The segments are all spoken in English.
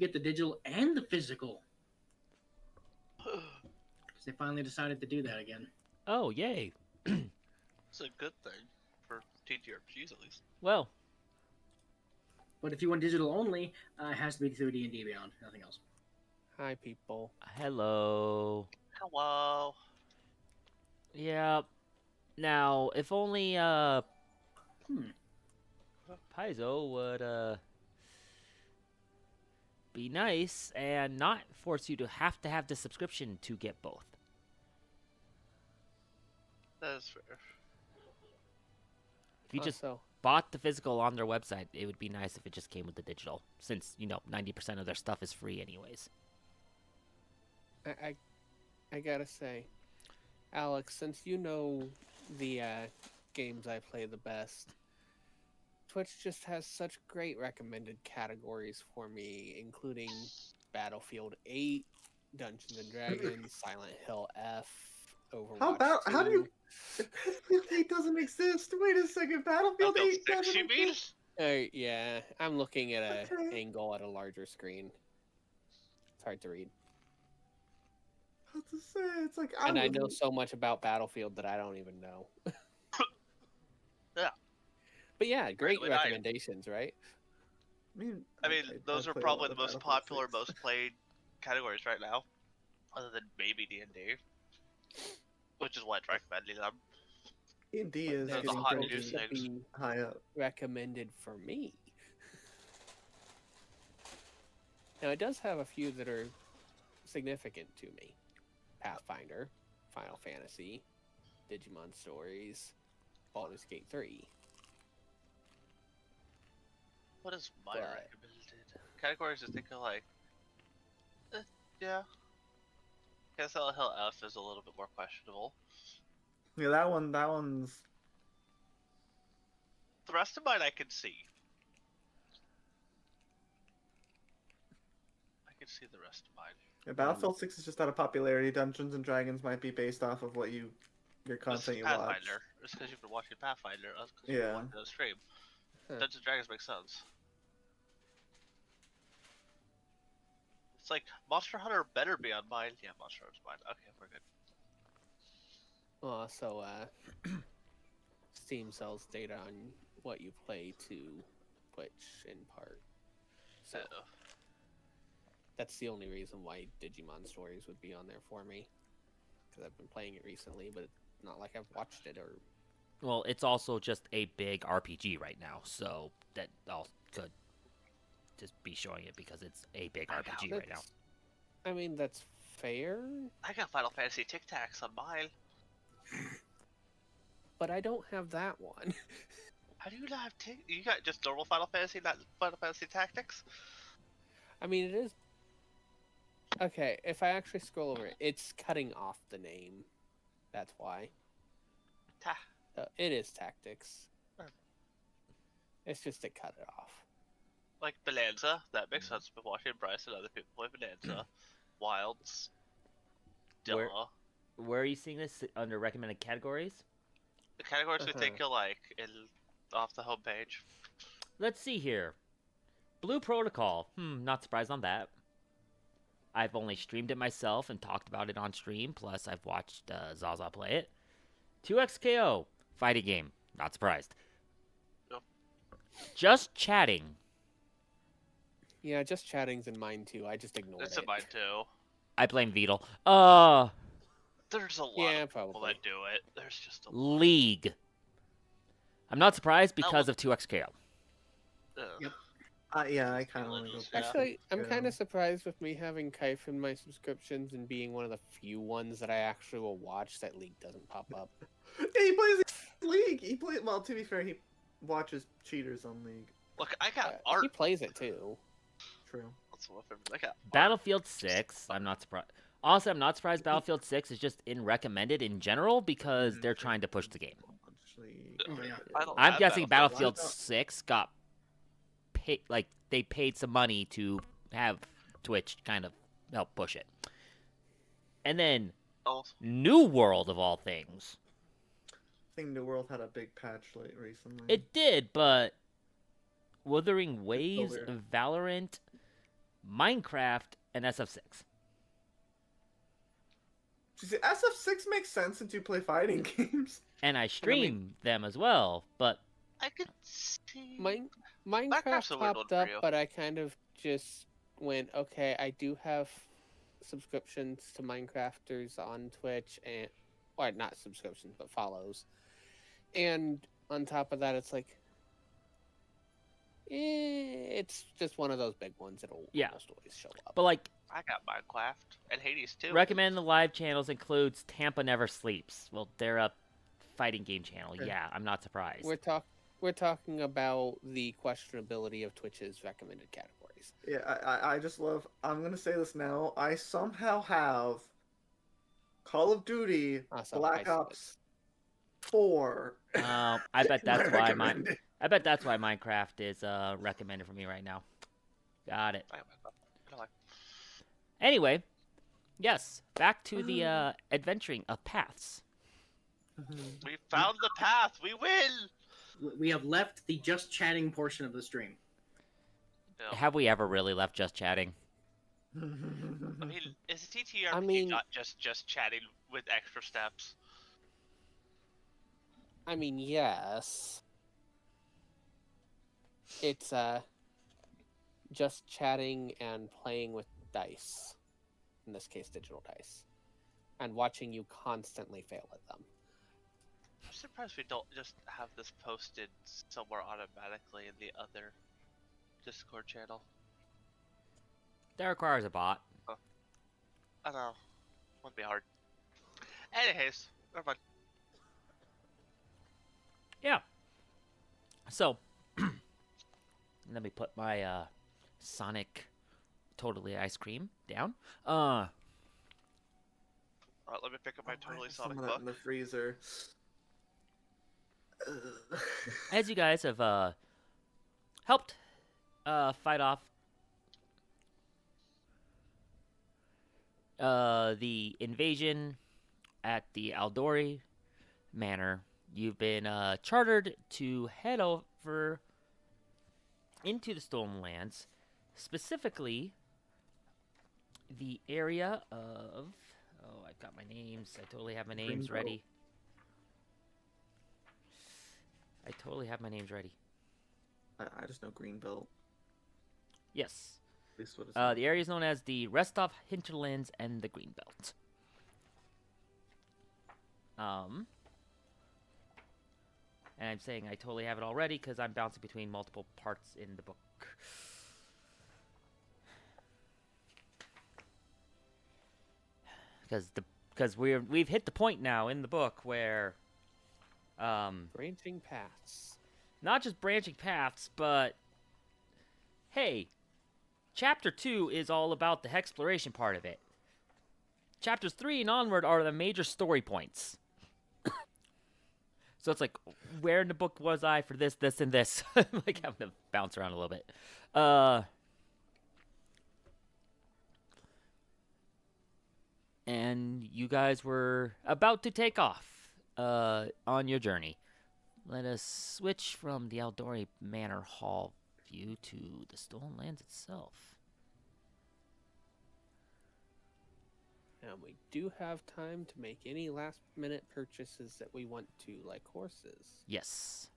get the digital and the physical. Because they finally decided to do that again. Oh, yay. It's a good thing for TTRPGs at least. Well, But if you want digital only, it has to be through D&D Beyond, nothing else. Hi, people. hello. Hello. Yeah. Now, if only, Paizo would, be nice and not force you to have the subscription to get both. That is fair. If you just Also, bought the physical on their website, it would be nice if it just came with the digital, since, 90% of their stuff is free anyways. I gotta say, Alex, since you know the games I play the best, Twitch just has such great recommended categories for me, including Battlefield 8, Dungeons and Dragons, Silent Hill F, Overwatch 2. How do you... Battlefield 8 doesn't exist. Wait a second. Battlefield 8 doesn't you mean? exist. Yeah, I'm looking at an Okay. angle at a larger screen. It's hard to read. What to say? It's like And I know so much about Battlefield that I don't even know. Yeah. But yeah, great Really nice. recommendations, right? I mean, those are probably the most popular, most played categories right now, other than maybe D&D, which is why it's recommending them. D&D is Those are getting hot pretty news things. high up. Recommended for me. Now it does have a few that are significant to me. Pathfinder, Final Fantasy, Digimon Stories, Baldur's Gate 3. What is my But- recommended categories? I think of like, yeah. Guess Silent Hill F is a little bit more questionable. Yeah, that one's... The rest of mine I can see. I can see the rest of mine. Yeah, Battlefield 6 is just out of popularity. Dungeons and Dragons might be based off of your This content is you watch. Pathfinder. It's because you've been watching Pathfinder. Because you've Yeah. been watching the stream. Huh. Dungeons and Dragons makes sense. It's like Monster Hunter better be on mine. Yeah, Monster Hunter's mine. Okay, we're good. Also, Steam sells data on what you play to Twitch in part. So Yeah. that's the only reason why Digimon Stories would be on there for me. Because I've been playing it recently, but it's not like I've watched it or... Well, it's also just a big RPG right now, so that all could just be showing it because it's a big RPG right now. I mean, that's fair, I got Final Fantasy Tic Tacs on mine. but I don't have that one. How do you not have You got just normal Final Fantasy, not Final Fantasy Tactics? I mean, it is... Okay, if I actually scroll over it, it's cutting off the name. That's why. It is Tactics. Oh. It's just it cut it off. Like Bonanza, that makes sense. Been watching Bryce and other people play Bonanza. Wilds. Where- Dilla. Where are you seeing this under recommended categories? The categories we think you'll like off the homepage. Let's see here. Blue Protocol. Not surprised on that. I've only streamed it myself and talked about it on stream, plus I've watched Zaza play it. 2XKO. Fighting game. Not surprised. Nope. Just Chatting. Yeah, just chatting's in mine too. I just ignored It's it. in mine too. I blame Beetle. There's a lot Yeah, of people probably. that do it. There's just a lot. League. I'm not surprised because of 2XKO. Ugh. Yeah, I kind of want to go Religious, back. Actually, I'm Yeah. kind of surprised with me having Kaif in my subscriptions and being one of the few ones that I actually will watch that League doesn't pop up. Yeah, he plays League. He plays. Well, to be fair, he watches cheaters on League. Look, I got He art. plays it too. True. That's what I got. Battlefield 6. I'm not surprised. Honestly, I'm not surprised Battlefield 6 is just in recommended in general because they're trying to push the game. Actually, Oh, yeah. I don't I'm have guessing Battlefield Why not? 6 got paid, like they paid some money to have Twitch kind of help push it. And then Oh, New World of all things. I think New World had a big patch late recently. It did, but Wuthering Waves, weird. Valorant, Minecraft, and SF6. See, SF6 makes sense since you play fighting games. And I stream them as well, but I could see. Minecraft a weird one popped for up, you. but I kind of just went, okay, I do have subscriptions to Minecrafters on Twitch, and or not subscriptions, but follows. And on top of that, it's like, it's just one of those big ones that'll almost always show up. But like, I got Minecraft and Hades too. recommend the live channels includes Tampa Never Sleeps. Well, they're a fighting game channel. Okay. Yeah, I'm not surprised. We're talking about the questionability of Twitch's recommended categories. Yeah, I just love. I'm gonna say this now. I somehow have Call of Duty Awesome. Black Ops 4. I bet that's why recommended. I bet that's why Minecraft is recommended for me right now. Got it. Anyway, yes, back to the adventuring of paths. We found the path. We win. We have left the just chatting portion of the stream. No. Have we ever really left just chatting? I mean, is a TTRPG I mean- not just chatting with extra steps? I mean, yes. It's just chatting and playing with dice. In this case, digital dice. And watching you constantly fail at them. I'm surprised we don't just have this posted somewhere automatically in the other Discord channel. That requires a bot. I don't know. Wouldn't be hard. Anyways, never mind. Yeah. So, let me put my Sonic Totally Ice Cream down. Alright, let me pick up my Why Totally is some Sonic of that book. in the freezer. As you guys have helped fight off the invasion at the Aldori Manor, you've been chartered to head over into the Stolen Lands, specifically the area of... Oh, I've got my names. I totally have my names Greenbelt. ready. I totally have my names ready. I just know Greenbelt. Yes. At least what it's The area is known as the Restov Hinterlands and the Greenbelt. And I'm saying I totally have it already because I'm bouncing between multiple parts in the book. Because we've hit the point now in the book where Branching paths. not just branching paths, but hey, Chapter 2 is all about the exploration part of it. Chapters 3 and onward are the major story points. So it's like, where in the book was I for this, this, and this? Like, having to bounce around a little bit. And you guys were about to take off on your journey. Let us switch from the Aldori Manor Hall view to the Stolen Lands itself. And we do have time to make any last minute purchases that we want to, like horses. Yes.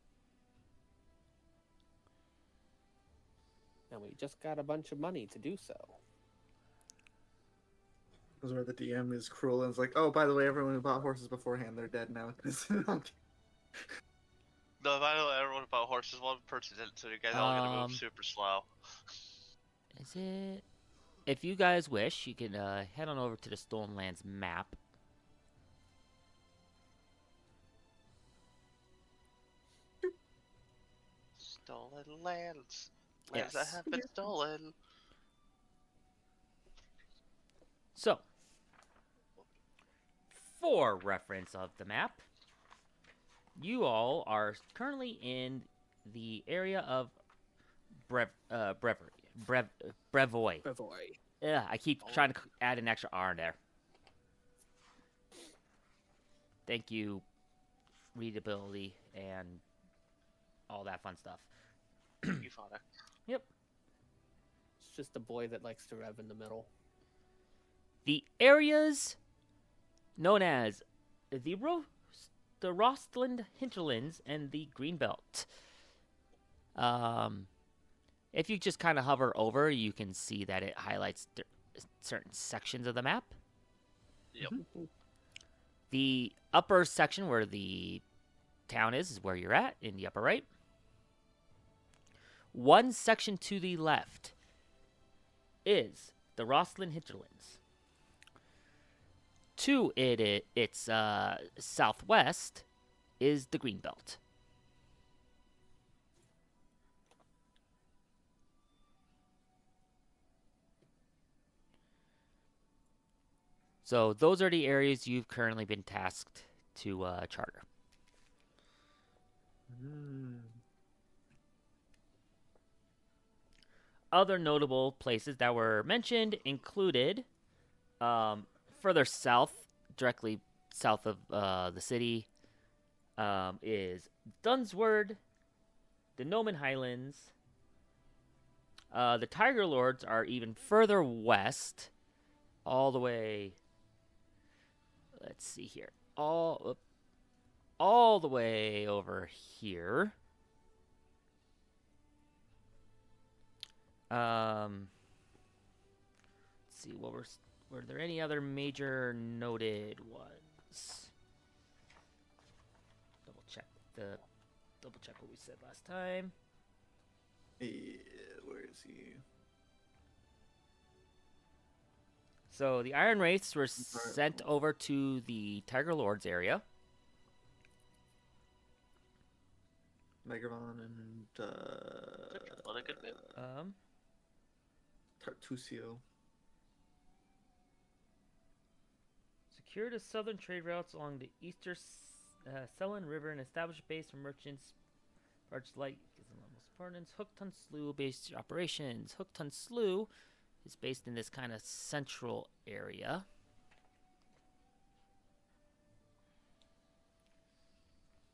And we just got a bunch of money to do so. This is where the DM is cruel and is like, oh, by the way, everyone who bought horses beforehand, they're dead now. No, by the way, everyone about horses, one person didn't, so you guys all gonna move super slow. Is it? If you guys wish, you can head on over to the Stolen Lands map. Stolen lands. Lands that Yes. have been stolen. So, for reference of the map, you all are currently in the area of Brevoy. Brevoy. Yeah, I keep trying to add an extra R in there. Thank you, readability, and all that fun stuff. You fought it. Yep. just a boy that likes to rev in the middle. The areas known as the Rostland Hinterlands and the Greenbelt. If you just kind of hover over, you can see that it highlights certain sections of the map. Yep. The upper section where the town is where you're at, in the upper right. One section to the left is the Rostland Hinterlands. To its southwest is the Greenbelt. So those are the areas you've currently been tasked to charter. Other notable places that were mentioned included further south, directly south of the city, is Dunsword, the Noman Highlands. The Tiger Lords are even further west, all the way. Let's see here, all the way over here. Let's see, were there any other major noted ones? Double check what we said last time. Yeah, where is he? So the Iron Wraiths were sent over to the Tiger Lords area. Megaron and What a good bit. Tartusio. Secure the southern trade routes along the eastern Selin River and establish a base for merchants. Barge Light gives them almost pardons. Hookton Slough based operations. Hookton Slough is based in this kind of central area.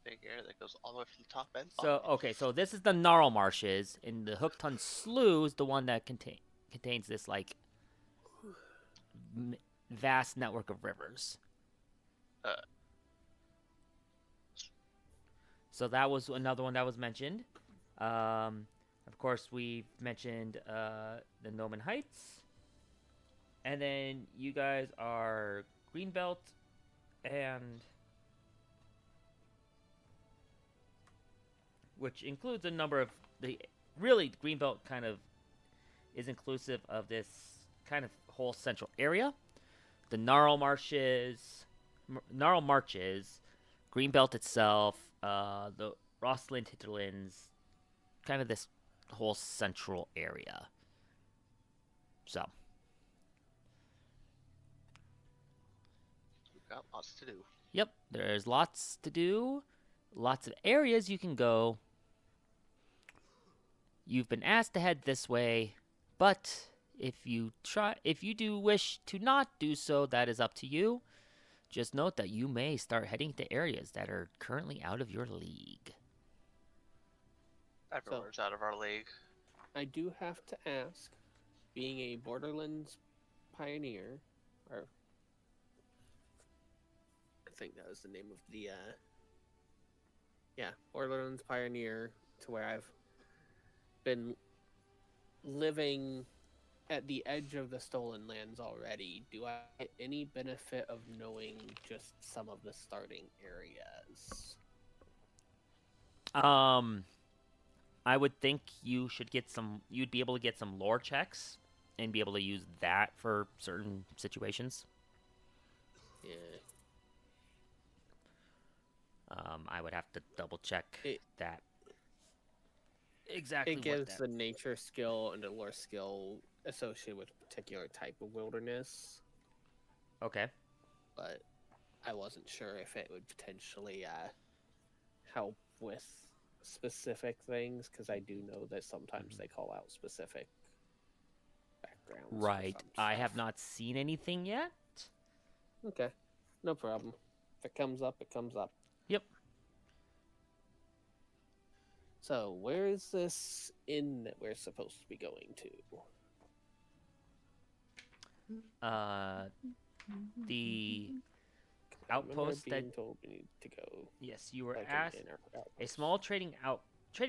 Big area that goes all the way from the top end. So okay, so this is the Gnarl Marshes, and the Hookton Slough is the one that contains this like vast network of rivers. So that was another one that was mentioned. Of course, we mentioned the Noman Heights, and then you guys are Greenbelt and. Which includes a number of Greenbelt kind of is inclusive of this kind of whole central area. The Gnarl Marches, Greenbelt itself, the Rostland Hinterlands, kind of this whole central area. So. We've got lots to do. Yep, there's lots to do, lots of areas you can go. You've been asked to head this way, but if you do wish to not do so, that is up to you. Just note that you may start heading to areas that are currently out of your league. Everywhere's out of our league. I do have to ask, being a Borderlands pioneer, or I think that was the name of the Borderlands pioneer, to where I've been living at the edge of the Stolen Lands already. Do I get any benefit of knowing just some of the starting areas? I would think you should get you'd be able to get some lore checks and be able to use that for certain situations. Yeah. I would have to double check that. Exactly. It gives the nature skill and the lore skill associated with a particular type of wilderness. Okay. But I wasn't sure if it would potentially help with specific things, because I do know that sometimes they call out specific backgrounds. Right. I have not seen anything yet. Okay. No problem. If it comes up, it comes up. Yep. So, where is this inn that we're supposed to be going to? the I remember outpost being that told we need to go. yes, you were like, asked in our a outpost. small trading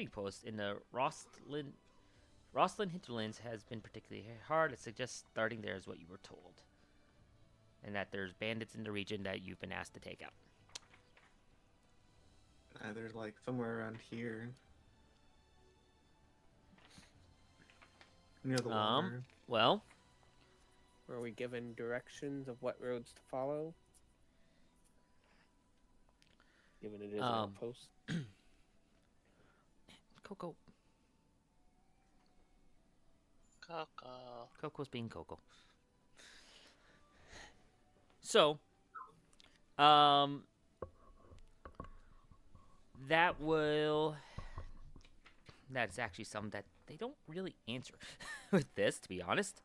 post in the Rosslyn hinterlands has been particularly hard. I suggest starting there is what you were told, and that there's bandits in the region that you've been asked to take out. They're like somewhere around here. Near the water. Well, Were we given directions of what roads to follow? Given it is an outpost. Coco. Coco. Coco's being Coco. So, that's actually something that they don't really answer with this, to be honest.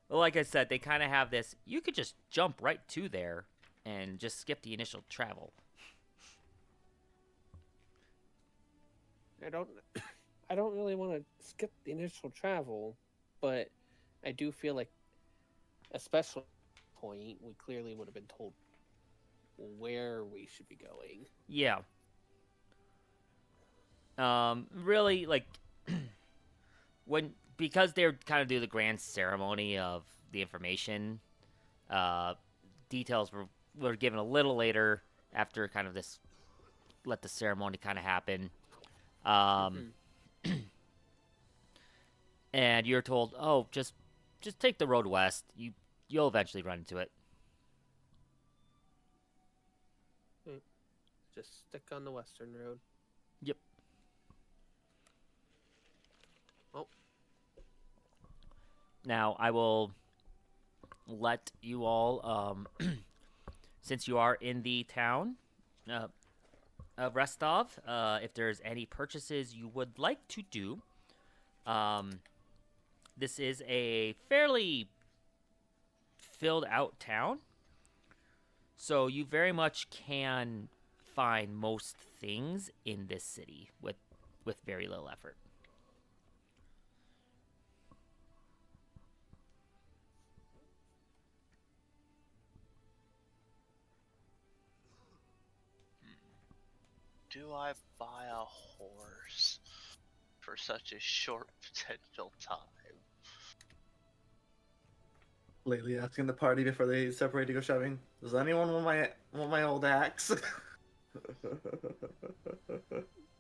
Like I said, they kind of have this, you could just jump right to there and just skip the initial travel. I don't really want to skip the initial travel, but I do feel like, especially at this point, we clearly would have been told where we should be going. Yeah. Really, like, because they're kind of do the grand ceremony of the information, details were given a little later after kind of this, let the ceremony kind of happen. And you're told, oh, just take the road west. You'll eventually run into it. Just stick on the western road. Yep. Oh. Now, I will let you all, since you are in the town of Rostov, if there's any purchases you would like to do. This is a fairly filled out town, so you very much can find most things in this city with very little effort. Do I buy a horse for such a short potential time? Lately asking the party before they separate to go shopping. Does anyone want my old axe?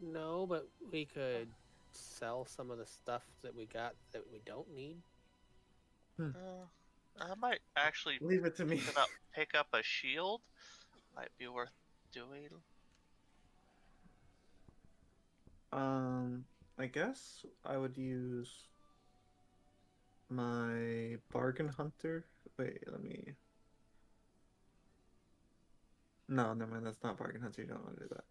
No, but we could sell some of the stuff that we got that we don't need. I might actually Leave it to me. pick up a shield. Might be worth doing. I guess I would use my bargain hunter. Wait, let me. No, never mind. That's not bargain hunter. You don't want to do that.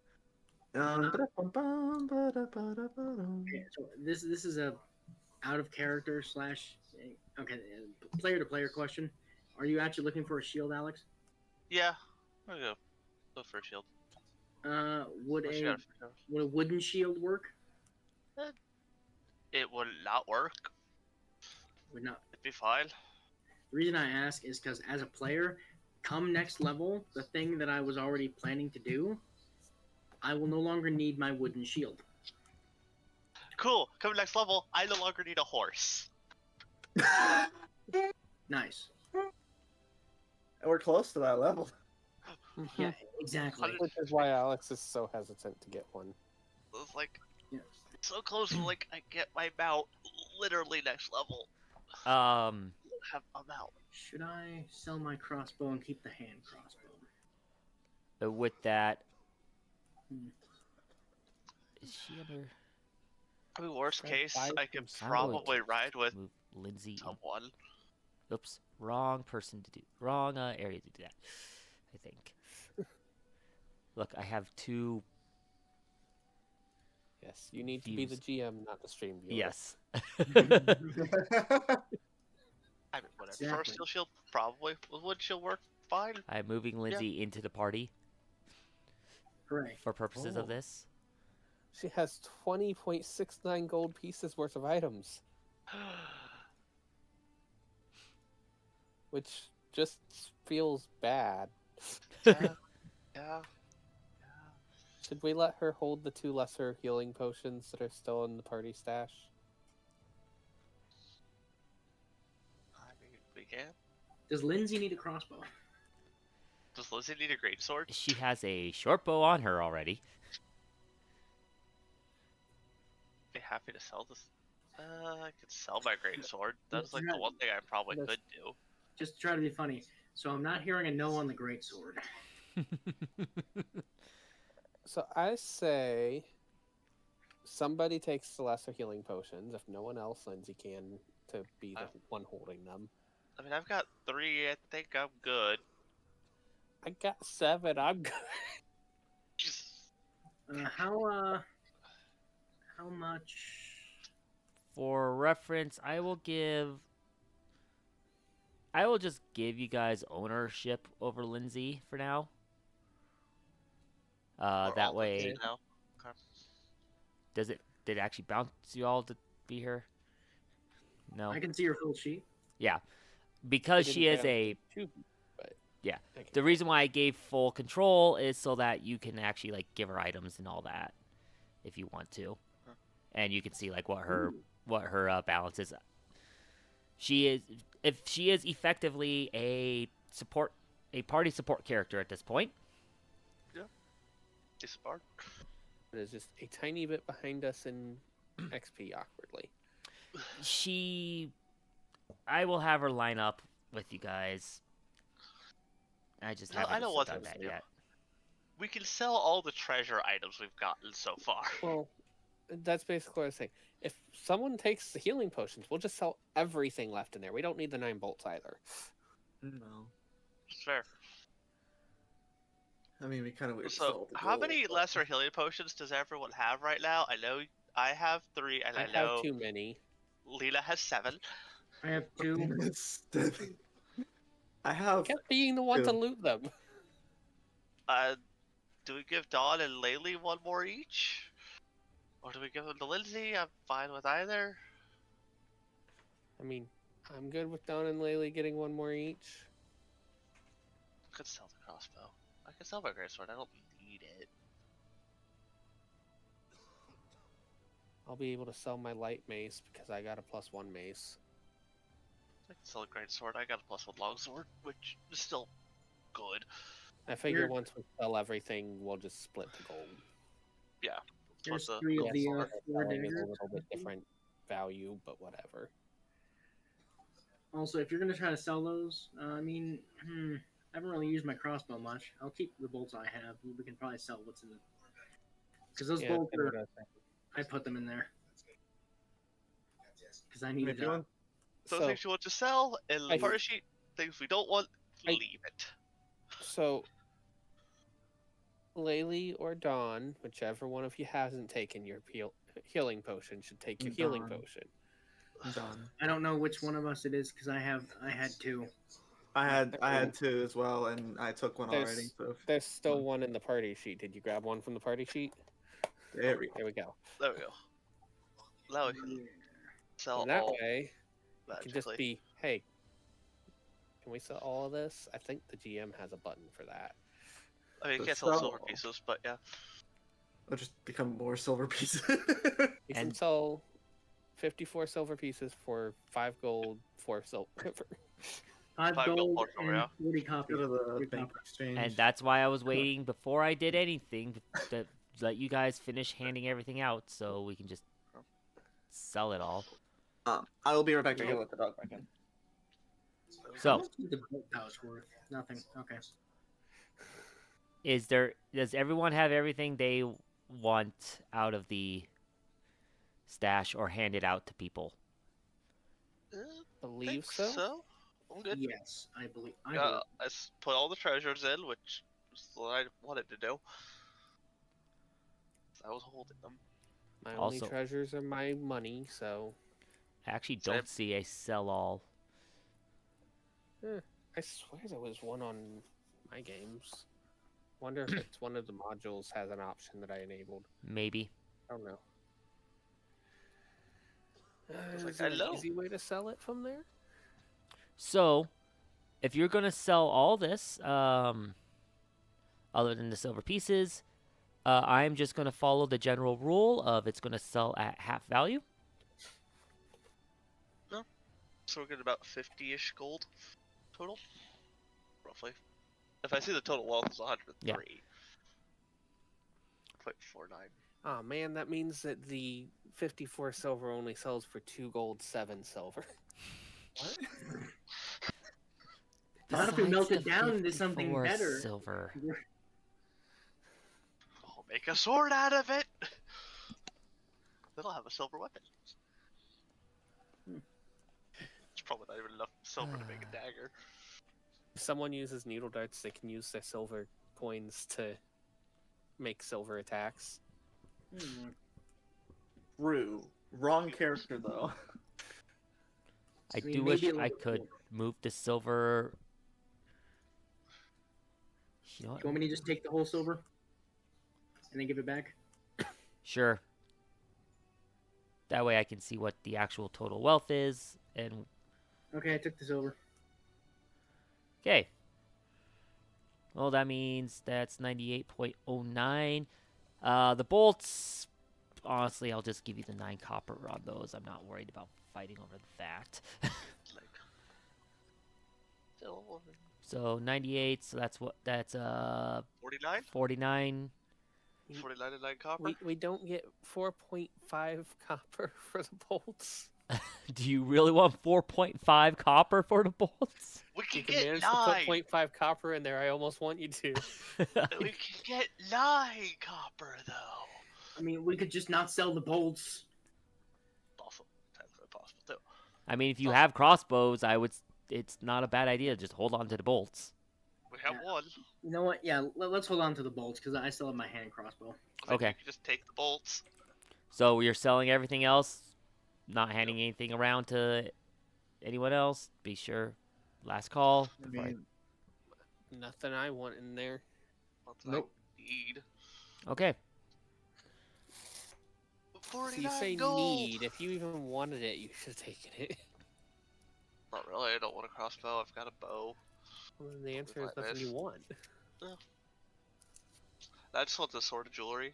Okay, so this is a out of character / player to player question. Are you actually looking for a shield, Alex? Yeah, I'm gonna go for a shield. Would Unless you got a wooden shield work? It would not work. Would not. It'd be fine. The reason I ask is because as a player, come next level, the thing that I was already planning to do, I will no longer need my wooden shield. Cool. Coming next level, I no longer need a horse. Nice. We're close to that level. Yeah, exactly. Which is why Alex is so hesitant to get one. It's like Yeah. so close to like I get my mount literally next level. Have a mount. Should I sell my crossbow and keep the hand crossbow? With that, is she ever? I mean, worst case, buy I could some probably ride with Move Lindsay. someone. Oops, wrong person to do. Wrong area to do that. I think. Look, I have two. Yes, you need to be the GM, not the stream viewer. Yes. I mean, whatever. Exactly. For a steel shield, probably. Would shield work fine? I'm moving Lindsay into the party Hooray. for purposes of Oh. this. She has 20.69 gold pieces worth of items. which just feels bad. Yeah. Should we let her hold the 2 lesser healing potions that are still in the party stash? I mean, we can. Does Lindsay need a crossbow? Does Lizzie need a greatsword? She has a short bow on her already. Be happy to sell this. I could sell my greatsword. That's like the one thing I probably could do. Just to try to be funny. So I'm not hearing a no on the greatsword. So I say somebody takes the lesser healing potions. If no one else, Lindsay can to be the one holding them. I mean, I've got 3. I think I'm good. I got 7. I'm good. How much? For reference, I will just give you guys ownership over Lindsay for now. That way, now. Okay. Did it actually bounce you all to be her? No. I can see your full sheet. Yeah, because she is the reason why I gave full control is so that you can actually like give her items and all that if you want to, and you can see like what her balance is. If she is effectively a party support character at this point. Disbarred. It is just a tiny bit behind us in XP awkwardly. I will have her line up with you guys. I just haven't done that yet. We can sell all the treasure items we've gotten so far. Well, that's basically what I was saying. If someone takes the healing potions, we'll just sell everything left in there. We don't need the 9 bolts either. No. It's fair. I mean, we kind of. So, how many lesser healing potions does everyone have right now? I know I have 3, and I know have too many. Leela has 7. I have 2. I have. Kept being the one 2. to loot them. Do we give Dawn and Laylee 1 more each? Or do we give them to Lindsay? I'm fine with either. I mean, I'm good with Dawn and Laylee getting 1 more each. I could sell the crossbow. I could sell my greatsword. I don't need it. I'll be able to sell my light mace because I got a +1 mace. I can sell a greatsword. I got a +1 longsword, which is still good. I figure once we sell everything, we'll just split the gold. Yeah. There's 3 of the 4 Selling is daggers. a little bit different value, but whatever. Also, if you're gonna try to sell those, I mean, I haven't really used my crossbow much. I'll keep the bolts I have. We can probably sell what's in it. Because those bolts are, I put them in there. Because I need things you want to sell, and the party sheet, things we don't want, leave it. So, Laylee or Dawn, whichever one of you hasn't taken your healing potion, should take your healing potion. Dawn. I don't know which one of us it is because I had 2. I had 2 as well, and I took one already. So there's still 1 in the party sheet. Did you grab 1 from the party sheet? There we go. There we go. Now we can sell and that all way, it magically. can just be, hey, can we sell all of this? I think the GM has a button for that. I mean, you can't sell silver pieces, but yeah. I'll just become more silver pieces. You can sell 54 silver pieces for 5 gold, 4 silver. 5 gold, 4 silver, and 40 copy. Go to the bank exchange. And that's why I was waiting before I did anything to let you guys finish handing everything out so we can just sell it all. I will be right back to go let the dog back in. So, the bolt pouch worth nothing. Okay. Does everyone have everything they want out of the stash or hand it out to people? Believe so. I'm good. Yes, I believe. I put all the treasures in, which is what I wanted to do. I was holding them. My only treasures are my money, so. I actually don't see a sell-all. I swear there was one on my games. Wonder if it's one of the modules has an option that I enabled. Maybe. I don't know. Is there an easy way to sell it from there? So, if you're gonna sell all this, other than the silver pieces, I'm just gonna follow the general rule of it's gonna sell at half value. No. So we're getting about 50-ish gold total, roughly. If I see the total wealth is 103. Yeah. 0.49. Oh man, that means that the 54 silver only sells for 2 gold, 7 silver. What? Not if we melt Besides it down into something 54 better. silver. I'll make a sword out of it. Then I'll have a silver weapon. It's probably not even enough silver to make a dagger. If someone uses needle darts, they can use their silver coins to make silver attacks. True. Wrong character though. I mean, do wish maybe a I little could more. move the silver. You know You want me to just take the whole silver and then give it back? Sure. That way I can see what the actual total wealth is. And Okay, I took the silver. okay. Well, that means that's 98.09. The bolts, honestly, I'll just give you the 9 copper on those. I'm not worried about fighting over that. So 98, so that's 49? 49. 49 and 9 copper? We don't get 4.5 copper for the bolts. Do you really want 4.5 copper for the bolts? We can You can get manage 9! to put 0.5 copper in there. I almost want you to. We can get 9 copper, though. I mean, we could just not sell the bolts. Possible. Technically possible, too. I mean, if you have crossbows, it's not a bad idea to just hold on to the bolts. We have Yeah. one. You know what? Yeah, let's hold on to the bolts because I still have my hand crossbow. Okay. You can just take the bolts. So you're selling everything else, not handing anything around to anyone else. Be sure. Last call. I mean, Nothing I want in there. nope. Need. Okay. So 49 you say gold. need. If you even wanted it, you should have taken it. Not really. I don't want a crossbow. I've got a bow. Well, then the answer is like nothing this. you want. I just want the sword of jewelry.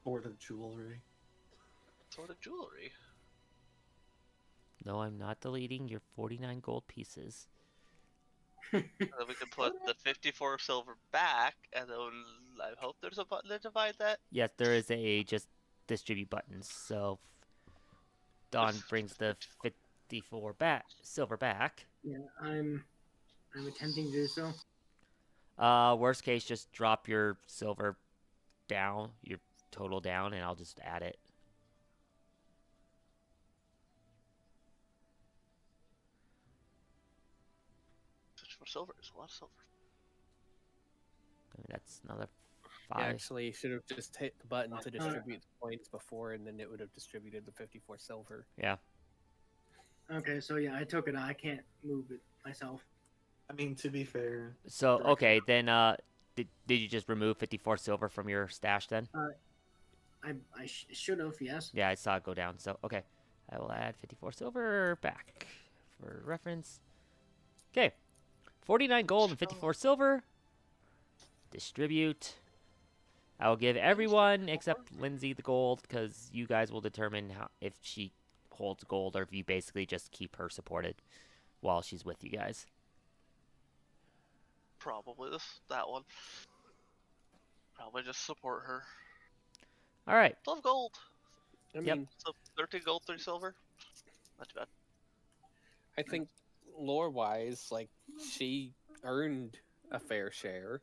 Sword of jewelry. Sword of jewelry. No, I'm not deleting your 49 gold pieces. And then we can put the 54 silver back, and then I hope there's a button to divide that. Yes, there is a just distribute buttons. So Don brings the 54 silver back. Yeah, I'm attempting to do so. Worst case, just drop your silver down, your total down, and I'll just add it. Search for silver. There's a lot of silver. I mean, that's another Yeah, 5. actually, you should have just hit the button to distribute the coins before, and then it would have distributed the 54 silver. Yeah. Okay, so yeah, I took it. I can't move it myself. I mean, to be fair. So okay, then did you just remove 54 silver from your stash then? I should have, yes. Yeah, I saw it go down. So okay, I will add 54 silver back for reference. Okay, 49 gold and 54 silver. Distribute. I will give everyone except Lindsay the gold because you guys will determine if she holds gold or if you basically just keep her supported while she's with you guys. Probably that one. Probably just support her. All right. 12 gold. I Yep. mean, So 13 gold, 3 silver. Not too bad. I think lore-wise, like, she earned a fair share.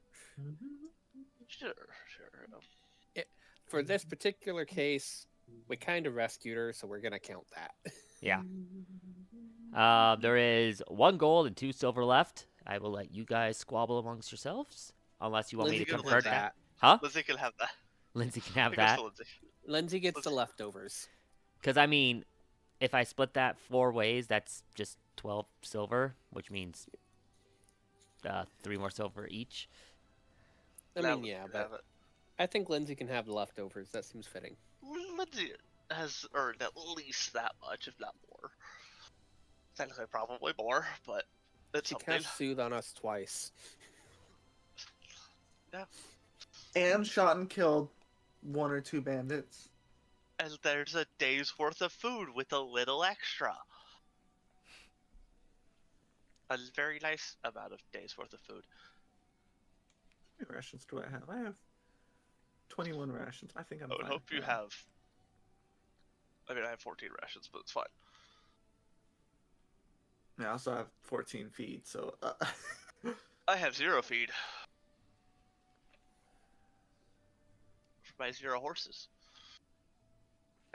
Sure. For this particular case, we kind of rescued her, so we're going to count that. Yeah. There is 1 gold and 2 silver left. I will let you guys squabble amongst yourselves, unless you want me to Lindsay can convert have that. Huh? Lindsay can have that. Lindsay can have It goes that. to Lindsay. Lindsay gets the leftovers. Because, I mean, if I split that 4 ways, that's just 12 silver, which means 3 more silver each. I Now mean, Lindsay yeah, can but have it. I think Lindsay can have the leftovers. That seems fitting. Lindsay, has earned at least that much, if not more. Technically, probably more, but it's She something. cast Soothe on us twice. Yeah. And shot and killed 1 or 2 bandits. And there's a day's worth of food with a little extra. A very nice amount of days worth of food. How many rations do I have? I have 21 rations. I think I'm I would fine. hope you have... I mean, I have 14 rations, but it's fine. I also have 14 feed, so... I have 0 feed. For my 0 horses.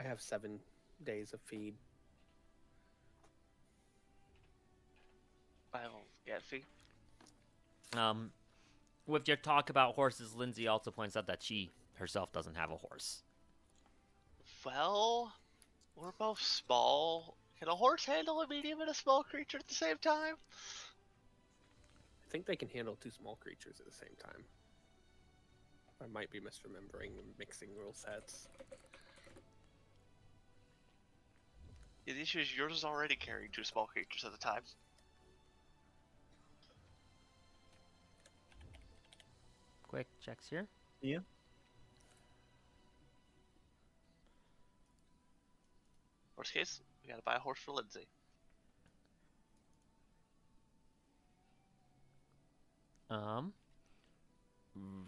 I have 7 days of feed. I will get feed. With your talk about horses, Lindsay also points out that she herself doesn't have a horse. Well, we're both small. Can a horse handle a medium and a small creature at the same time? I think they can handle 2 small creatures at the same time. I might be misremembering and mixing rule sets. The issue is yours is already carrying 2 small creatures at a time. Quick checks here. Yeah. Worst case, we gotta buy a horse for Lindsay.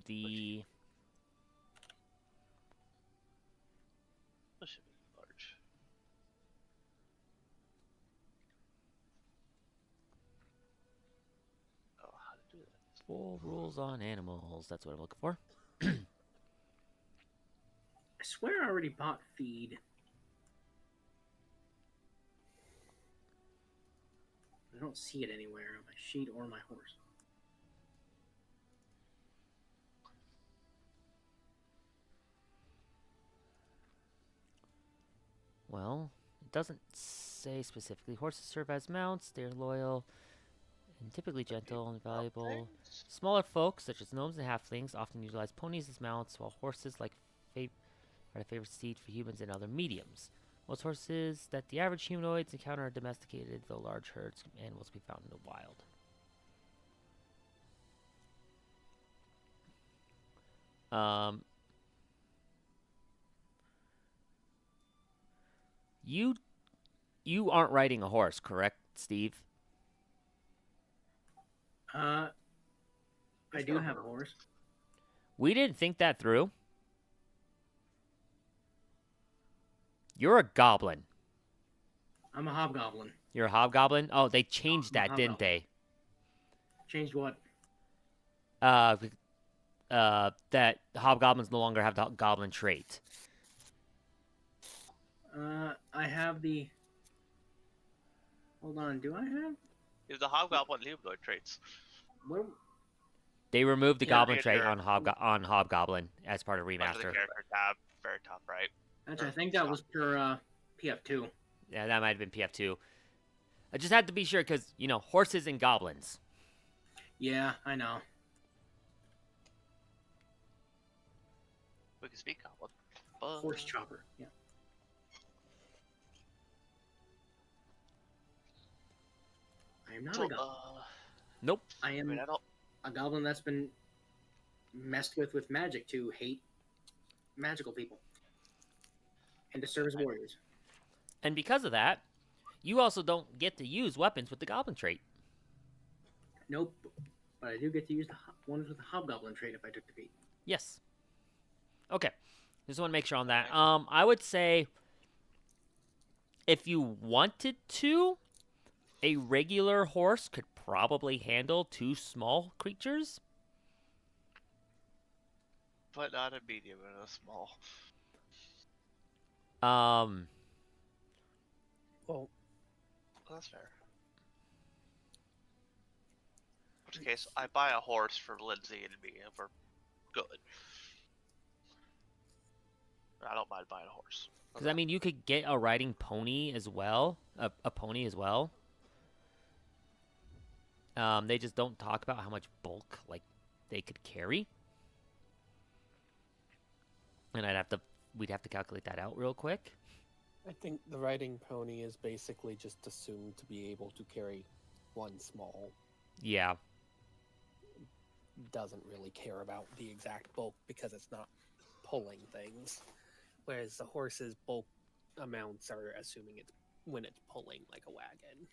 The This should be large. Oh, how to do that? full rules on animals. That's what I'm looking for. I swear I already bought feed. I don't see it anywhere on my sheet or my horse. Well, it doesn't say specifically. Horses serve as mounts. They're loyal and typically gentle and valuable. Smaller folks, such as gnomes and halflings, often utilize ponies as mounts, while horses are a favorite steed for humans and other mediums. Most horses that the average humanoids encounter are domesticated, though large herds of animals can be found in the wild. You aren't riding a horse, correct, Steve? I do have a horse. We didn't think that through. You're a goblin. I'm a hobgoblin. You're a hobgoblin? Oh, they changed that, didn't they? Changed what? That hobgoblins no longer have the goblin trait. I have the... Hold on, do I have? Is the hobgoblin humanoid traits? What? They removed the Yeah, goblin trait on hobgoblin as part of Under the remaster. character tab, very top right. Actually, I think that was per PF2. Yeah, that might have been PF2. I just had to be sure because, you know, horses and goblins. Yeah, I know. We can speak goblin. Horse chopper. Yeah. I am not a goblin. Nope. I am a goblin that's been messed with magic to hate magical people and to serve as warriors. And because of that, you also don't get to use weapons with the goblin trait. Nope. But I do get to use the ones with the hobgoblin trait if I took the feat. Yes. Okay. Just want to make sure on that. I would say if you wanted to, a regular horse could probably handle 2 small creatures. But not a medium and a small. Well, that's fair. In which case, I buy a horse for Lindsay and me, and we're good. I don't mind buying a horse. Because, I mean, you could get a riding pony as well. A pony as well. They just don't talk about how much bulk, like, they could carry. And I'd have to we'd have to calculate that out real quick. I think the riding pony is basically just assumed to be able to carry one small. Yeah. Doesn't really care about the exact bulk because it's not pulling things. Whereas the horse's bulk amounts are assuming it's when it's pulling like a wagon.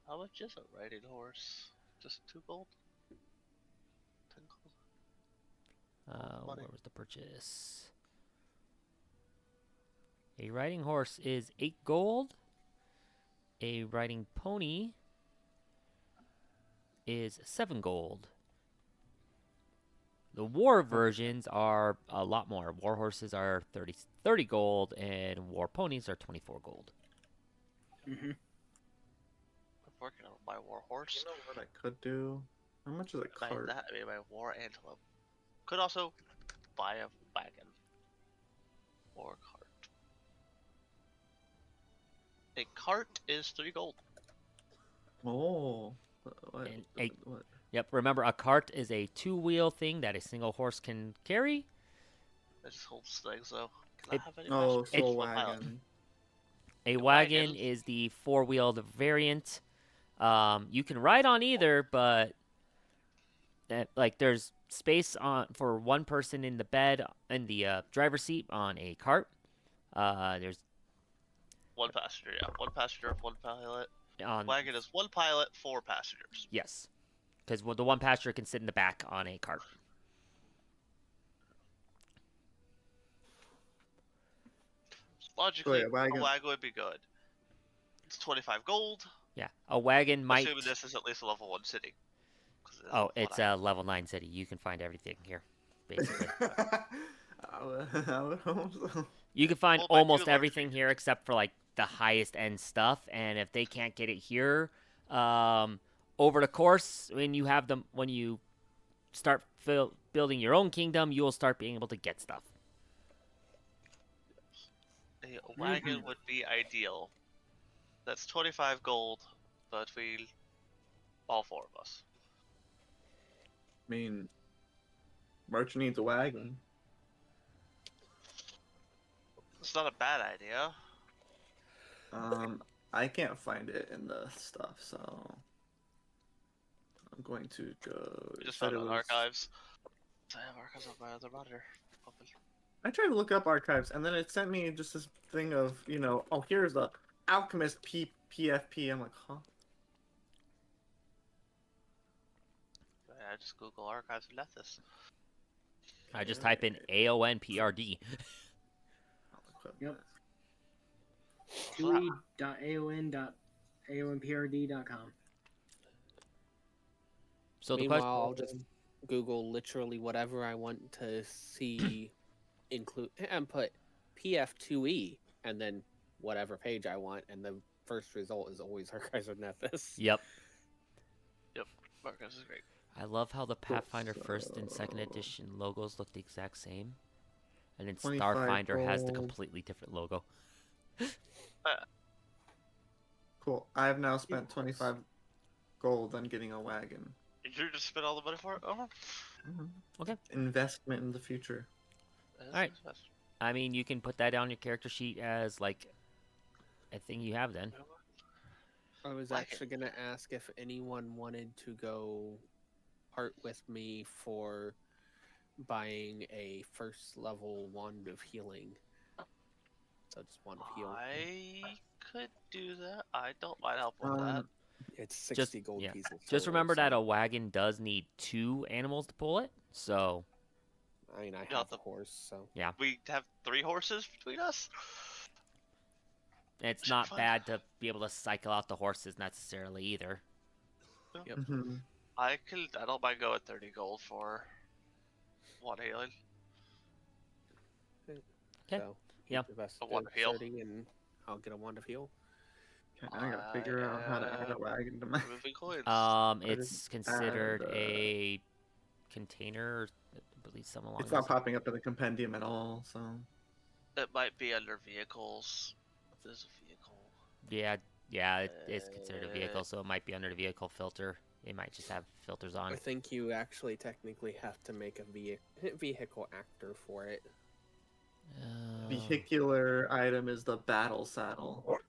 How much is a riding horse? Just 2 gold? 10 gold? Where was the purchase? A riding horse is 8 gold. A riding pony is 7 gold. The war versions are a lot more. War horses are 30 gold, and war ponies are 24 gold. Mm-hmm. I'm working on my war horse. You know what I could do? How much is a By cart? that, I mean my war antelope. Could also buy a wagon. Or a cart. A cart is 3 gold. Oh. What? And What? Yep, remember a cart is a 2-wheel thing that a single horse can carry. It just holds things though. Can I have any Oh, passengers? so a One pilot. wagon. A wagon. wagon is the 4-wheeled variant. You can ride on either, but there's space for one person in the bed in the driver's seat on a cart. There's 1 passenger, yeah. 1 passenger, 1 pilot. on Wagon is 1 pilot, 4 passengers. yes, because the one passenger can sit in the back on a cart. Logically, a wagon. a wagon would be good. It's 25 gold. Yeah, a wagon might. Assuming this is at least a level 1 city. Oh, it's a level 9 city. You can find everything here, basically. I would hope so. You can find Well, but almost you like- everything here except for like the highest end stuff. And if they can't get it here, over the course, when you start building your own kingdom, you will start being able to get stuff. A wagon would be ideal. That's 25 gold between all 4 of us. I mean, merchant needs a wagon. It's not a bad idea. I can't find it in the stuff, so I'm going to go. We just found it in archives. I have archives on my other monitor. Open. I tried to look up archives, and then it sent me just this thing of, oh, here's the Alchemist PFP. I'm like, huh? I just Google archives and left this. I just type in AONPRD. Yep. Chewy.aon.aonprd.com. So the Meanwhile, question. I'll just Google literally whatever I want to see, and put PF2E, and then whatever page I want, and the first result is always Archives of Nethys. Yep. Archives is great. I love how the Pathfinder first and second edition logos look the exact same, and then 25 Starfinder has the gold. completely different logo. Cool. I have now spent 25 gold on getting a wagon. You just spent all the money for it? Oh. Okay. Investment in the future. Alright. I mean, you can put that on your character sheet as like a thing you have then. I was actually going to ask if anyone wanted to go part with me for buying a first level wand of healing. So just wand of heal. I could do that. I don't mind helping with that. It's 60 gold yeah. pieces. Just total, remember so- that a wagon does need 2 animals to pull it, so I mean, I Yeah, have the- a horse, so... We have 3 horses between us? it's Should not fun. bad to be able to cycle out the horses necessarily either. Yep. Mhm. I don't mind going 30 gold for one healing. Okay. So, Yeah. the best A wand of heal. 30 and I'll get a wand of heal. Okay, I gotta figure out how to add a wagon to my. Removing coins. It's just considered add, a container, I believe something along It's not those- popping up in the compendium at all, so. It might be under vehicles. There's a vehicle. Yeah, it's considered a vehicle, so it might be under the vehicle filter. It might just have filters on. I think you actually technically have to make a vehicle actor for it. Vehicular item is the battle saddle.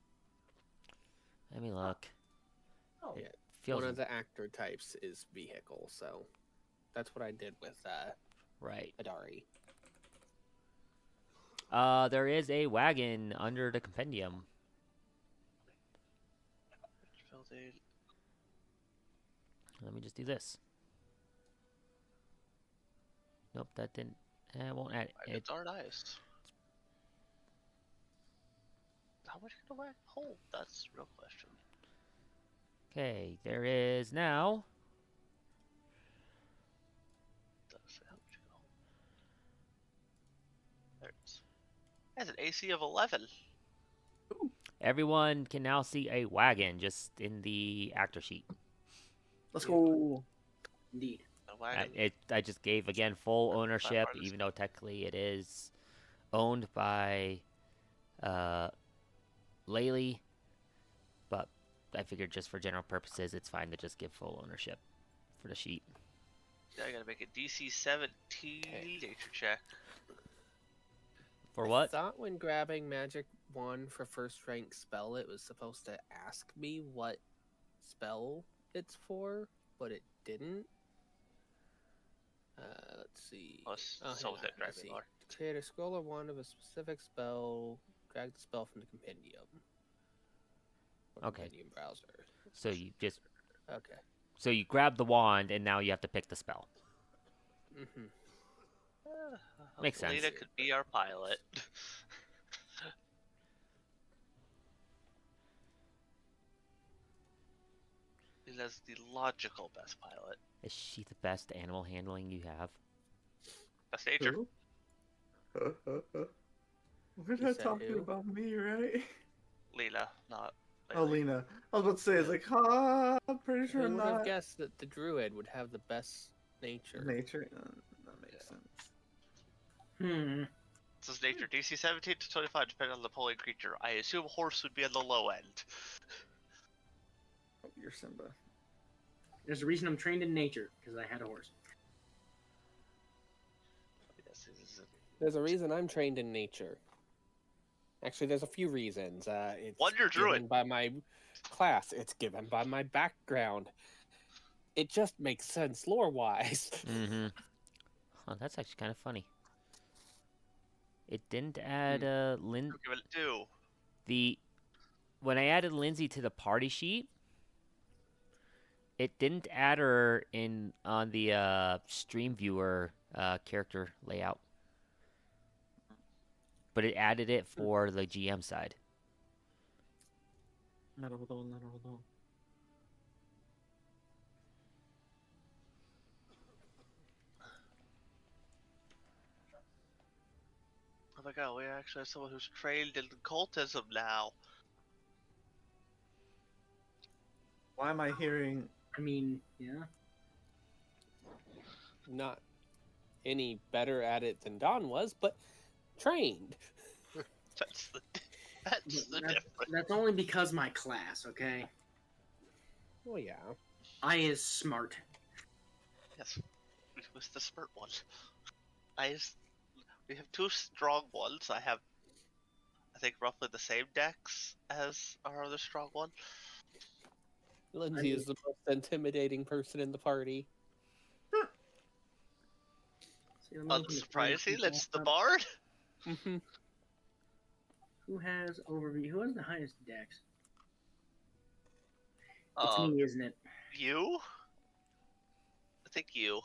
Let me look. Oh, It yeah. feels One of the actor types is vehicle, so that's what I did with right. Adari. There is a wagon under the compendium. Let me just do this. Nope, that didn't. I won't add it. It's our nice. How much can a wagon hold? That's the real question. Okay, there is now. Has an AC of 11. Everyone can now see a wagon just in the actor sheet. Let's go. Indeed. A wagon. I just gave again full ownership, even though technically it is owned by Laylee, but I figured just for general purposes, it's fine to just give full ownership for the sheet. Yeah, I gotta make a DC 17 nature check. For what? I thought when grabbing Magic Wand for first rank spell, it was supposed to ask me what spell it's for, but it didn't. Let's see. So that driving lore. Create a scroll or wand of a specific spell. Drag the spell from the compendium. Okay. Compendium browser. So you just. Okay. So you grab the wand, and now you have to pick the spell. Mm-hmm. Makes sense. Lena could be our pilot. Lena's the logical best pilot. Is she the best animal handling you have? Best nature. We're not talking about me, right? Lena, not. Oh, Lena. I was about to say, it's like, I'm pretty sure Who would not. have guessed that the druid would have the best nature? Nature? That makes sense. This is nature. DC 17 to 25, depending on the polling creature. I assume horse would be on the low end. Oh, you're Simba. There's a reason I'm trained in nature, because I had a horse. There's a reason I'm trained in nature. Actually, there's a few reasons. It's Wonder given Druid. by my class. It's given by my background. It just makes sense lore-wise. Mm-hmm. Oh, that's actually kind of funny. It didn't add Give it two. When I added Lindsay to the party sheet, it didn't add her in on the stream viewer character layout, but it added it for the GM side. 나로도. Oh my god, we actually have someone who's trained in cultism now. Why am I hearing? I mean, yeah. Not any better at it than Don was, but trained. That's the difference. That's only because my class, okay? Oh yeah. I is smart. Yes, it was the smart one. We have two strong ones. I have, I think, roughly the same decks as our other strong one. Lindsay is the most intimidating person in the party. Unsurprisingly, it's the bard. Mm-hmm. Who has overview? Who has the highest dex? It's me, isn't it? You? I think you.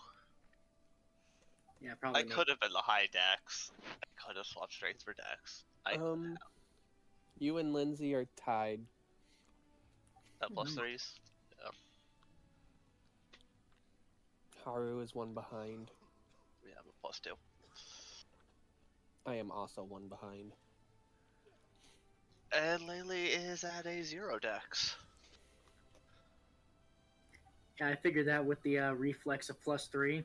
Yeah, probably. I could have been the high dex. I could have swapped strength for dex. You and Lindsay are tied. That plus threes. Yeah. Haru is one behind. Yeah, I'm a plus two. I am also one behind. And Laylee is at a 0 dex. Yeah, I figured that with the reflex of +3.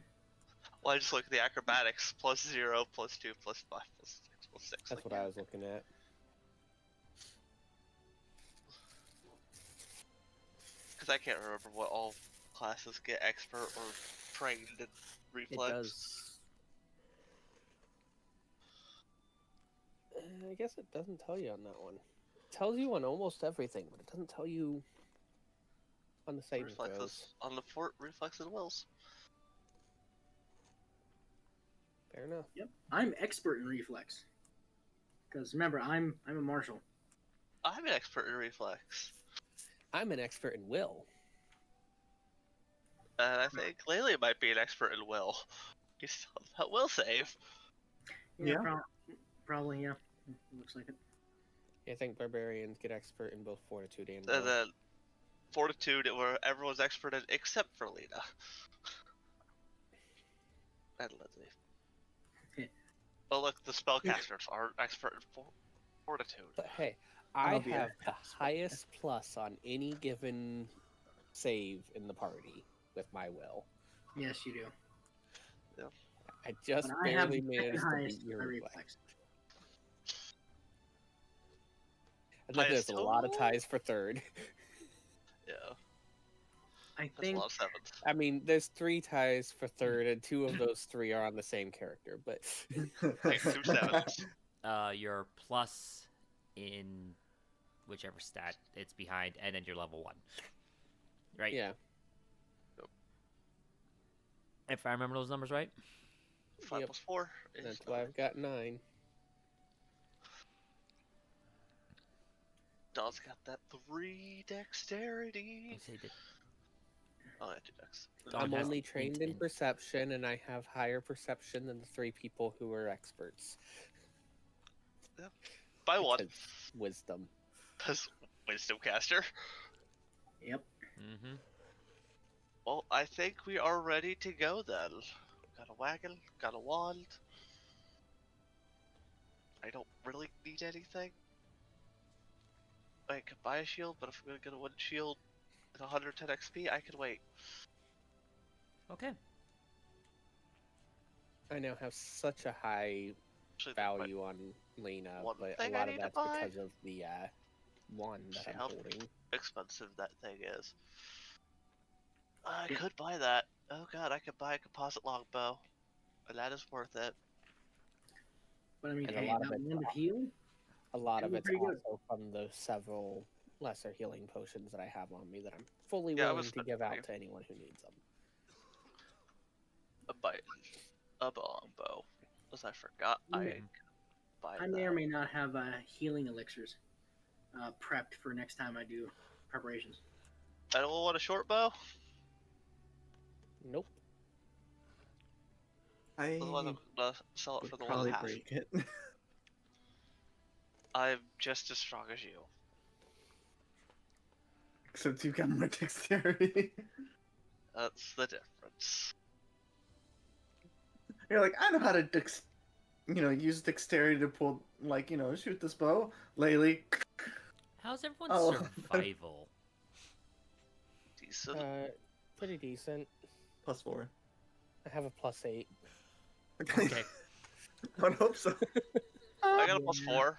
Well, I just look at the acrobatics. +0, +2, +5, +6, +6. That's what I was looking at. Because I can't remember what all classes get expert or trained in reflex? It does. I guess it doesn't tell you on that one. It tells you on almost everything, but it doesn't tell you on the saving Reflexes throws. on the fort, reflex and wills. Fair enough. Yep, I'm expert in reflex. Because remember, I'm a marshal. I'm an expert in reflex. I'm an expert in will. And I think Laylee might be an expert in will. He's still that will save. Yeah. Probably, yeah. Looks like it. I think barbarians get expert in both fortitude and And will. then fortitude, where everyone's expert in except for Lena. And Lindsay. Oh look, the spellcasters are expert in fortitude. But hey, I have the highest plus on any given save in the party with my will. Yes, you do. Yeah. I just barely managed to beat your reflex. And then there's a lot of ties for third. Yeah. I That's think. A lot of sevens. I mean, there's 3 ties for third, and 2 of those 3 are on the same character. But Like 2 sevens. Your plus in whichever stat it's behind, and then your level 1. Right? yeah, If I remember those numbers right. 5 plus 4 is that's why I've got 9. Don's got that 3 dexterity. Let's see, Oh, I do dex. Don I'm has only int trained in in. perception, and I have higher perception than the 3 people who are experts. By 1. Because wisdom. Because wisdom caster. Yep. Mm-hmm. Well, I think we are ready to go then. Got a wagon, got a wand. I don't really need anything. I could buy a shield, but if I'm gonna get a wooden shield at 110 XP, I could wait. Okay. I now have such a high Actually, value on Lena, one but a thing I lot of need to that's buy? because of the wand that See I'm how holding. expensive that thing is. I could buy that. Oh god, I could buy a composite longbow. And that is worth it. But I mean, And a hey, lot of that it's one to heal? A lot of That'd it's be pretty also from the several lesser healing potions that I have on me that I'm fully Yeah, I willing was to give spending out to anyone who needs them. A bite. A longbow. As I forgot, I could buy I that. may or may not have healing elixirs prepped for next time I do preparations. I don't want a short bow. Nope. Otherwise, I'm gonna sell it for the probably 1.5. break it. I'm just as strong as you. Except you got more dexterity. That's the difference. You're like, I know how to use dexterity to pull, shoot this bow. Laylee. How's everyone's Oh. survival? Decent. Pretty decent. +4. I have a +8. Okay. I would hope so. I got a +4.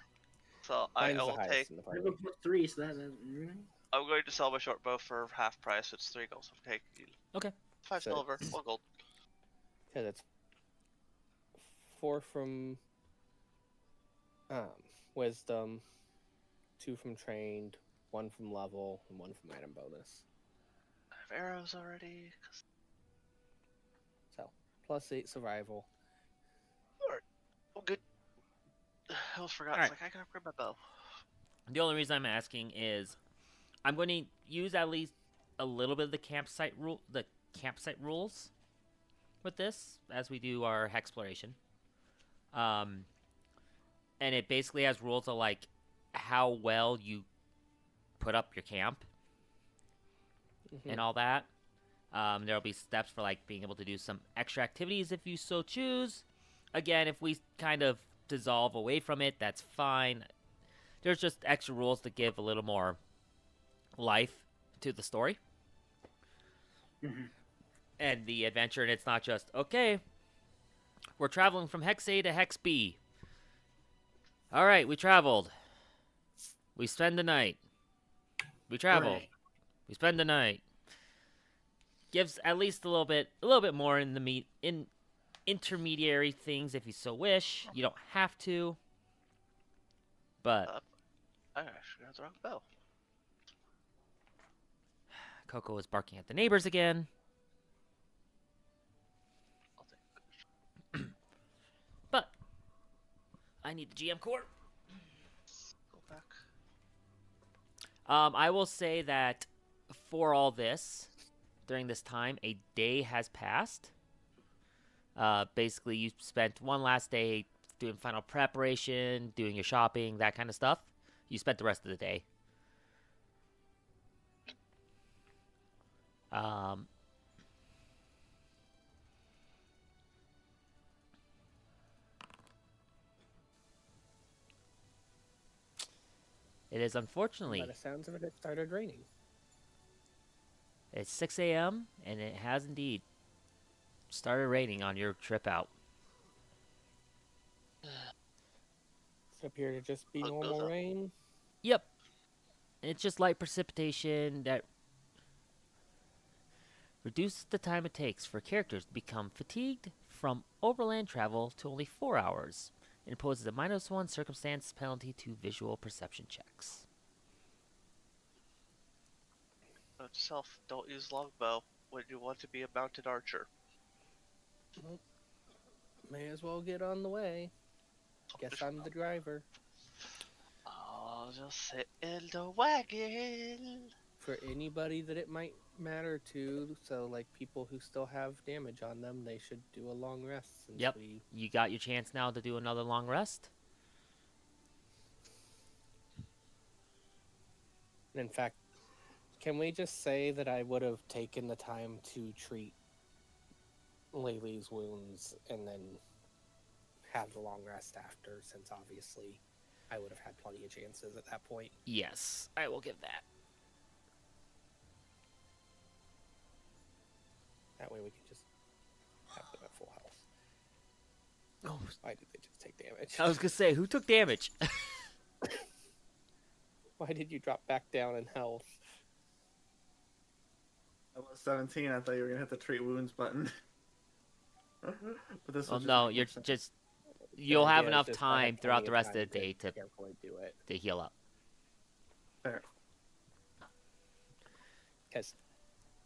So I Mine's the will highest take. in the I have party. a +3, so that. I'm going to sell my short bow for half price. It's 3 gold. So take. Okay. 5 So- silver, 1 gold. Because it's 4 from wisdom, 2 from trained, 1 from level, and 1 from item bonus. I have arrows already. So +8 survival. Oh, good. I almost forgot. Alright. It's like I gotta grab my bow. The only reason I'm asking is I'm going to use at least a little bit of the campsite rules with this as we do our exploration. And it basically has rules of like how well you put up your camp and all that. There'll be steps for like being able to do some extra activities if you so choose. Again, if we kind of dissolve away from it, that's fine. There's just extra rules to give a little more life to the story and the adventure, and it's not just, okay, we're traveling from Hex A to Hex B. All right, we traveled. We spend the night. We travel. Right. We spend the night. gives at least a little bit more in the intermediary things if you so wish. You don't have to, but I actually got the wrong bell. Coco is barking at the neighbors again. But I need the GM core. Go back. I will say that for all this, during this time, a day has passed. Basically, you spent one last day doing final preparation, doing your shopping, that kind of stuff. You spent the rest of the day. It is unfortunately. By the sounds of it, it started raining. It's 6 a.m. and it has indeed started raining on your trip out. Does it appear to just be normal rain? Yep. It's just light precipitation that reduces the time it takes for characters to become fatigued from overland travel to only 4 hours. It imposes a -1 circumstance penalty to visual perception checks. Note to self, don't use longbow when you want to be a mounted archer. Well, may as well get on the way. Guess I'm the driver. I'll just sit in the wagon. For anybody that it might matter to, so like people who still have damage on them, they should do a long rest. Since Yep, you got your chance now to do another long rest. In fact, can we just say that I would have taken the time to treat Laylee's wounds and then have the long rest after, since obviously I would have had plenty of chances at that point. Yes, I will give that. That way we can just have them at full health. Oh, why did they just take damage? I was gonna say, who took damage? Why did you drop back down in health? I was 17. I thought you were gonna hit the treat wounds button. But this. Oh no, you're just. You'll have enough time throughout the rest of the day to do it. To heal up. Fair. Because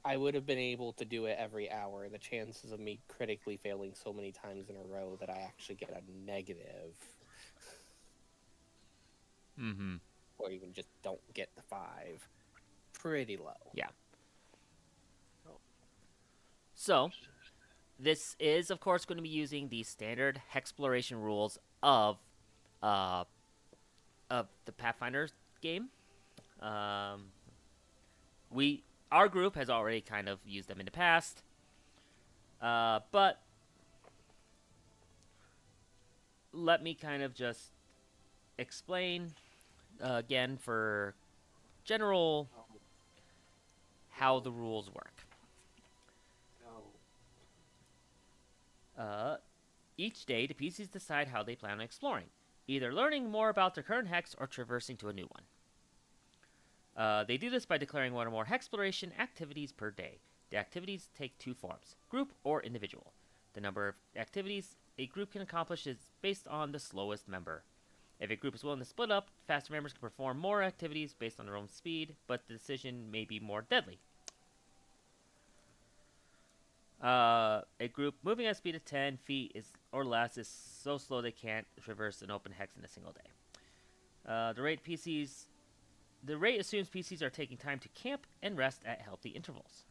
I would have been able to do it every hour, and the chances of me critically failing so many times in a row that I actually get a negative, or even just don't get the 5, pretty low. Yeah. So, this is, of course, going to be using the standard Hexploration rules of the Pathfinder game. Our group has already kind of used them in the past, but let me kind of just explain again for general how the rules work. Each day, the PCs decide how they plan on exploring, either learning more about their current hex or traversing to a new one. They do this by declaring one or more Hexploration activities per day. The activities take 2 forms, group or individual. The number of activities a group can accomplish is based on the slowest member. If a group is willing to split up, faster members can perform more activities based on their own speed, but the decision may be more deadly. A group moving at a speed of 10 feet or less is so slow they can't traverse an open hex in a single day. The rate assumes PCs are taking time to camp and rest at healthy intervals.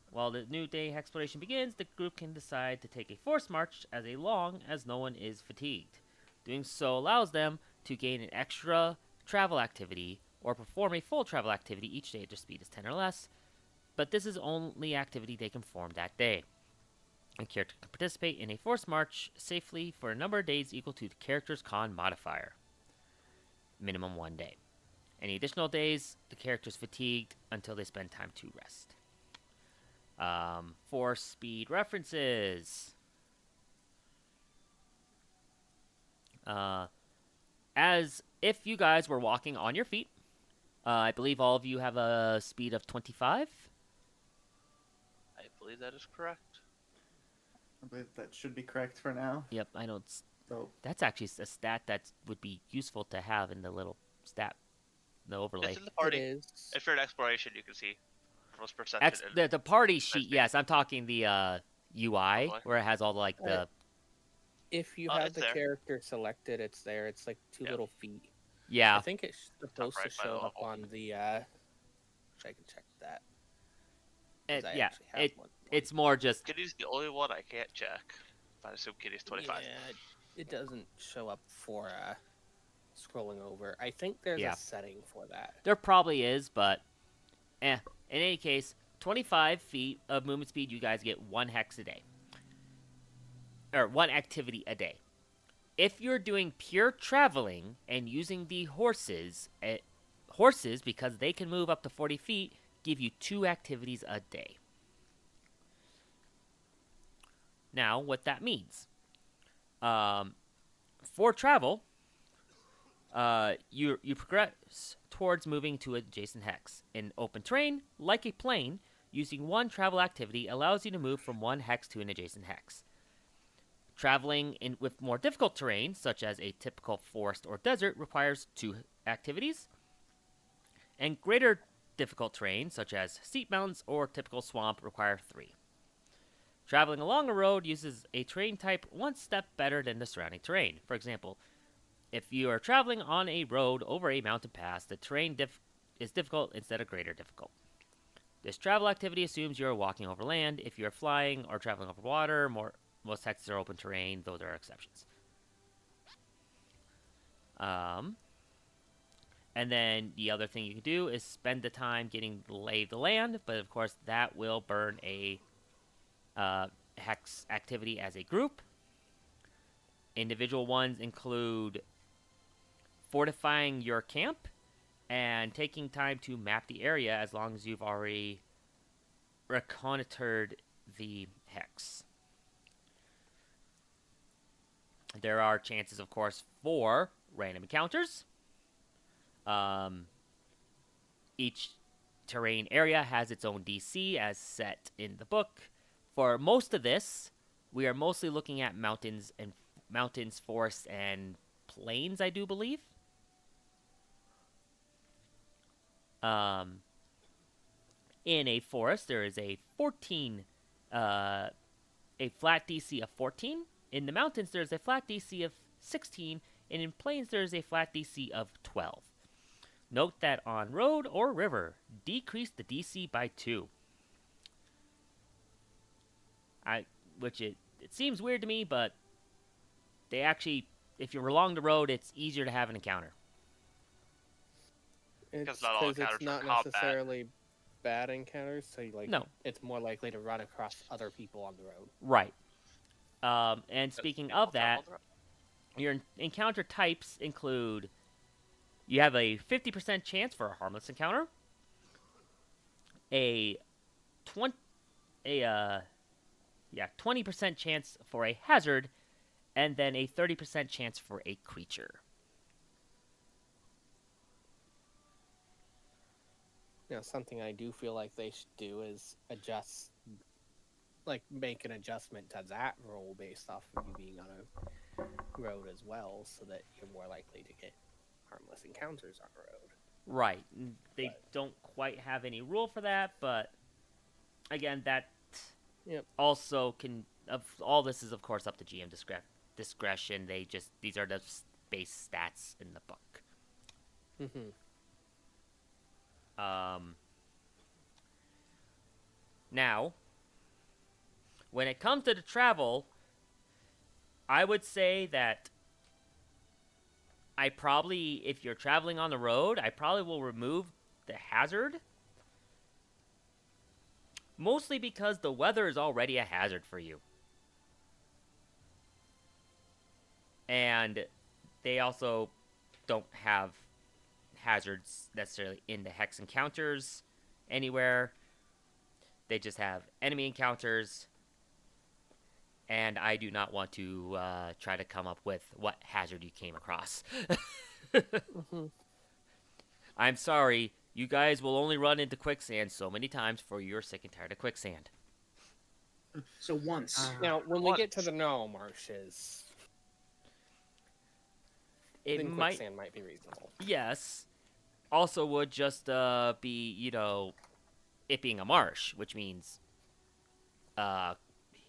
While the new day exploration begins, the group can decide to take a forced march as long as no one is fatigued. Doing so allows them to gain an extra travel activity or perform a full travel activity each day if their speed is 10 or less, but this is only activity they can perform that day. A character can participate in a forced march safely for a number of days equal to the character's con modifier. Minimum 1 day. Any additional days, the character is fatigued until they spend time to rest. For speed references, as if you guys were walking on your feet, I believe all of you have a speed of 25. believe that is correct. I believe that should be correct for now. Yep, I don't. So That's actually a stat that would be useful to have in the little stat, the overlay. It's in the party. It is. If you're in exploration, you can see most percentage. The party sheet, yes. I'm talking the UI where it has all the the. If you have the character selected, it's there. It's like two little feet. Yeah. I think it's supposed to show up on the. I can check that. Yeah, it's more just. Kitty's the only one I can't check. I assume Kitty's 25. Yeah, it doesn't show up for scrolling over. I think there's a setting for that. There probably is, but in any case, 25 feet of movement speed, you guys get 1 hex a day. Or 1 activity a day. If you're doing pure traveling and using the horses, because they can move up to 40 feet, give you 2 activities a day. Now, what that means. For travel, you progress towards moving to adjacent hex. In open terrain, like a plane, using 1 travel activity allows you to move from 1 hex to an adjacent hex. Traveling with more difficult terrain, such as a typical forest or desert, requires 2 activities. And greater difficult terrain, such as steep mountains or typical swamp, require 3. Traveling along a road uses a terrain type 1 step better than the surrounding terrain. For example, if you are traveling on a road over a mountain pass, the terrain is difficult instead of greater difficult. This travel activity assumes you are walking over land. If you are flying or traveling over water, most hexes are open terrain, though there are exceptions. And then the other thing you can do is spend the time getting the lay of the land, but of course that will burn a hex activity as a group. Individual ones include fortifying your camp and taking time to map the area as long as you've already reconnoitered the hex. There are chances, of course, for random encounters. Each terrain area has its own DC as set in the book. For most of this, we are mostly looking at mountains, forests, and plains, I do believe. In a forest, there is a flat DC of 14. In the mountains, there's a flat DC of 16, and in plains, there's a flat DC of 12. Note that on road or river, decrease the DC by 2. It seems weird to me, but they actually, if you're along the road, it's easier to have an encounter. It's because it's not necessarily bad encounters, so it's more likely to run across other people on the road. Right. And speaking of that, your encounter types include, you have a 50% chance for a harmless encounter, a 20% chance for a hazard, and then a 30% chance for a creature. Something I do feel like they should do is make an adjustment to that roll based off of you being on a road as well, so that you're more likely to get harmless encounters on the road. Right. They don't quite have any rule for that, but again, that also can. All this is, of course, up to GM discretion. These are the base stats in the book. Mm-hmm. Now, when it comes to the travel, I would say that if you're traveling on the road, I probably will remove the hazard. Mostly because the weather is already a hazard for you. And they also don't have hazards necessarily in the hex encounters anywhere. They just have enemy encounters. And I do not want to try to come up with what hazard you came across. Mm-hmm. I'm sorry. You guys will only run into quicksand so many times before you're sick and tired of quicksand. So once. Now, when we get to the Gnarl Marshes, then quicksand might be reasonable. Yes. Also would just be, you know, it being a marsh, which means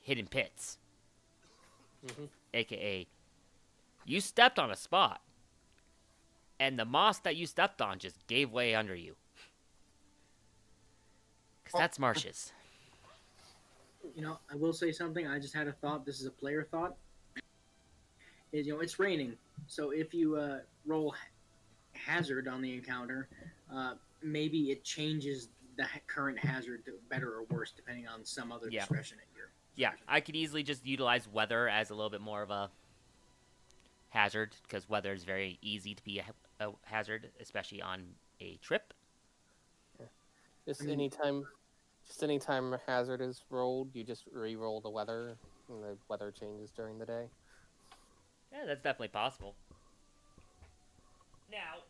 hidden pits. Mm-hmm. AKA, you stepped on a spot, and the moss that you stepped on just gave way under you. Because that's marshes. You know, I will say something. I just had a thought. This is a player thought. Is, you know, it's raining. So if you roll hazard on the encounter, maybe it changes the current hazard to better or worse, depending on some other discretion at your. Yeah, I could easily just utilize weather as a little bit more of a hazard, because weather is very easy to be a hazard, especially on a trip. Just anytime a hazard is rolled, you just re-roll the weather, and the weather changes during the day. Yeah, that's definitely possible. Now,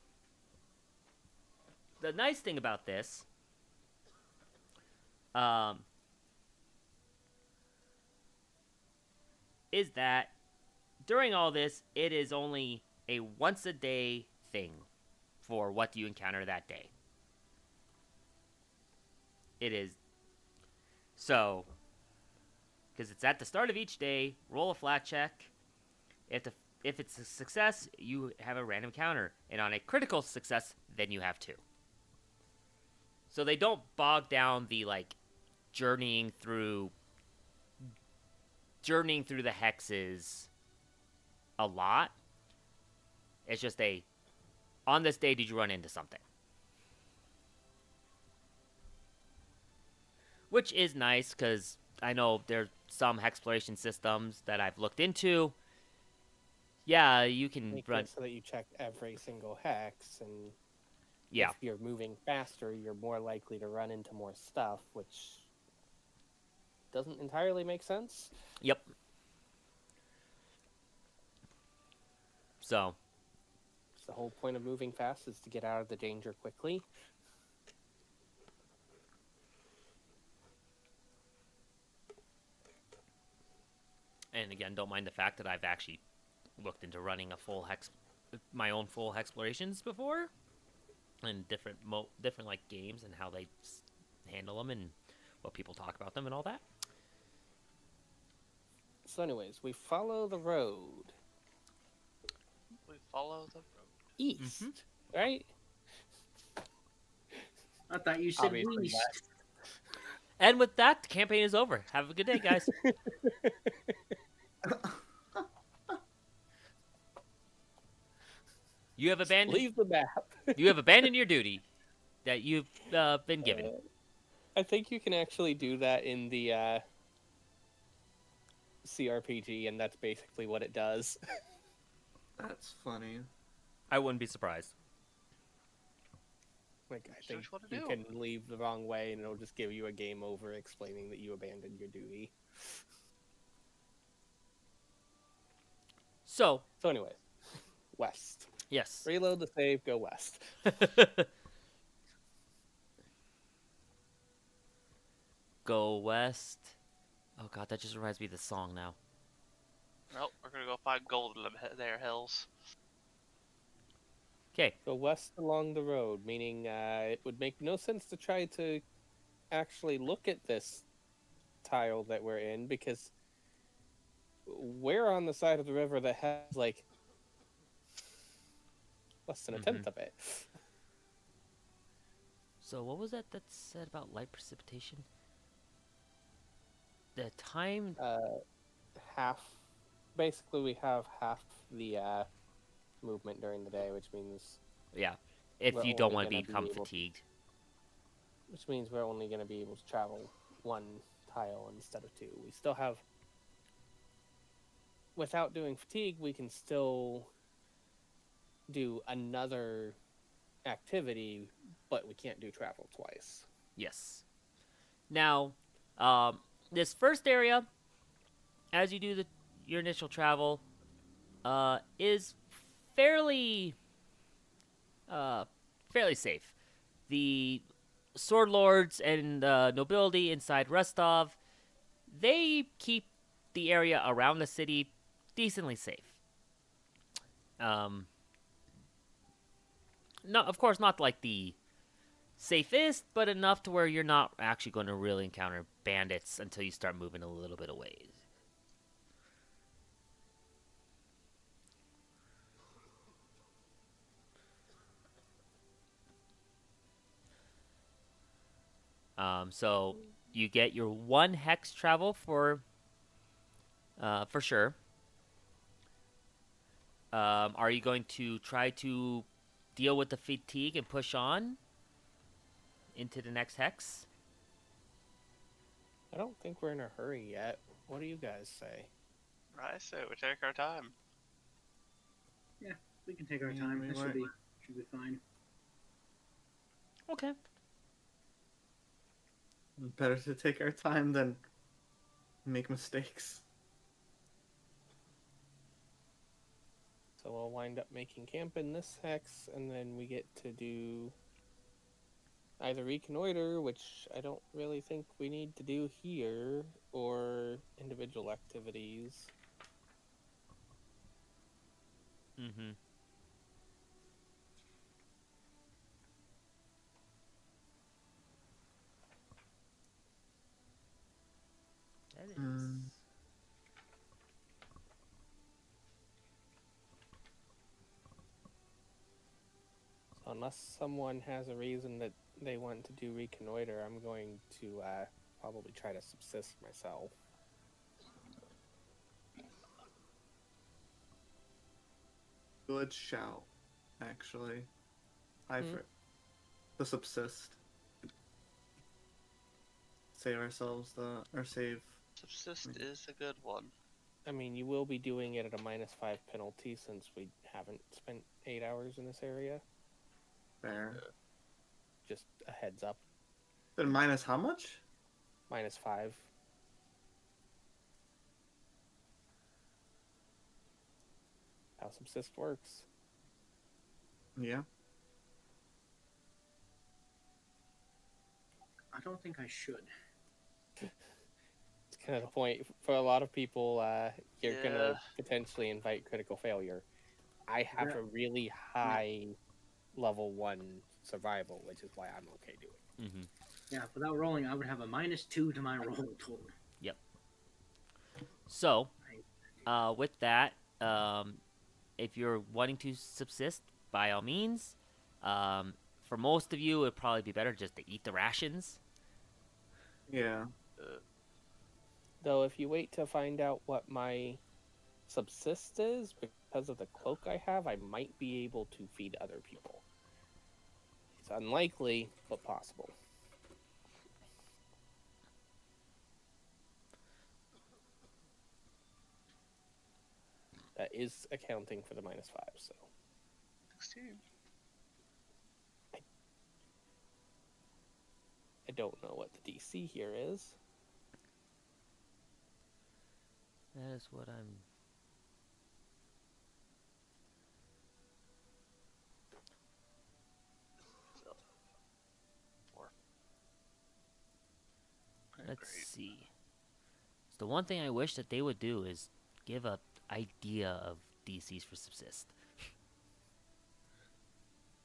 the nice thing about this, is that during all this, it is only a once-a-day thing for what you encounter that day. It is. So, because it's at the start of each day, roll a flat check. If it's a success, you have a random counter. And on a critical success, then you have 2. So they don't bog down the, like, journeying through the hexes a lot. It's just on this day, did you run into something? Which is nice, because I know there's some exploration systems that I've looked into. Yeah, you can run so that you check every single hex, and if you're moving faster, you're more likely to run into more stuff, which doesn't entirely make sense. Yep. So, the whole point of moving fast is to get out of the danger quickly. And again, don't mind the fact that I've actually looked into running my own full explorations before, and different like games and how they handle them and what people talk about them and all that. So, anyways, we follow the road. East, right? I thought you said east. And with that, the campaign is over. Have a good day, guys. You have abandoned. Leave the map. You have abandoned your duty that you've been given. I think you can actually do that in the CRPG, and that's basically what it does. That's funny. I wouldn't be surprised. Like, I think you can leave the wrong way, and it'll just give you a game over explaining that you abandoned your duty. So anyways, west. Yes. Reload the save, go west. Go west. Oh god, that just reminds me of the song now. Nope, we're gonna go find gold in their hills. Okay. Go west along the road, meaning it would make no sense to try to actually look at this tile that we're in, because we're on the side of the river that has, like, less than a tenth of it. So what was that said about light precipitation? The time... half... Basically, we have half the movement during the day, which means... Yeah, if you don't want to become fatigued. Which means we're only going to be able to travel one tile instead of 2. We still have... Without doing fatigue, we can still do another activity, but we can't do travel twice. Yes. Now, this first area, as you do your initial travel, is fairly safe. The sword lords and nobility inside Rostov, they keep the area around the city decently safe. No, of course not like the safest, but enough to where you're not actually going to really encounter bandits until you start moving a little bit away. So you get your 1 hex travel for sure. Are you going to try to deal with the fatigue and push on into the next hex? I don't think we're in a hurry yet. What do you guys say? I say we take our time. Yeah, we can take our time. This should be fine. Okay. Better to take our time than make mistakes. So we'll wind up making camp in this hex, and then we get to do either reconnoiter, which I don't really think we need to do here, or individual activities. Mm-hmm. That is. So unless someone has a reason that they want to do reconnoiter, I'm going to probably try to subsist myself. Good shout, actually. The subsist. Save ourselves save. Subsist is a good one. I mean, you will be doing it at a -5 penalty since we haven't spent 8 hours in this area. Fair. Just a heads up. Then minus how much? -5. How subsist works. Yeah. I don't think I should. It's kind of the point. For a lot of people, you're going to potentially invite critical failure. I have a really high level 1 survival, which is why I'm okay doing it. Mm-hmm. Yeah, without rolling, I would have a -2 to my roll total. Yep. So, with that, if you're wanting to subsist, by all means. For most of you, it'd probably be better just to eat the rations. Yeah. Though, if you wait to find out what my subsist is, because of the cloak I have, I might be able to feed other people. It's unlikely, but possible. That is accounting for the -5, so. 16. I don't know what the DC here is. That is what I'm... So, 4. Let's see. So the one thing I wish that they would do is give a idea of DCs for subsist.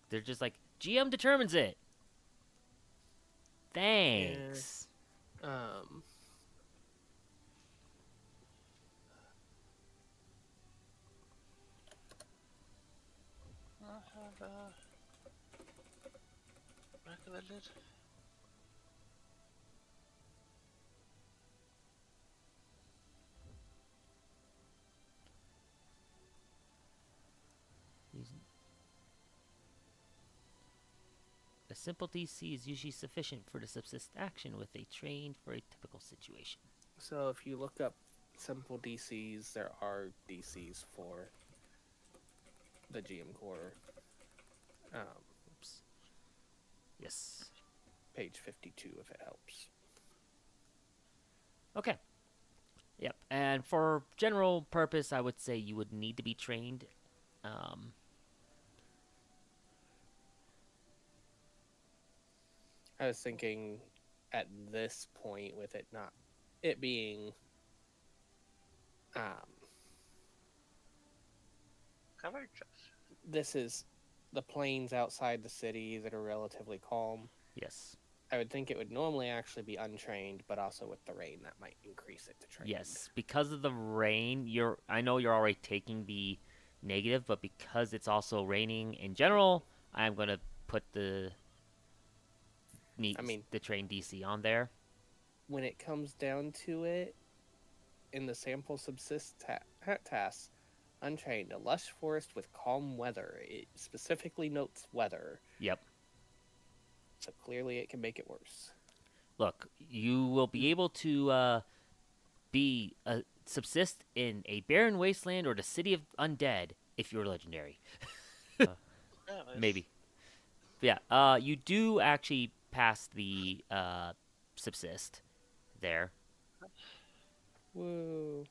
They're just like, GM determines it. Thanks. Yeah. I have recommended. A simple DC is usually sufficient for the subsist action with a trained for a typical situation. So if you look up simple DCs, there are DCs for the GM Core. Oops. Yes. Page 52, if it helps. Okay. Yep. And for general purpose, I would say you would need to be trained. I was thinking at this point, with it not it being this is the plains outside the city that are relatively calm. Yes. I would think it would normally actually be untrained, but also with the rain, that might increase it to trained. Yes, because of the rain, I know you're already taking the negative, but because it's also raining in general, I'm going to put the train DC on there. When it comes down to it, in the sample subsist task, untrained, a lush forest with calm weather. It specifically notes weather. Yep. So clearly it can make it worse. Look, you will be able to subsist in a barren wasteland or the city of undead if you're legendary. Maybe. Yeah, you do actually pass the subsist there. Woo.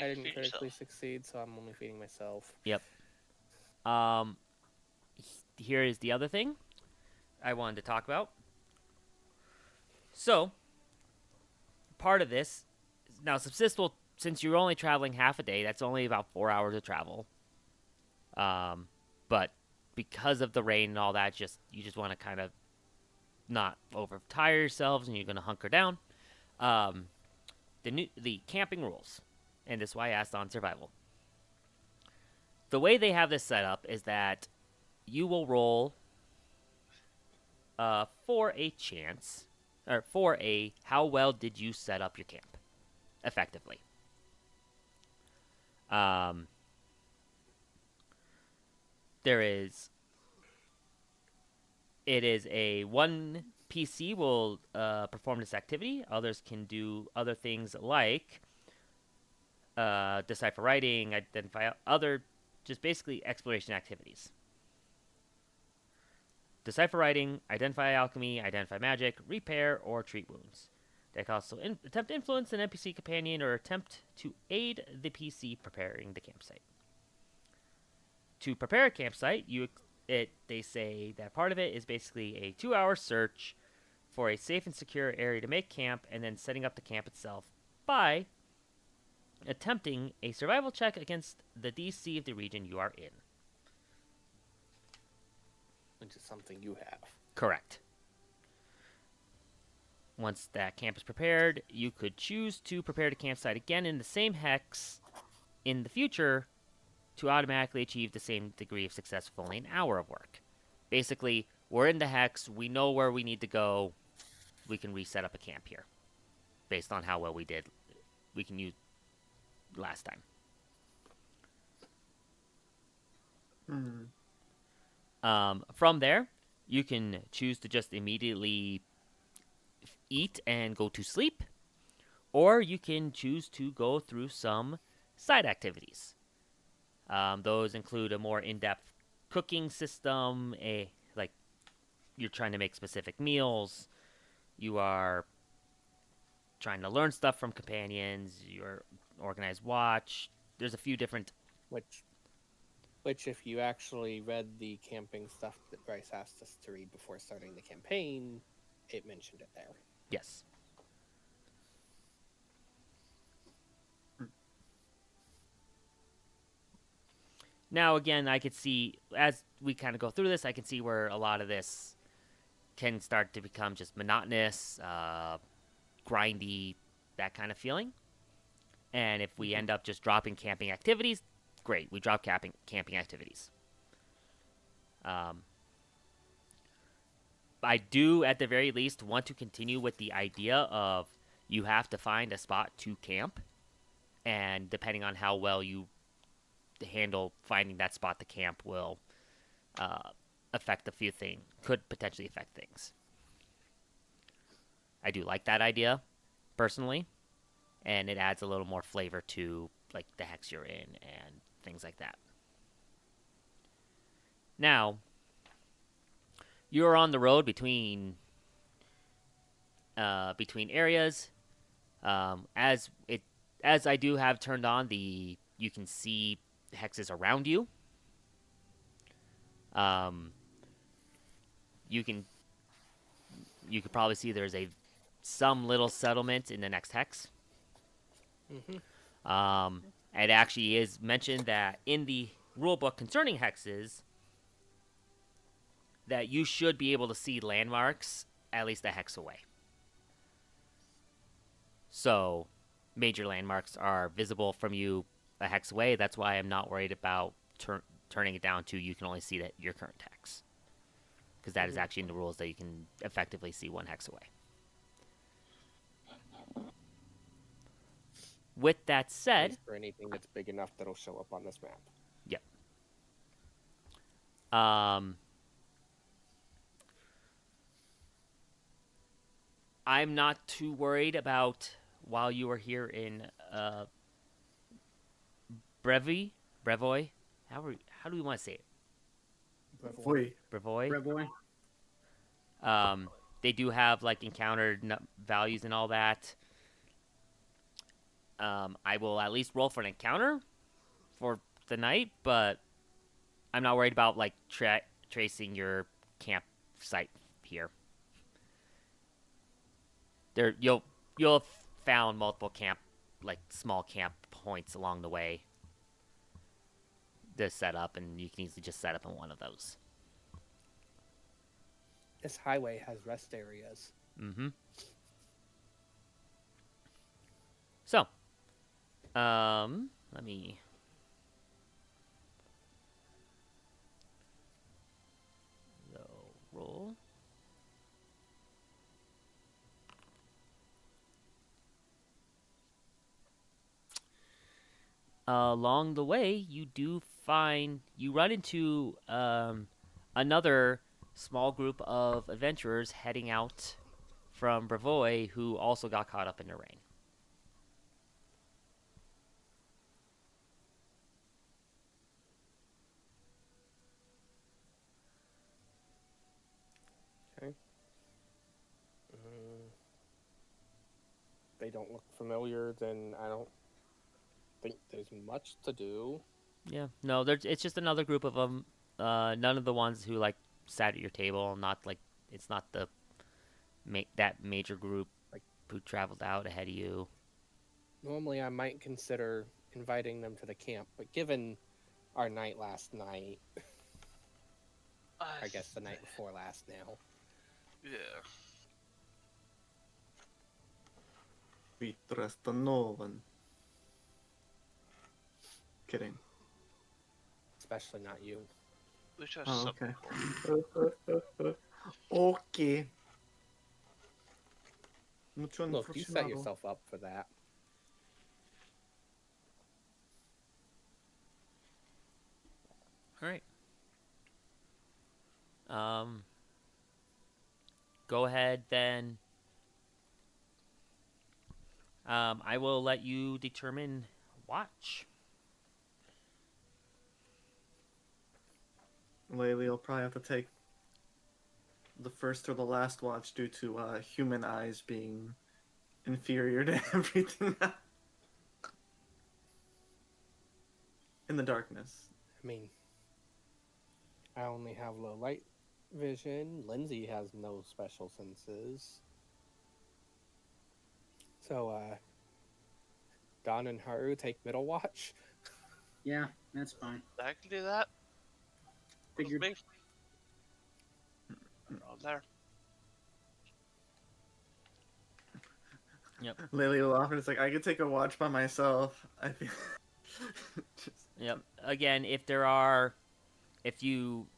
I didn't critically succeed, so I'm only feeding myself. Yep. Here is the other thing I wanted to talk about. So, part of this, now subsist will, since you're only traveling half a day, that's only about 4 hours of travel. But because of the rain and all that, you just want to kind of not overtire yourselves, and you're going to hunker down. The camping rules, and this is why I asked on survival. The way they have this set up is that you will roll for a chance, or for a how well did you set up your camp effectively. It is a one PC will perform this activity. Others can do other things like decipher writing, identify other, just basically exploration activities. Decipher writing, identify alchemy, identify magic, repair, or treat wounds. They can also attempt to influence an NPC companion or attempt to aid the PC preparing the campsite. To prepare a campsite, they say that part of it is basically a 2-hour search for a safe and secure area to make camp, and then setting up the camp itself by attempting a survival check against the DC of the region you are in. Which is something you have. Correct. Once that camp is prepared, you could choose to prepare the campsite again in the same hex in the future to automatically achieve the same degree of success with only an hour of work. Basically, we're in the hex, we know where we need to go, we can reset up a camp here based on how well we did. We can use last time. From there, you can choose to just immediately eat and go to sleep, or you can choose to go through some side activities. Those include a more in-depth cooking system, like you're trying to make specific meals, you are trying to learn stuff from companions, you're organized watch. There's a few different... Which if you actually read the camping stuff that Bryce asked us to read before starting the campaign, it mentioned it there. Yes. Now, again, I could see, as we kind of go through this, I can see where a lot of this can start to become just monotonous, grindy, that kind of feeling. And if we end up just dropping camping activities, great, we drop camping activities. I do, at the very least, want to continue with the idea of you have to find a spot to camp, and depending on how well you handle finding that spot to camp will affect a few things, could potentially affect things. I do like that idea, personally, and it adds a little more flavor to like the hex you're in and things like that. Now, you're on the road between areas. As I do have turned on you can see hexes around you. You could probably see there's some little settlement in the next hex. It actually is mentioned that in the rulebook concerning hexes, that you should be able to see landmarks at least a hex away. So, major landmarks are visible from you a hex away. That's why I'm not worried about turning it down to you can only see that your current hex. Because that is actually in the rules that you can effectively see 1 hex away. With that said, for anything that's big enough that'll show up on this map. Yep. I'm not too worried about while you are here in Brevoy. How do we want to say it? Brevoy. They do have like encountered values and all that. I will at least roll for an encounter for the night, but I'm not worried about like tracing your campsite here. You'll have found multiple small camp points along the way to set up, and you can easily just set up in one of those. This highway has rest areas. So, let me. Roll. Along the way, you run into another small group of adventurers heading out from Brevoy who also got caught up in the rain. Okay. They don't look familiar, then I don't think there's much to do. Yeah, no, it's just another group of them. None of the ones who like sat at your table. It's not that major group like who traveled out ahead of you. Normally, I might consider inviting them to the camp, but given our night last night, I guess the night before last now. Yeah. We trust no one. Kidding. Especially not you. We trust okay. Okay. Look, you set yourself up for that. All right. Go ahead then. I will let you determine watch. Laylee will probably have to take the first or the last watch due to human eyes being inferior to everything in the darkness. I mean, I only have low light vision. Lindsay has no special senses. So, Don and Haru take middle watch. Yeah, that's fine. I can do that. Figured. On there. Yep. Laylee will offer. It's like I could take a watch by myself. I feel. Yep. Again,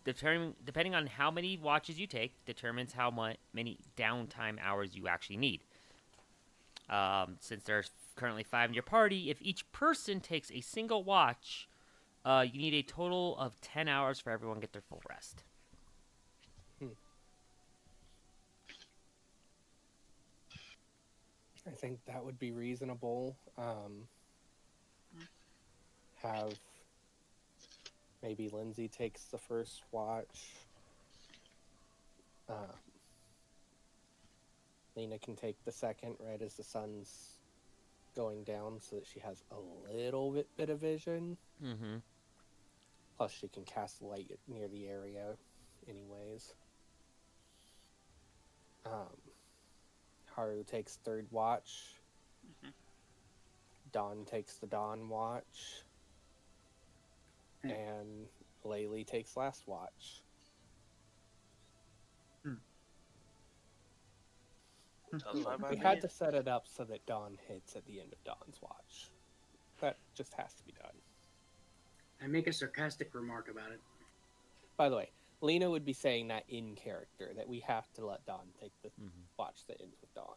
depending on how many watches you take, determines how many downtime hours you actually need. Since there's currently 5 in your party, if each person takes a single watch, you need a total of 10 hours for everyone to get their full rest. I think that would be reasonable. Have maybe Lindsay takes the first watch. Lena can take the second right as the sun's going down so that she has a little bit of vision. Mm-hmm. Plus she can cast light near the area anyways. Haru takes third watch. Dawn takes the Dawn watch, and Laylee takes last watch. Sounds fine by We me. had to set it up so that Dawn hits at the end of Dawn's watch. That just has to be done. I make a sarcastic remark about it. By the way, Lena would be saying that in character, that we have to let Dawn take the watch that ends with Dawn.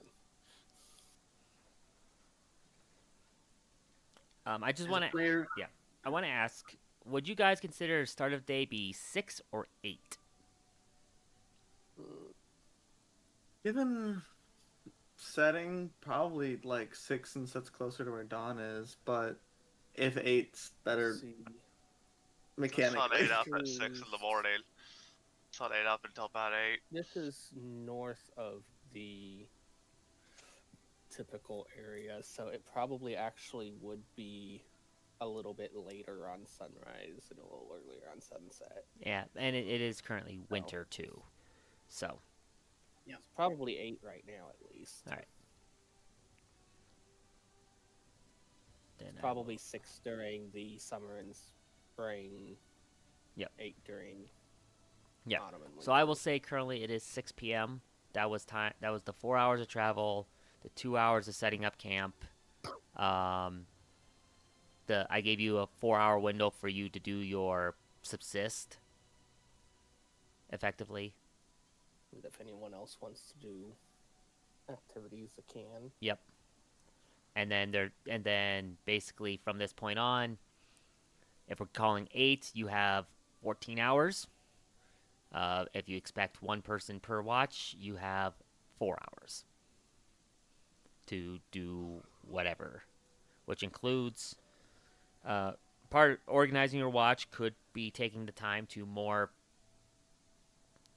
I just want to, yeah, I want to ask, would you guys consider start of day be 6 or 8? Given setting, probably like 6 since that's closer to where Dawn is, but if 8's better mechanically. Sun 8 up at 6 in the morning. Sun 8 up until about 8. This is north of the typical area, so it probably actually would be a little bit later on sunrise and a little earlier on sunset. Yeah, and it is currently winter too, so. Yeah, it's probably 8 right now at least. All right. Then Probably 6 during the summer and spring. Yep. 8 during autumn and winter. So I will say currently it is 6 p.m. That was the 4 hours of travel, the 2 hours of setting up camp. I gave you a 4-hour window for you to do your subsist effectively. And if anyone else wants to do activities, they can. Yep. And then basically from this point on, if we're calling 8, you have 14 hours. If you expect one person per watch, you have 4 hours to do whatever, which includes organizing your watch could be taking the time to more.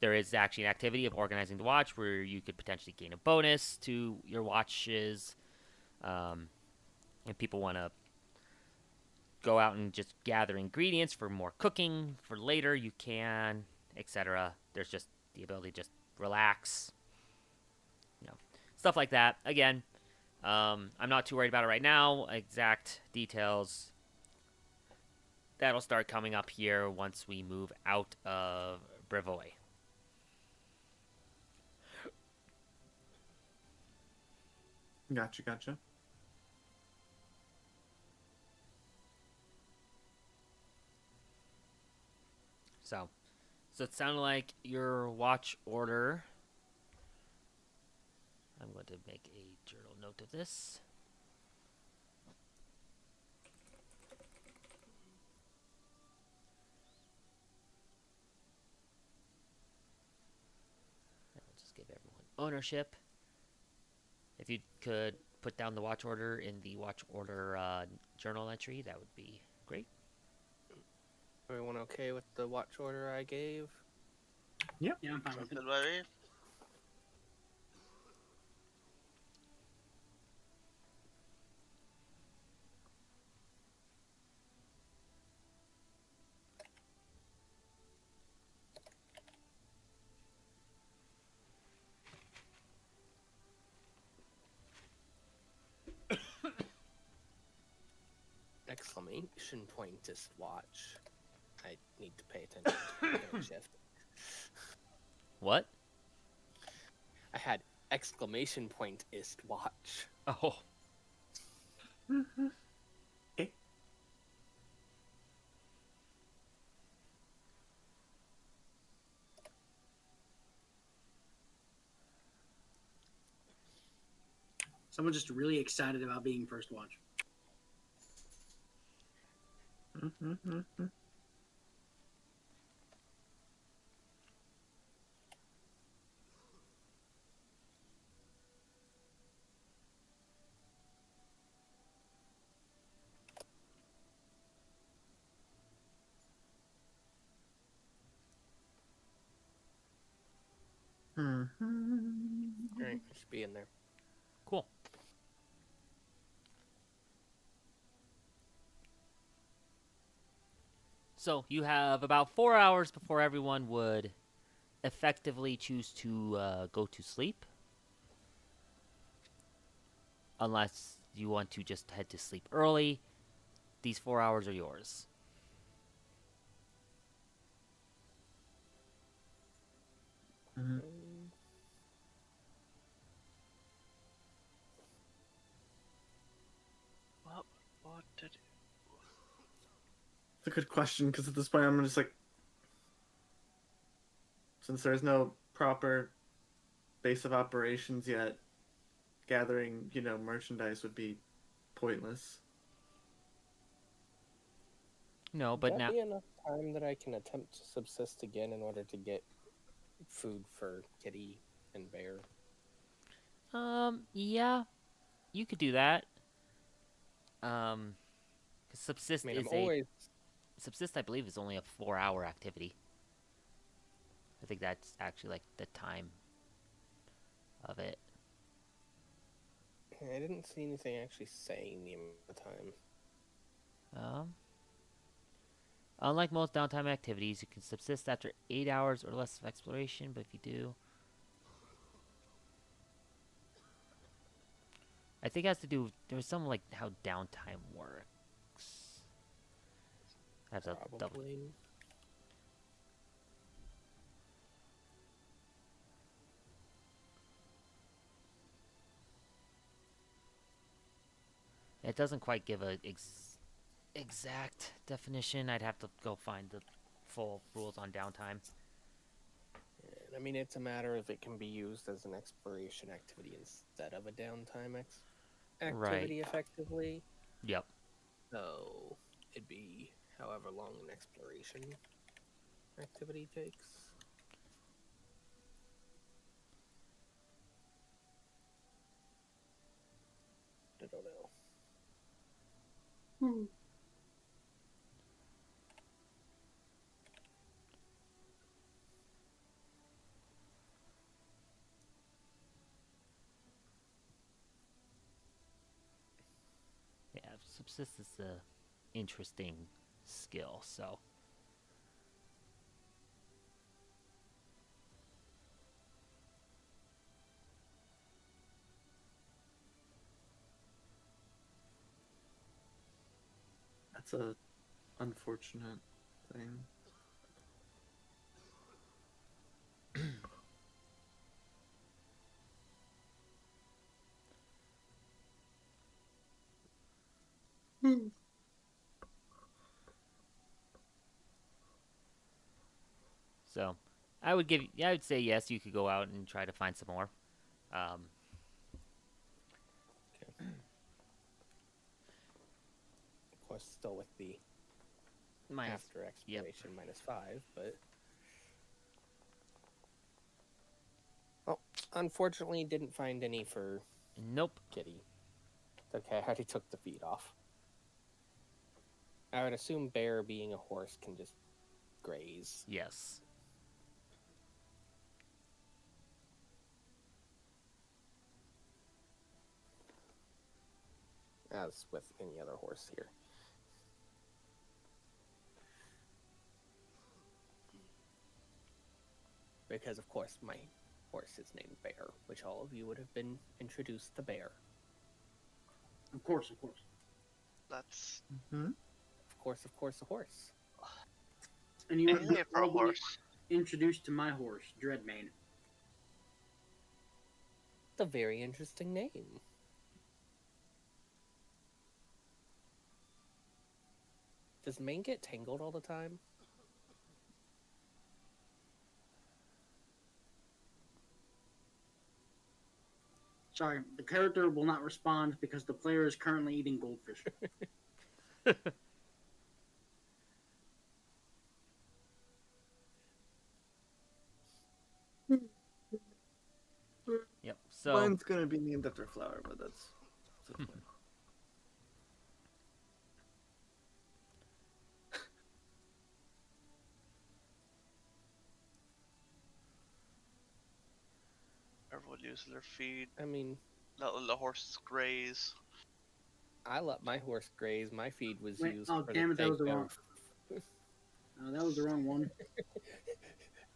There is actually an activity of organizing the watch where you could potentially gain a bonus to your watches. If people want to go out and just gather ingredients for more cooking for later, you can, etc. There's just the ability to just relax, stuff like that. Again, I'm not too worried about it right now. Exact details, that'll start coming up here once we move out of Brevoy. Gotcha. So it sounded like your watch order. I'm going to make a journal note of this. I'll just give everyone ownership. If you could put down the watch order in the watch order journal entry, that would be great. Everyone okay with the watch order I gave? Yeah, I'm fine with it. Something ready? Exclamation point is watch. I need to pay attention to the shift. What? I had exclamation point ist watch. Oh. Someone just really excited about being first watch. Alright, should be in there. Cool. So you have about 4 hours before everyone would effectively choose to go to sleep. Unless you want to just head to sleep early, these 4 hours are yours. Mhm. What to do? It's a good question, because at this point I'm just like, since there's no proper base of operations yet, gathering, merchandise would be pointless. No, but Would that now be enough time that I can attempt to subsist again in order to get food for Kitty and Bear? yeah, you could do that. 'Cause subsist I mean, is I'm always subsist, I believe, is only a 4-hour activity. I think that's actually like the time of it. I didn't see anything actually saying the amount of time. Unlike most downtime activities, you can subsist after 8 hours or less of exploration, but if you do, I think it has to do. There's some like how downtime works. I have to double. Probably. It doesn't quite give a exact definition. I'd have to go find the full rules on downtime. I mean, it's a matter of it can be used as an exploration activity instead of a downtime activity, effectively. Yep. So it'd be however long an exploration activity takes. I don't know. Yeah, subsist is a interesting skill. So. That's a unfortunate thing. So, I would say yes. You could go out and try to find some more. Of course, still with the Minus, after exploration -5, but well, unfortunately, didn't find any for nope. Kitty. Okay, I already took the feet off. I would assume Bear, being a horse, can just graze. Yes. As with any other horse here. Because, of course, my horse is named Bear, which all of you would have been introduced to Bear. Of course. That's Of course, a horse. And you mainly were for a horse. introduced to my horse, Dreadmane. It's a very interesting name. Does Mane get tangled all the time? Sorry, the character will not respond because the player is currently eating goldfish. Yep. So Mine's gonna be named after a flower, but that's okay. Everyone uses their feed. I mean, Not letting the horses graze. I let my horse graze. My feed was Wait, used oh, for damn the it, that was sake the wrong. of... Oh, that was the wrong one.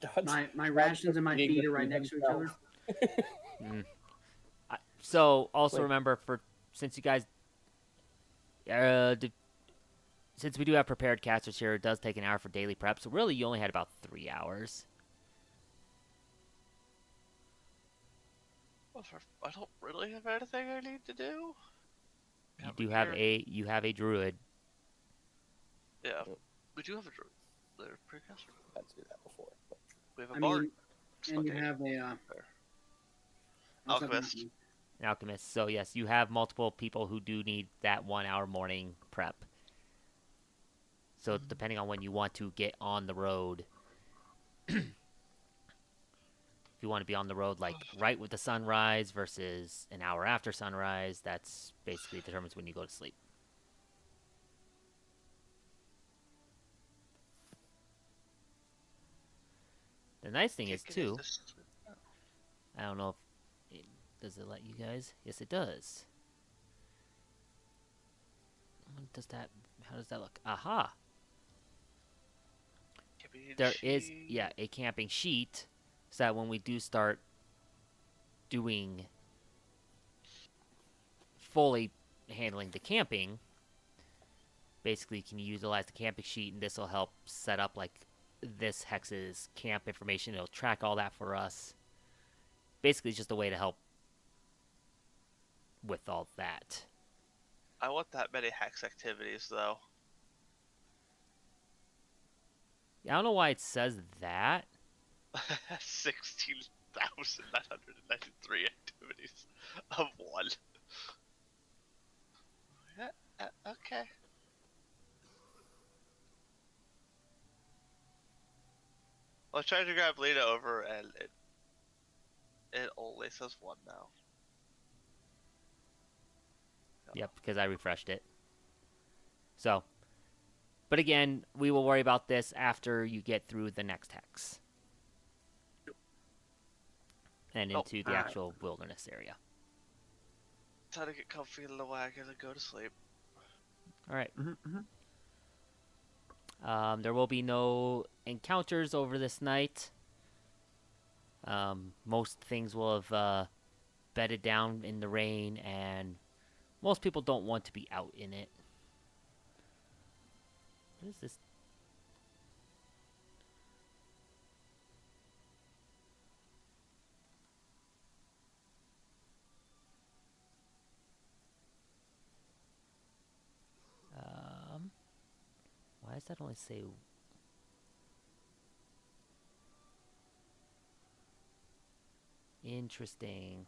Dodge- My rations and my eating feed are right between next to each other. themselves. So also Wait. remember for since you guys, since we do have prepared casters here, it does take an hour for daily prep. So really, you only had about 3 hours. Well, I don't really have anything I need to do. You have a druid. Yeah, we do have a druid. They're pretty caster. Had to do that before. But... We have a bard. And you have a alchemist. An alchemist. So yes, you have multiple people who do need that 1 hour morning prep. So depending on when you want to get on the road, if you want to be on the road like right with the sunrise versus an hour after sunrise, that's basically determines when you go to sleep. The nice thing is too, I don't know if does it let you guys? Yes, it does. What does that? How does that look? Aha! There is, a camping sheet, so that when we do start doing fully handling the camping, basically you can utilize the camping sheet, and this will help set up like this hex's camp information. It'll track all that for us. Basically, it's just a way to help with all that. I want that many hex activities, though. I don't know why it says that. 16,993 activities of one. Yeah, okay. I was trying to grab Lena over, and it only says one now. Yep, because I refreshed it. So, but again, we will worry about this after you get through the next hex. And into the actual wilderness area. Time to get comfy in the wagon and go to sleep. Alright. There will be no encounters over this night. Most things will have bedded down in the rain, and most people don't want to be out in it. What is this? Why does that only say... Interesting.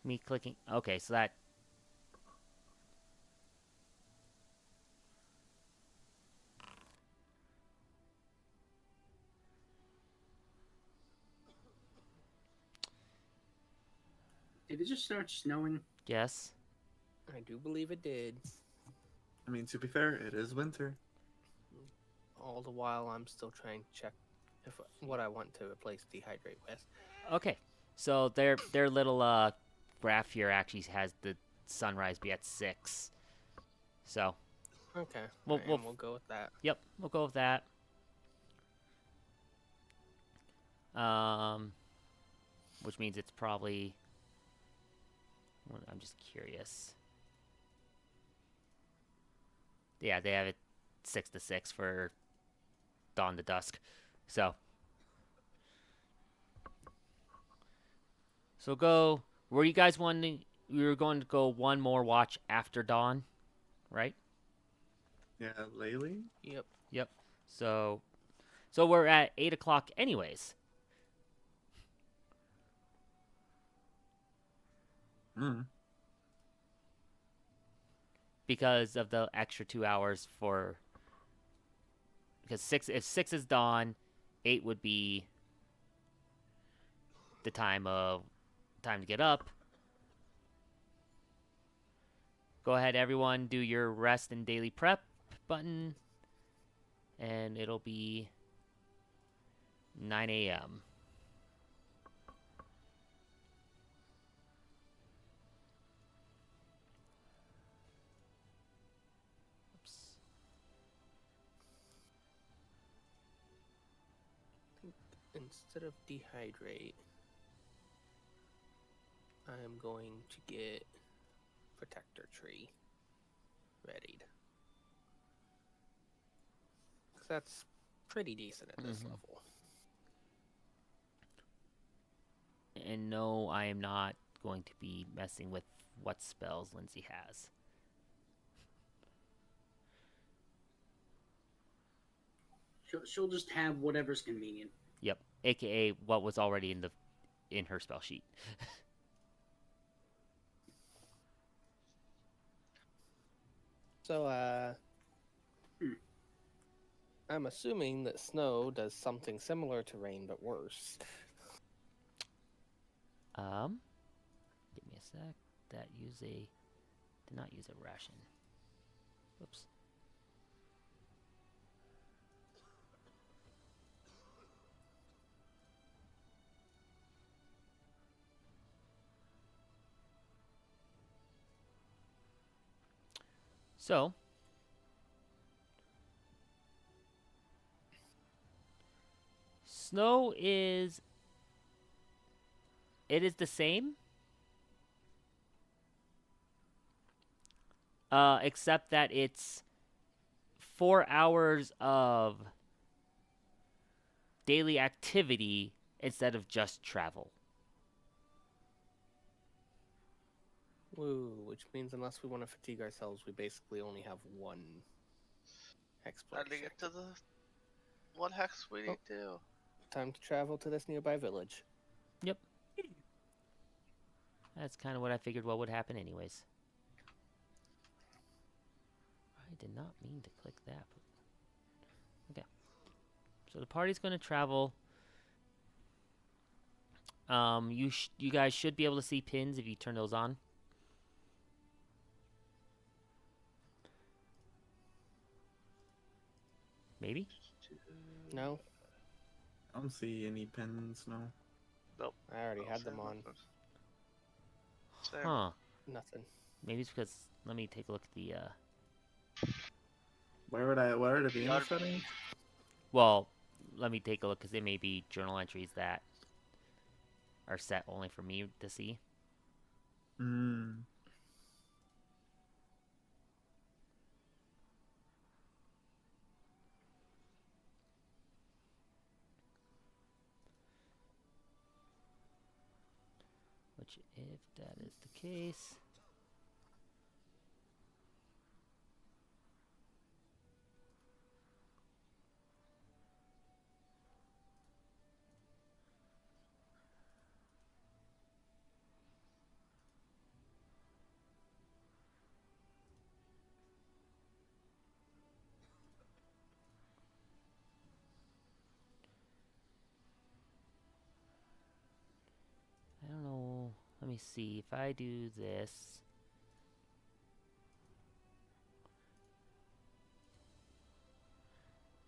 Me clicking... Okay, so that... Did it just start snowing? Yes. I do believe it did. I mean, to be fair, it is winter. All the while, I'm still trying to check what I want to replace dehydrate with. Okay, so their little graph here actually has the sunrise be at 6. So. Okay. We'll we'll go with that. Yep, we'll go with that. Which means it's probably... I'm just curious. Yeah, they have it 6 to 6 for dawn to dusk. So go. Were you guys wanting? We were going to go one more watch after dawn, right? Yeah, Laylee? Yep. So we're at 8 o'clock anyways. Because of the extra 2 hours for... Because if 6 is dawn, 8 would be the time to get up. Go ahead, everyone, do your rest and daily prep button. And it'll be 9 a.m. instead of dehydrate, I'm going to get protector tree readied. 'Cause that's pretty decent at this level. And no, I am not going to be messing with what spells Lindsay has. She'll just have whatever's convenient. Yep, aka what was already in her spell sheet. So, I'm assuming that snow does something similar to rain, but worse. Give me a sec. Did not use a ration. Whoops. So, snow is the same, except that it's 4 hours of daily activity instead of just travel. Woo, which means unless we want to fatigue ourselves, we basically only have one exploration. Trying to get to the one hex we need to. Time to travel to this nearby village. Yep. That's kind of what I figured what would happen anyways. I did not mean to click that. Okay. So the party's going to travel. You guys should be able to see pins if you turn those on. Maybe? No, I don't see any pins, no. Nope. I already had them on. Same. Huh. Nothing. Maybe it's because... Let me take a look at the... Where would it be in the settings? Well, let me take a look, because there may be journal entries that are set only for me to see. Which, if that is the case... I don't know. Let me see. If I do this...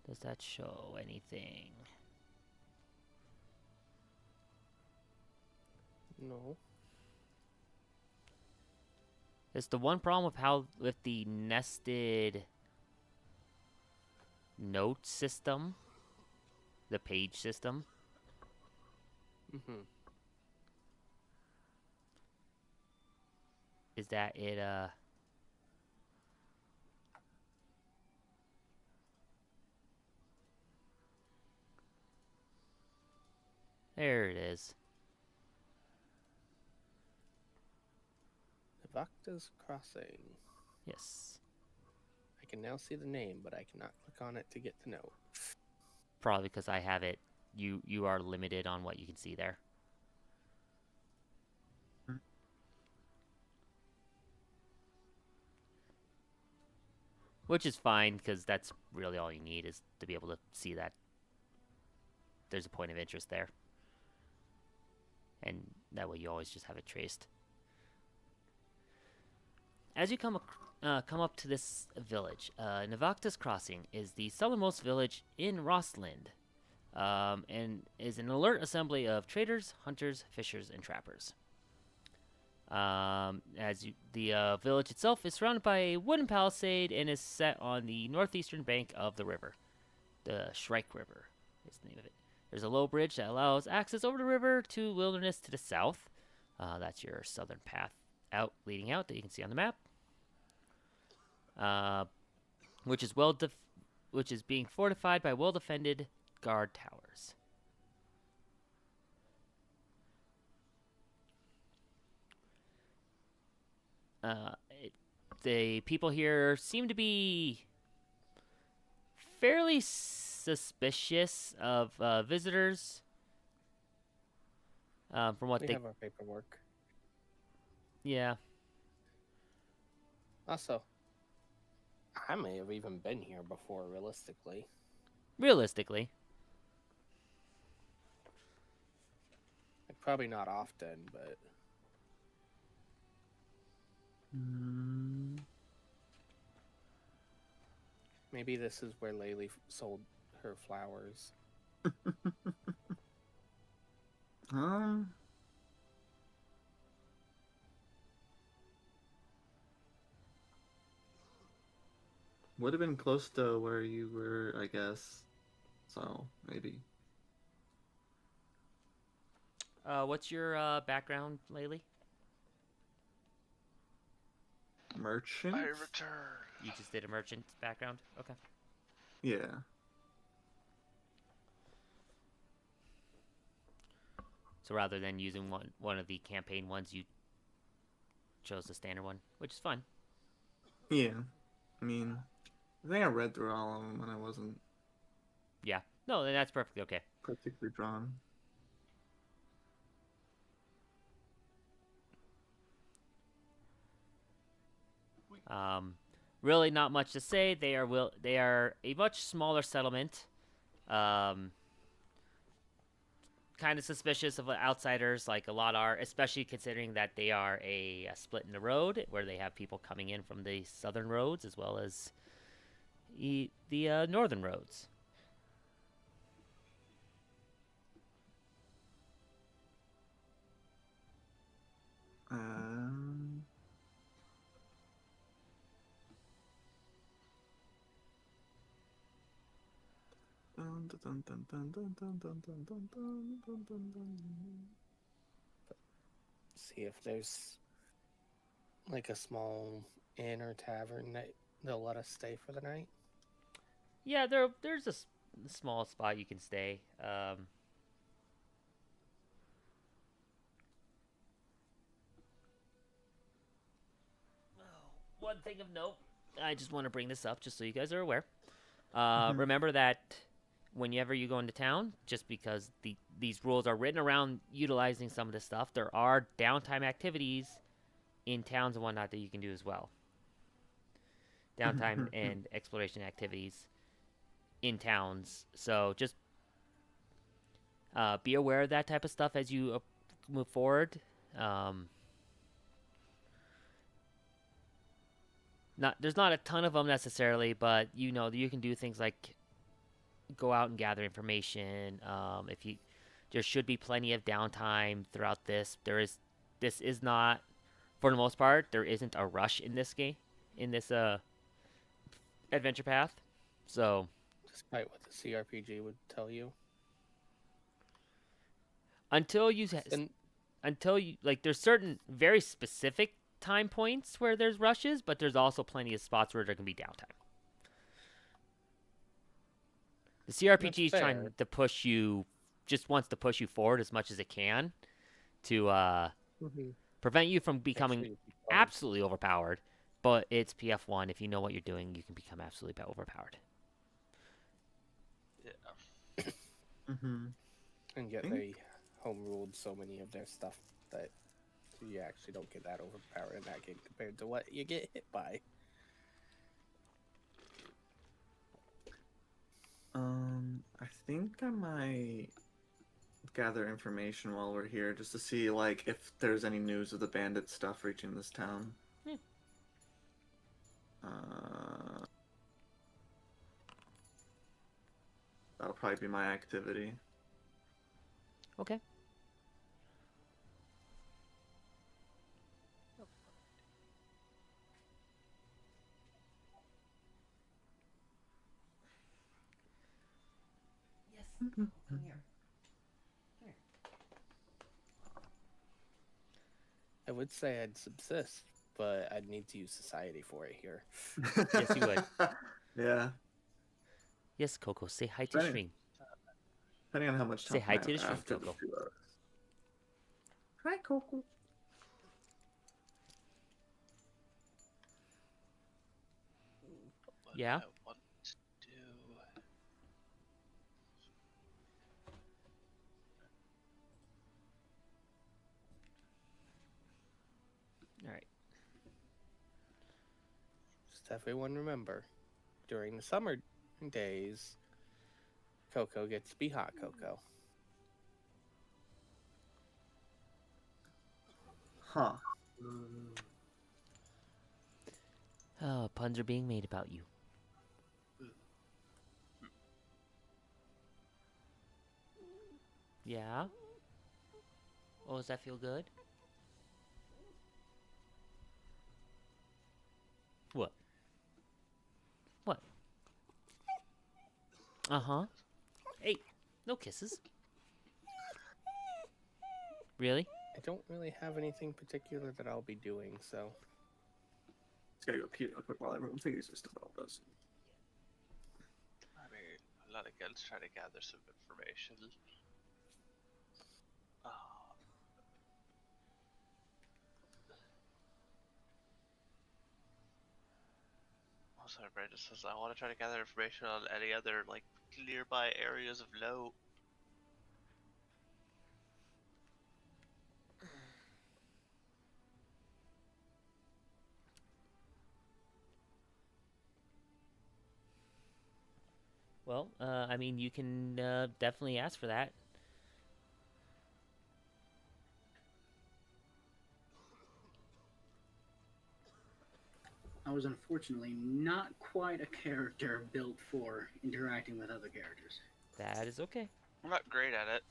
Does that show anything? No. It's the one problem with the nested note system, the page system. Is that it, there it is. Navakta's Crossing. Yes. I can now see the name, but I cannot click on it to get the note. Probably because I have it. You are limited on what you can see there. Which is fine, because that's really all you need, is to be able to see that there's a point of interest there. And that way you always just have it traced. As you come up to this village, Navakta's Crossing is the southernmost village in Rostland, and is an alert assembly of traders, hunters, fishers, and trappers. The village itself is surrounded by a wooden palisade and is set on the northeastern bank of the river. The Shrike River is the name of it. There's a low bridge that allows access over the river to wilderness to the south. That's your southern path leading out that you can see on the map. Which is being fortified by well-defended guard towers. The people here seem to be fairly suspicious of visitors. From what We they have our paperwork. Yeah. Also, I may have even been here before, realistically. Realistically. Like, probably not often, but maybe this is where Laylee sold her flowers. Would have been close to where you were, I guess. So, maybe. What's your background, Laylee? Merchant? I return. You just did a merchant background? Okay. Yeah. So rather than using one of the campaign ones, you chose the standard one, which is fun. Yeah. I mean, I think I read through all of them and I wasn't Yeah. No, then that's perfectly okay. particularly drawn. Really not much to say. They are a much smaller settlement. Kind of suspicious of outsiders, like a lot are, especially considering that they are a split in the road, where they have people coming in from the southern roads as well as the northern roads. See if there's like a small inn or tavern that they'll let us stay for the night. Yeah, there's a small spot you can stay. One thing of note, I just want to bring this up just so you guys are aware. Remember that whenever you go into town, just because these rules are written around utilizing some of this stuff, there are downtime activities in towns and whatnot that you can do as well. Downtime and exploration activities in towns. So just be aware of that type of stuff as you move forward. There's not a ton of them necessarily, but you can do things like go out and gather information. There should be plenty of downtime throughout this. This is not, for the most part, there isn't a rush in this game, in this adventure path. So, despite what the CRPG would tell you, until you there's certain very specific time points where there's rushes, but there's also plenty of spots where there can be downtime. The CRPG is trying to push you, just wants to push you forward as much as it can to prevent you from becoming absolutely overpowered. But it's PF1. If you know what you're doing, you can become absolutely overpowered. Yeah. And yet they home ruled so many of their stuff that you actually don't get that overpowered in that game compared to what you get hit by. I think I might gather information while we're here just to see like if there's any news of the bandit stuff reaching this town. That'll probably be my activity. Okay. Yes, come here. I would say I'd subsist, but I'd need to use society for it here. Yes, you would. Yeah. Yes, Coco, say hi to Depending- stream. Depending on how much Say time hi I to the have stream, after the Coco. 2 hours. Hi, Coco. What Yeah? I want to do. All right. Just everyone remember, during the summer days, Coco gets to be hot Coco. Huh. Oh, puns are being made about you. Yeah? Oh, does that feel good? What? What? Uh-huh. Hey, no kisses. Really? I don't really have anything particular that I'll be doing, so Just gotta go pee real quick while everyone figures this stuff out. Does. I mean, I'm not against trying to gather some information. Also, Brandon says I want to try to gather information on any other like nearby areas of note. Well, I mean, you can definitely ask for that. I was unfortunately not quite a character built for interacting with other characters. That is okay. I'm not great at it,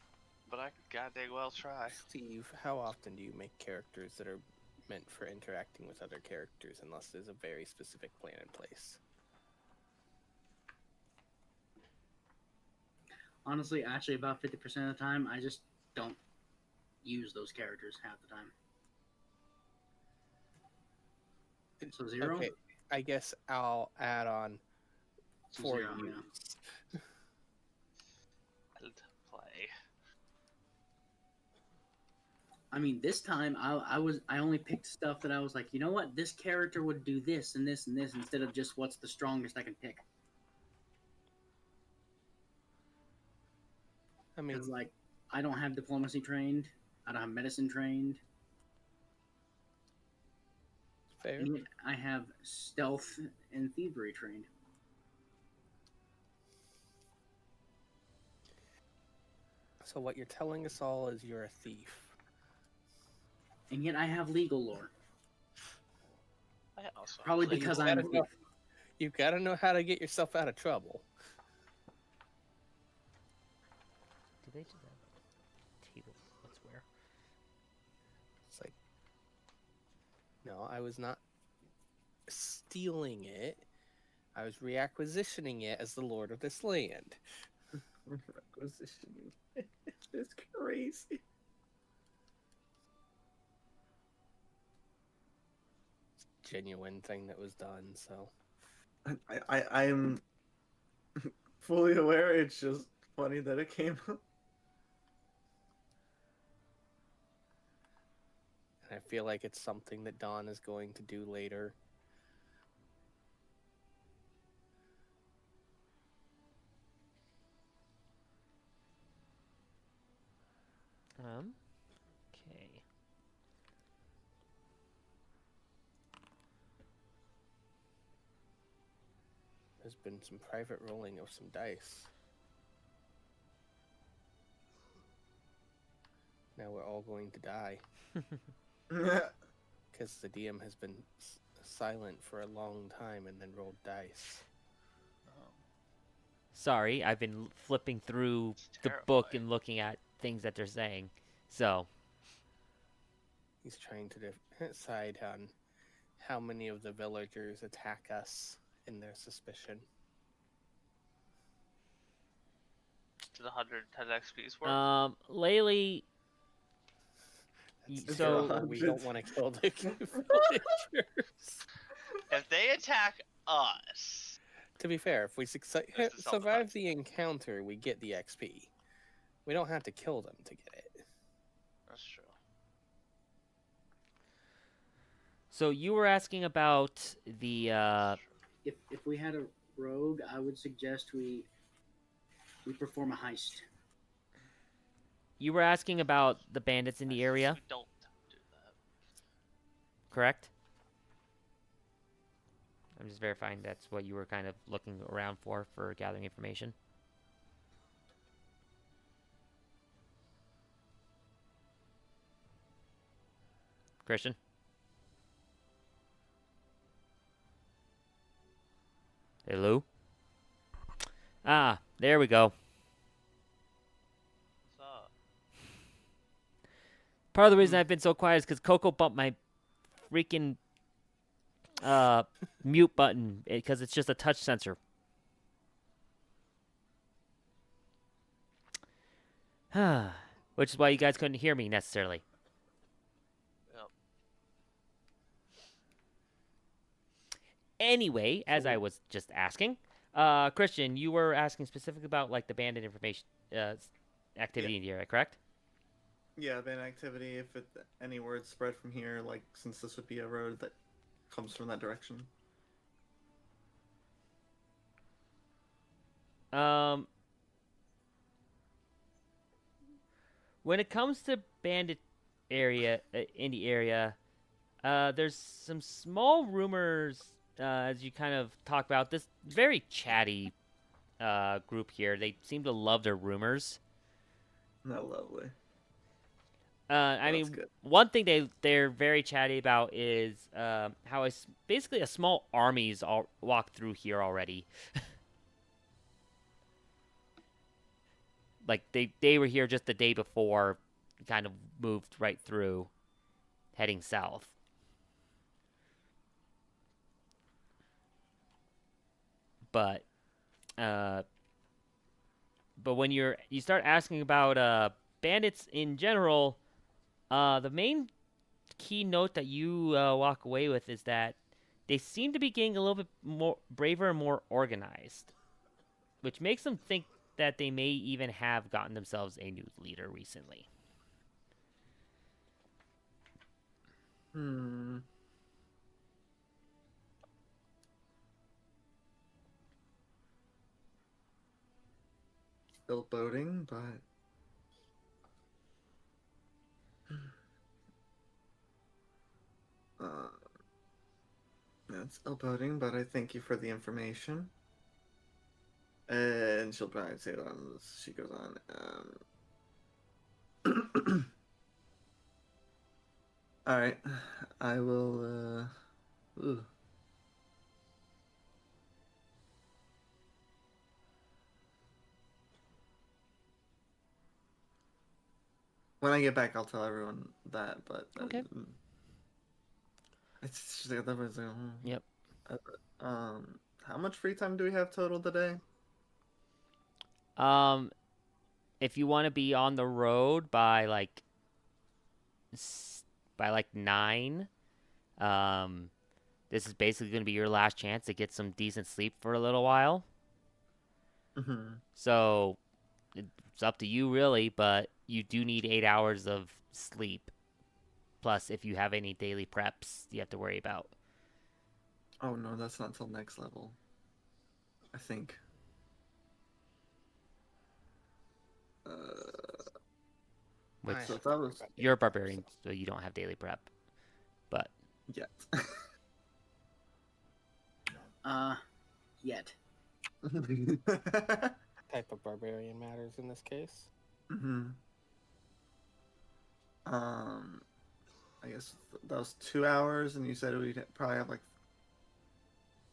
but I could goddamn well try. Steve, how often do you make characters that are meant for interacting with other characters unless there's a very specific plan in place? Honestly, actually, about 50% of the time, I just don't use those characters half the time. So 0? Okay, I guess I'll add on So for 0, you. yeah. And play. I mean, this time I only picked stuff that I was like, you know what, this character would do this and this and this instead of just what's the strongest I can pick. I mean, Because like, I don't have diplomacy trained, I don't have medicine trained, fair. and yet I have stealth and thievery trained. So what you're telling us all is you're a thief. And yet I have legal lore. I also Probably So you because I'm a gotta thief. know- You've got to know how to get yourself out of trouble. Do they do that? Table. Let's where? It's like, no, I was not stealing it. I was reacquisitioning it as the lord of this land. Acquisition. It's crazy. Genuine thing that was done, so. I'm fully aware. It's just funny that it came up. And I feel like it's something that Dawn is going to do later. Okay. There's been some private rolling of some dice. Now we're all going to die because the DM has been silent for a long time and then rolled dice. Sorry, I've been flipping through It's the book terrifying. and looking at things that they're saying. So, He's trying to decide on how many of the villagers attack us in their suspicion. To the 110 XP's worth. Laylee, So we don't want to kill the villagers. If they attack us, To be fair, if we This is survive self-defense. the encounter, we get the XP. We don't have to kill them to get it. that's true. So you were asking about the If we had a rogue, I would suggest we perform a heist. you were asking about the bandits in the area, We don't do that. correct? I'm just verifying that's what you were kind of looking around for gathering information. Christian? Hello? Ah, there we go. What's up? Part of the reason I've been so quiet is because Coco bumped my freaking mute button because it's just a touch sensor. Which is why you guys couldn't hear me necessarily. Yep. Anyway, as I was just asking, Christian, you were asking specifically about like the bandit information activity in the area, correct? Yeah, ban activity. If any words spread from here, like since this would be a road that comes from that direction. When it comes to bandit area in the area, there's some small rumors as you kind of talk about this very chatty group here. They seem to love their rumors. Not lovely. I That's mean, good. one thing they're very chatty about is how basically a small armies all walked through here already. Like they were here just the day before, kind of moved right through, heading south. But when you start asking about bandits in general, the main key note that you walk away with is that they seem to be getting a little bit more braver and more organized, which makes them think that they may even have gotten themselves a new leader recently. Still boating, but it's still boating, but I thank you for the information. And she'll probably say that as she goes on. All right, I will. When I get back, I'll tell everyone that. But Okay. It's just like that was like, Yep. How much free time do we have total today? If you want to be on the road by like 9, this is basically going to be your last chance to get some decent sleep for a little while. Mm-hmm. So it's up to you really, but you do need 8 hours of sleep. Plus, if you have any daily preps you have to worry about. Oh no, that's not till next level. I think. Which I So have that was you're a barbarian, so you don't have daily prep. But yet. Yet. Type of barbarian matters in this case. Mm-hmm. I guess that was 2 hours, and you said we'd probably have like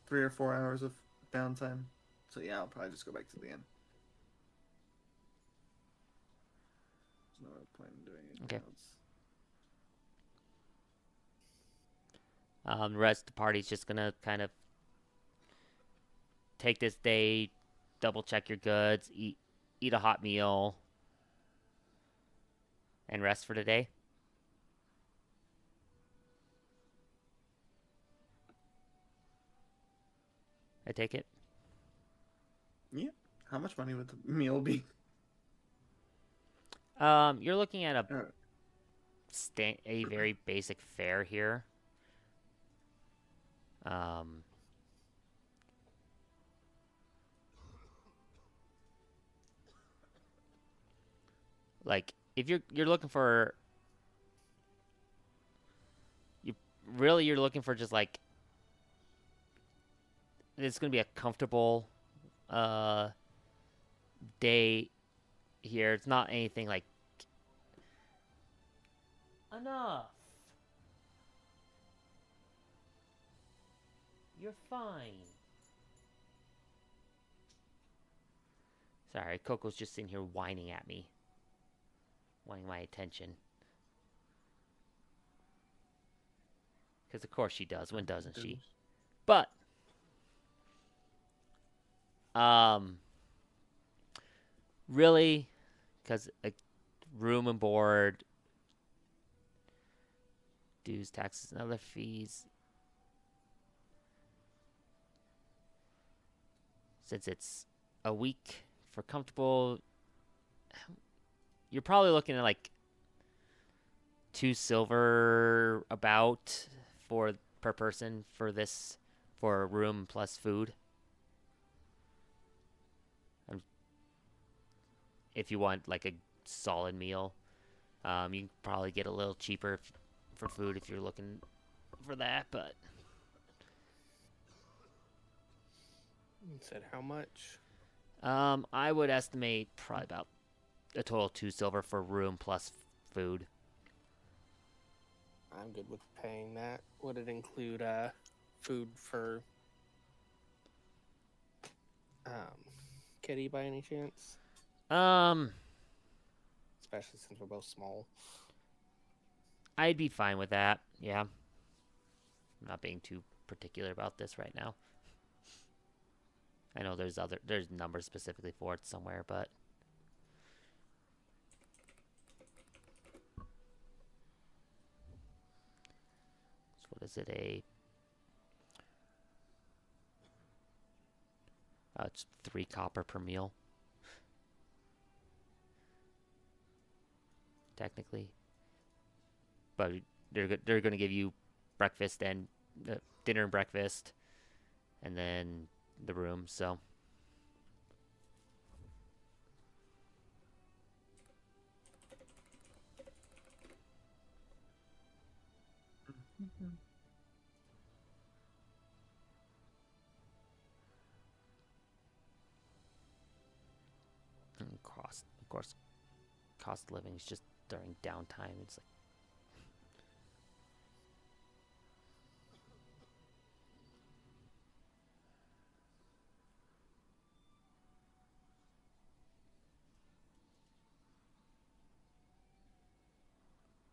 3 or 4 hours of downtime. So yeah, I'll probably just go back to the end. There's no point in doing anything Okay. else. The rest of the party's just gonna kind of take this day, double check your goods, eat a hot meal, and rest for the day. I take it. Yeah. How much money would the meal be? You're looking at a very basic fare here. Like if you're looking for you're looking for just like it's gonna be a comfortable day here. It's not anything like enough. You're fine. Sorry, Coco's just sitting here whining at me. Wanting my attention. Because of course she does. When doesn't she? But really, because room and board, dues, taxes, and other fees. Since it's a week for comfortable, you're probably looking at like 2 silver about per person for this, for room plus food. If you want like a solid meal, you can probably get a little cheaper for food if you're looking for that. But You said how much? I would estimate probably about a total of 2 silver for room plus food. I'm good with paying that. Would it include food for Kitty by any chance? Especially since we're both small. I'd be fine with that. Yeah. I'm not being too particular about this right now. I know there's numbers specifically for it somewhere, but so what is it? It's 3 copper per meal. Technically. But they're going to give you breakfast and dinner and breakfast, and then the room. So and of course, cost of living is just during downtime. It's like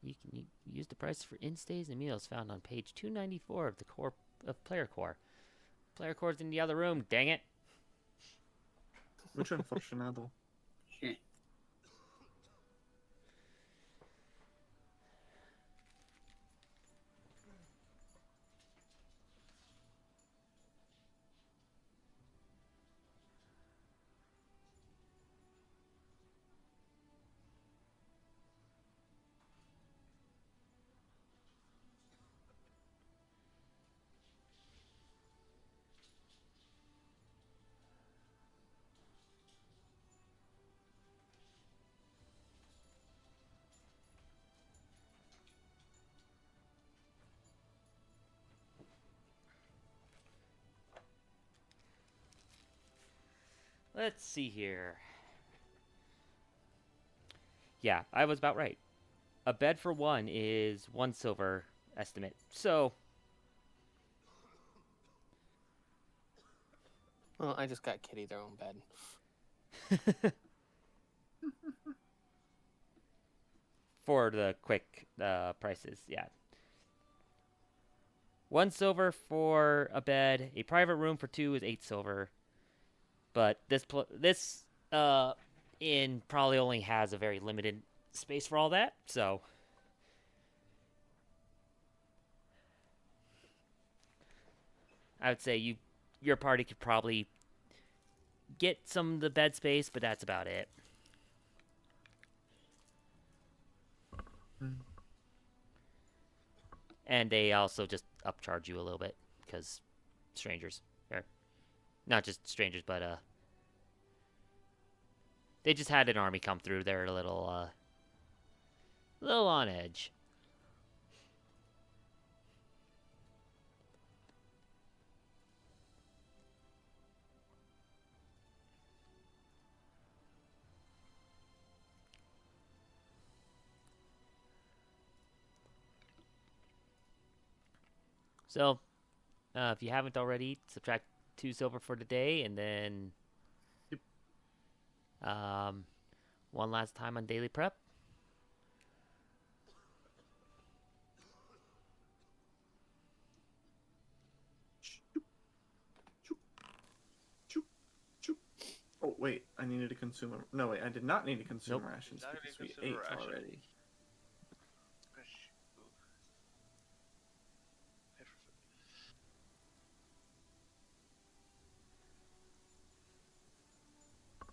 you can use the price for in-stays and meals found on page 294 of the core of Player Core. Player Core's in the other room, dang it. Mucho unfortunado. Let's see here. Yeah, I was about right. A bed for 1 is 1 silver estimate. So Well, I just got Kitty their own bed. for the quick prices, yeah. 1 silver for a bed. A private room for 2 is 8 silver. But this inn probably only has a very limited space for all that, so I would say your party could probably get some of the bed space, but that's about it. And they also just upcharge you a little bit because strangers, or not just strangers, but they just had an army come through. They're a little on edge. So, if you haven't already, subtract 2 silver for today, and then one last time on daily prep. Oh wait, I needed to consume a... No wait, I did not need to consume Nope. rations Not because need we to consume ate a ration. already.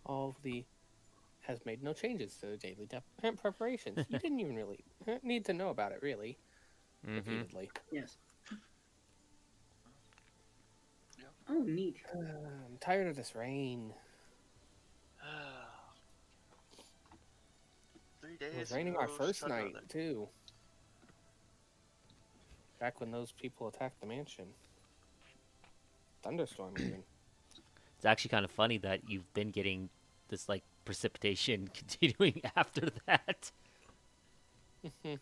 All of the has made no changes to the daily preparations. You didn't even really need to know about it, really. Repeatedly. Yes. Oh, neat. I'm tired of this rain. 3 days. It was raining our ago, first sun night, rather. too. Back when those people attacked the mansion. Thunderstorm, even. It's actually kind of funny that you've been getting this like precipitation continuing after that. Yeah.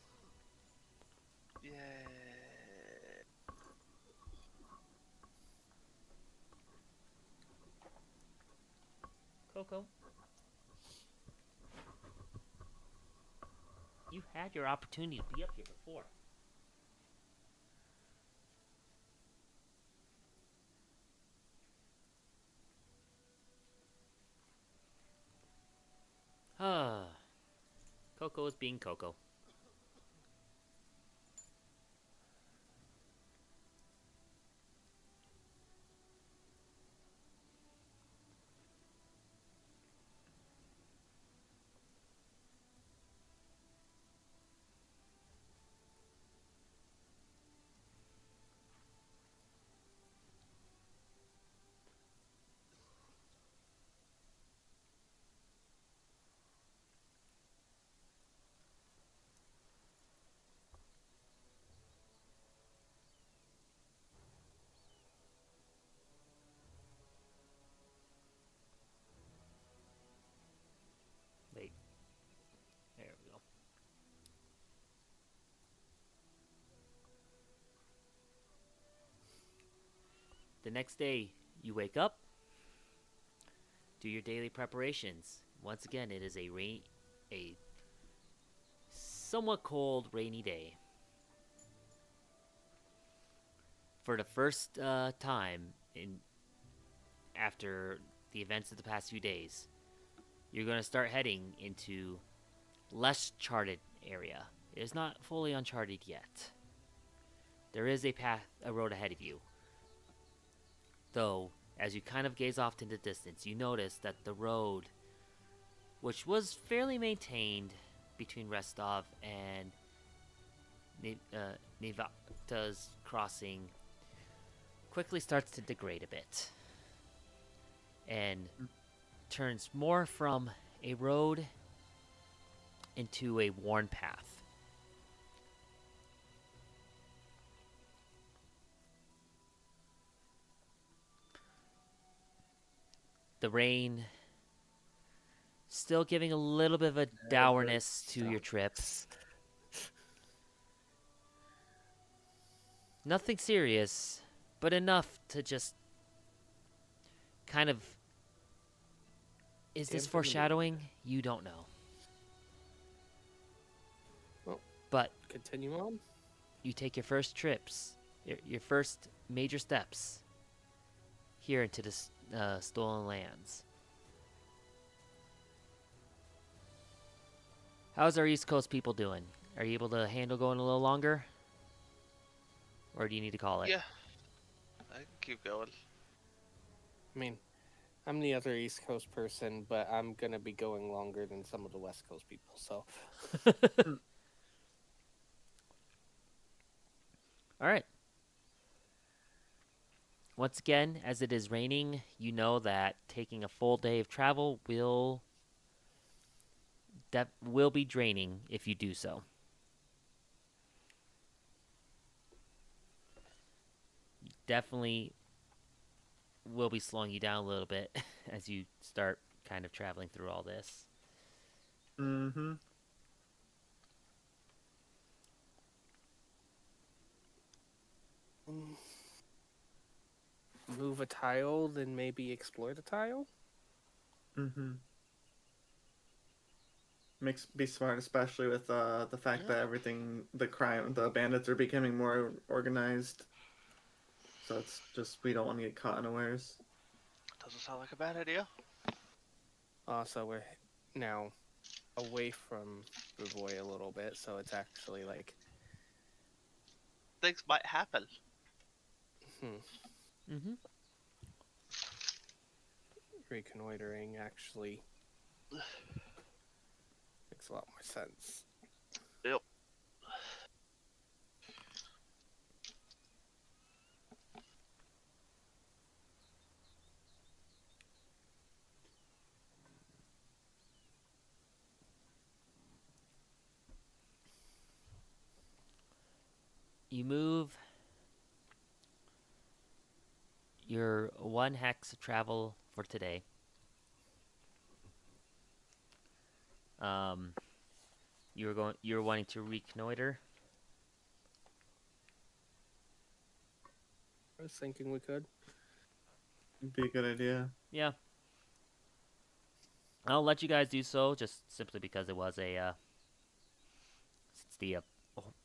Coco, you had your opportunity to be up here before. Coco is being Coco. Wait. There we go. The next day, you wake up, do your daily preparations. Once again, it is a somewhat cold, rainy day. For the first time after the events of the past few days, you're going to start heading into less charted area. It is not fully uncharted yet. There is a road ahead of you. Though, as you kind of gaze off into the distance, you notice that the road, which was fairly maintained between Restov and Nevada's crossing, quickly starts to degrade a bit and turns more from a road into a worn path. The rain still giving a little bit of a dourness to your trips. Nothing serious, but enough to just kind of... Is this foreshadowing? You don't know. Well, but continue on. You take your first trips, your first major steps here into this stolen lands. How's our East Coast people doing? Are you able to handle going a little longer? Or do you need to call it? Yeah. I can keep going. I mean, I'm the other East Coast person, but I'm gonna be going longer than some of the West Coast people. So, All right. Once again, as it is raining, you know that taking a full day of travel will be draining if you do so. Definitely will be slowing you down a little bit as you start kind of traveling through all this. Mm-hmm. move a tile, then maybe explore the tile. Mm-hmm. Be smart, especially with the fact that the bandits are becoming more organized. So it's just we don't want to get caught unawares. Doesn't sound like a bad idea. Also, we're now away from Bruvoy a little bit, so it's actually like Things might happen. Mm-hmm. reconnoitering actually makes a lot more sense. Yep. You move your 1 hex of travel for today. You're wanting to reconnoiter. I was thinking we could. Be a good idea. Yeah. I'll let you guys do so, just simply because it was a since the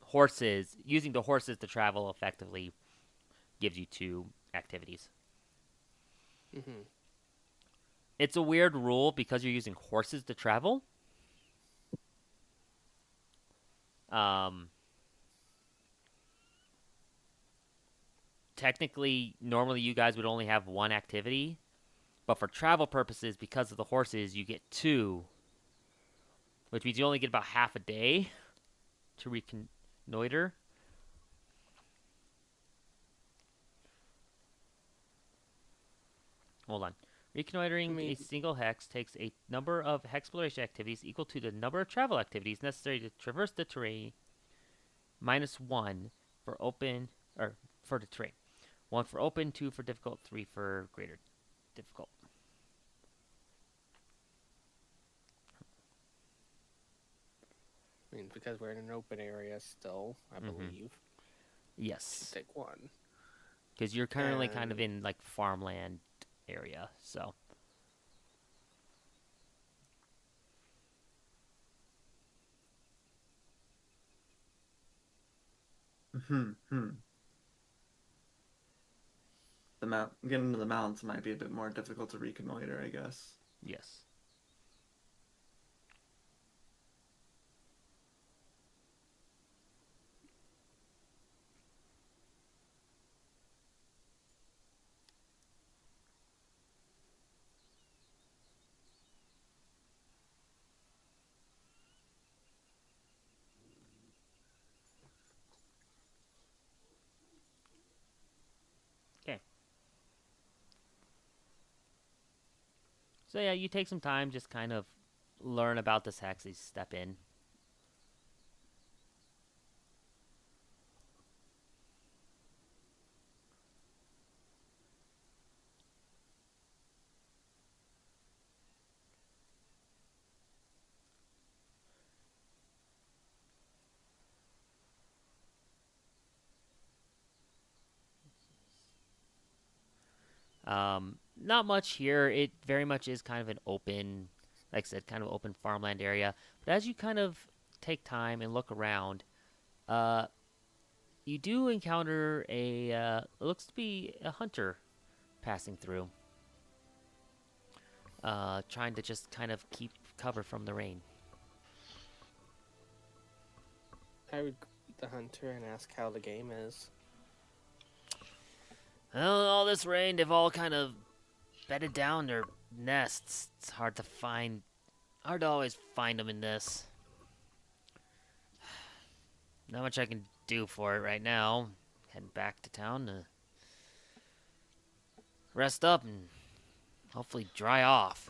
horses using the horses to travel effectively gives you 2 activities. Mm-hmm. It's a weird rule because you're using horses to travel. Technically, normally you guys would only have 1 activity, but for travel purposes, because of the horses, you get 2, which means you only get about half a day to reconnoiter. Hold on. Reconnoitering a single hex takes a number of exploration activities equal to the number of travel activities necessary to traverse the terrain, -1 for open or for the terrain. 1 for open, 2 for difficult, 3 for greater difficult. I mean, because we're in an open area still, I believe. Yes. Take 1. Because you're currently kind of in like farmland area, so. Getting into the mountains might be a bit more difficult to reconnoiter, I guess. Yes. Okay. So yeah, you take some time, just kind of learn about this hex as you step in. Not much here. It very much is kind of an open, like I said, kind of open farmland area. But as you kind of take time and look around, you do encounter it looks to be a hunter passing through, trying to just kind of keep cover from the rain. I would greet the hunter and ask how the game is. Well, all this rain, they've all kind of bedded down in their nests. It's hard to find. Hard to always find them in this. Not much I can do for it right now. Heading back to town to rest up and hopefully dry off.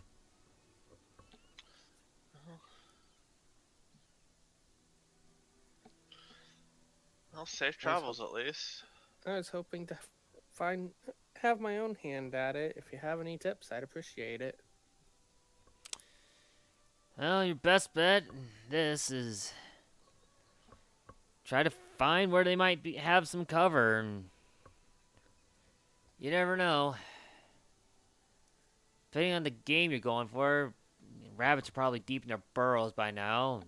Well, safe travels at least. I was hoping to have my own hand at it. If you have any tips, I'd appreciate it. Well, your best bet in this is try to find where they might have some cover, and you never know. Depending on the game you're going for, rabbits are probably deep in their burrows by now.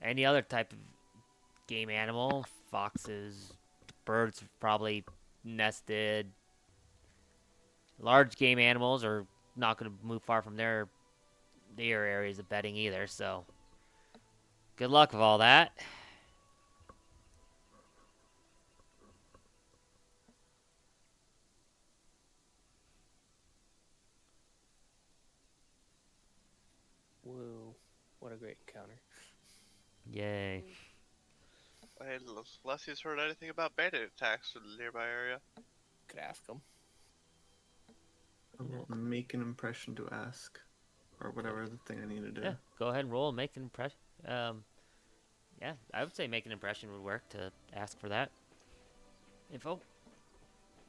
Any other type of game animal, foxes, birds have probably nested. Large game animals are not going to move far from their areas of bedding either, so good luck with all that. Whoa, what a great encounter. Yay. Hey, Leslie's heard anything about bandit attacks in the nearby area? Could ask them. I will make an impression to ask, or whatever the thing I need to do. Yeah, go ahead and roll and make an impression. Yeah, I would say make an impression would work to ask for that info.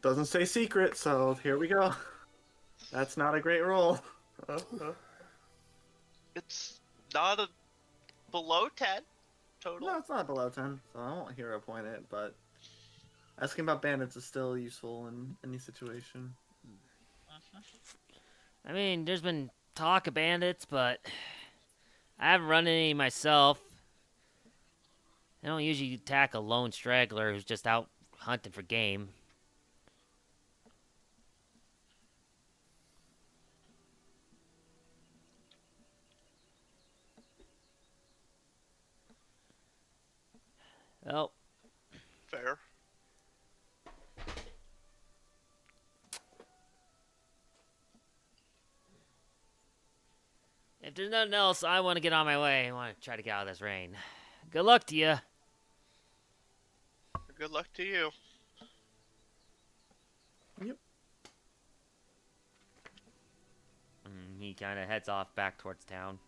Doesn't say secret, so here we go. That's not a great roll. It's not a below 10 total. No, it's not below 10, so I won't hero point it, but asking about bandits is still useful in any situation. I mean, there's been talk of bandits, but I haven't run any myself. They don't usually attack a lone straggler who's just out hunting for game. Well, Fair. if there's nothing else, I want to get on my way. I want to try to get out of this rain. Good luck to you. Good luck to you. Yep. He kind of heads off back towards town.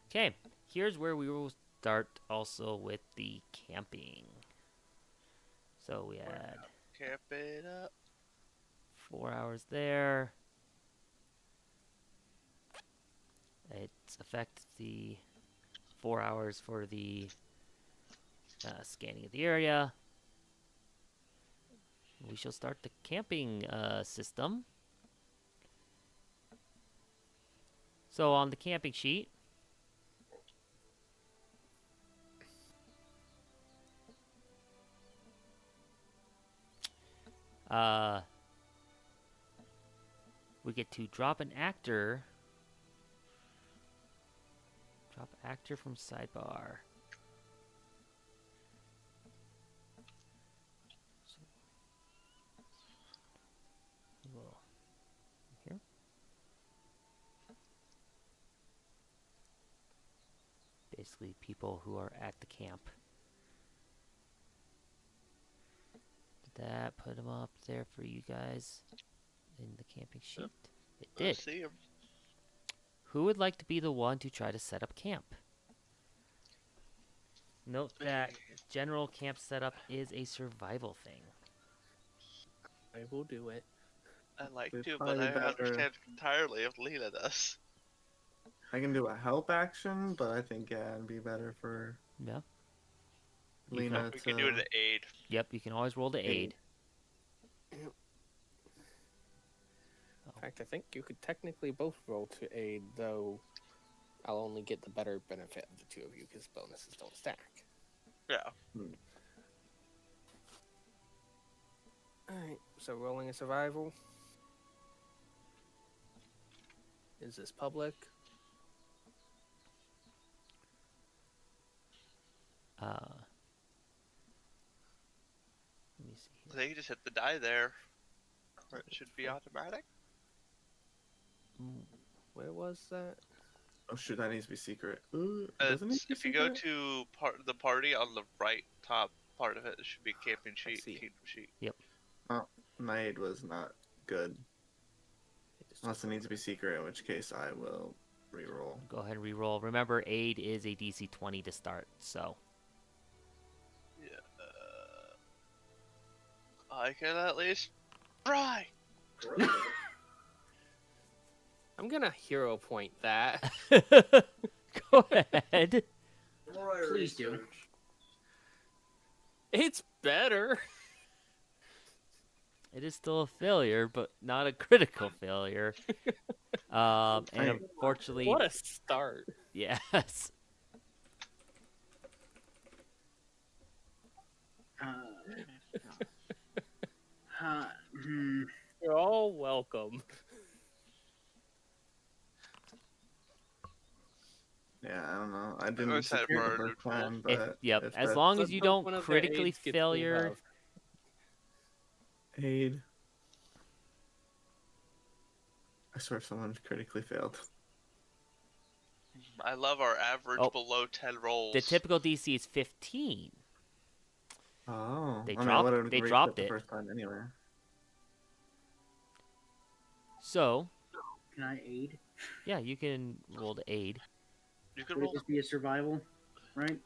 Okay, here's where we will start also with the camping. So we had Camp it up. 4 hours there. It affects the 4 hours for the scanning of the area. We shall start the camping system. So on the camping sheet, we get to drop an actor. Drop actor from sidebar. So, we'll here. Basically, people who are at the camp. Did that put them up there for you guys in the camping sheet? Yep. It did. I see him. Who would like to be the one to try to set up camp? Note that general camp setup is a survival thing. I will do it. I like It's to, but probably I better. understand entirely if Lena does. I can do a help action, but I think it'd be better for Yeah. Lena We to. can do an aid. Yep, you can always roll to aid. In fact, I think you could technically both roll to aid, though I'll only get the better benefit of the two of you because bonuses don't stack. Yeah. Alright, so rolling a survival. Is this public? Let me see I here. think you just hit the die there. Or it should be automatic. Where was that? Oh shoot, that needs to be secret. Ooh, doesn't it? If you go to the party on the right top part of it, it should be camping sheet, see. kingdom sheet. Oh, my aid was not good. Unless it needs to be secret, in which case I will reroll. Go ahead and reroll. Remember, aid is a DC 20 to start, so. Yeah. I can at least try. I'm gonna hero point that. Go ahead. Please do. It's better. It is still a failure, but not a critical failure. And unfortunately, What a start. yes. You're all welcome. Yeah, I don't know. I I didn't always had it secure for the our first neutral. time, but Yep. if As that's long as Let's you hope don't one of their critically aides gets failure. involved. aid. I swear someone critically failed. I love our average Oh. below 10 rolls. The typical DC is 15. Oh, They I mean, I dropped- would've they reached dropped the it. first time anyway. So, Can I aid? yeah, you can roll to aid. You can Would it roll. just be a survival, right?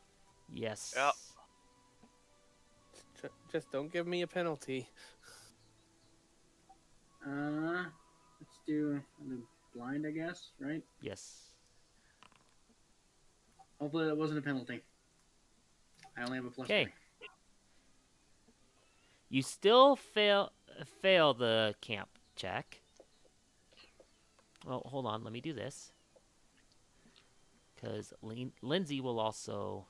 Yes. Yep. Just don't give me a penalty. Let's do the blind, I guess, right? Yes. Hopefully that wasn't a penalty. I only have a plus Okay. 3. You still fail the camp check. Well, hold on. Let me do this. Because Lindsay will also...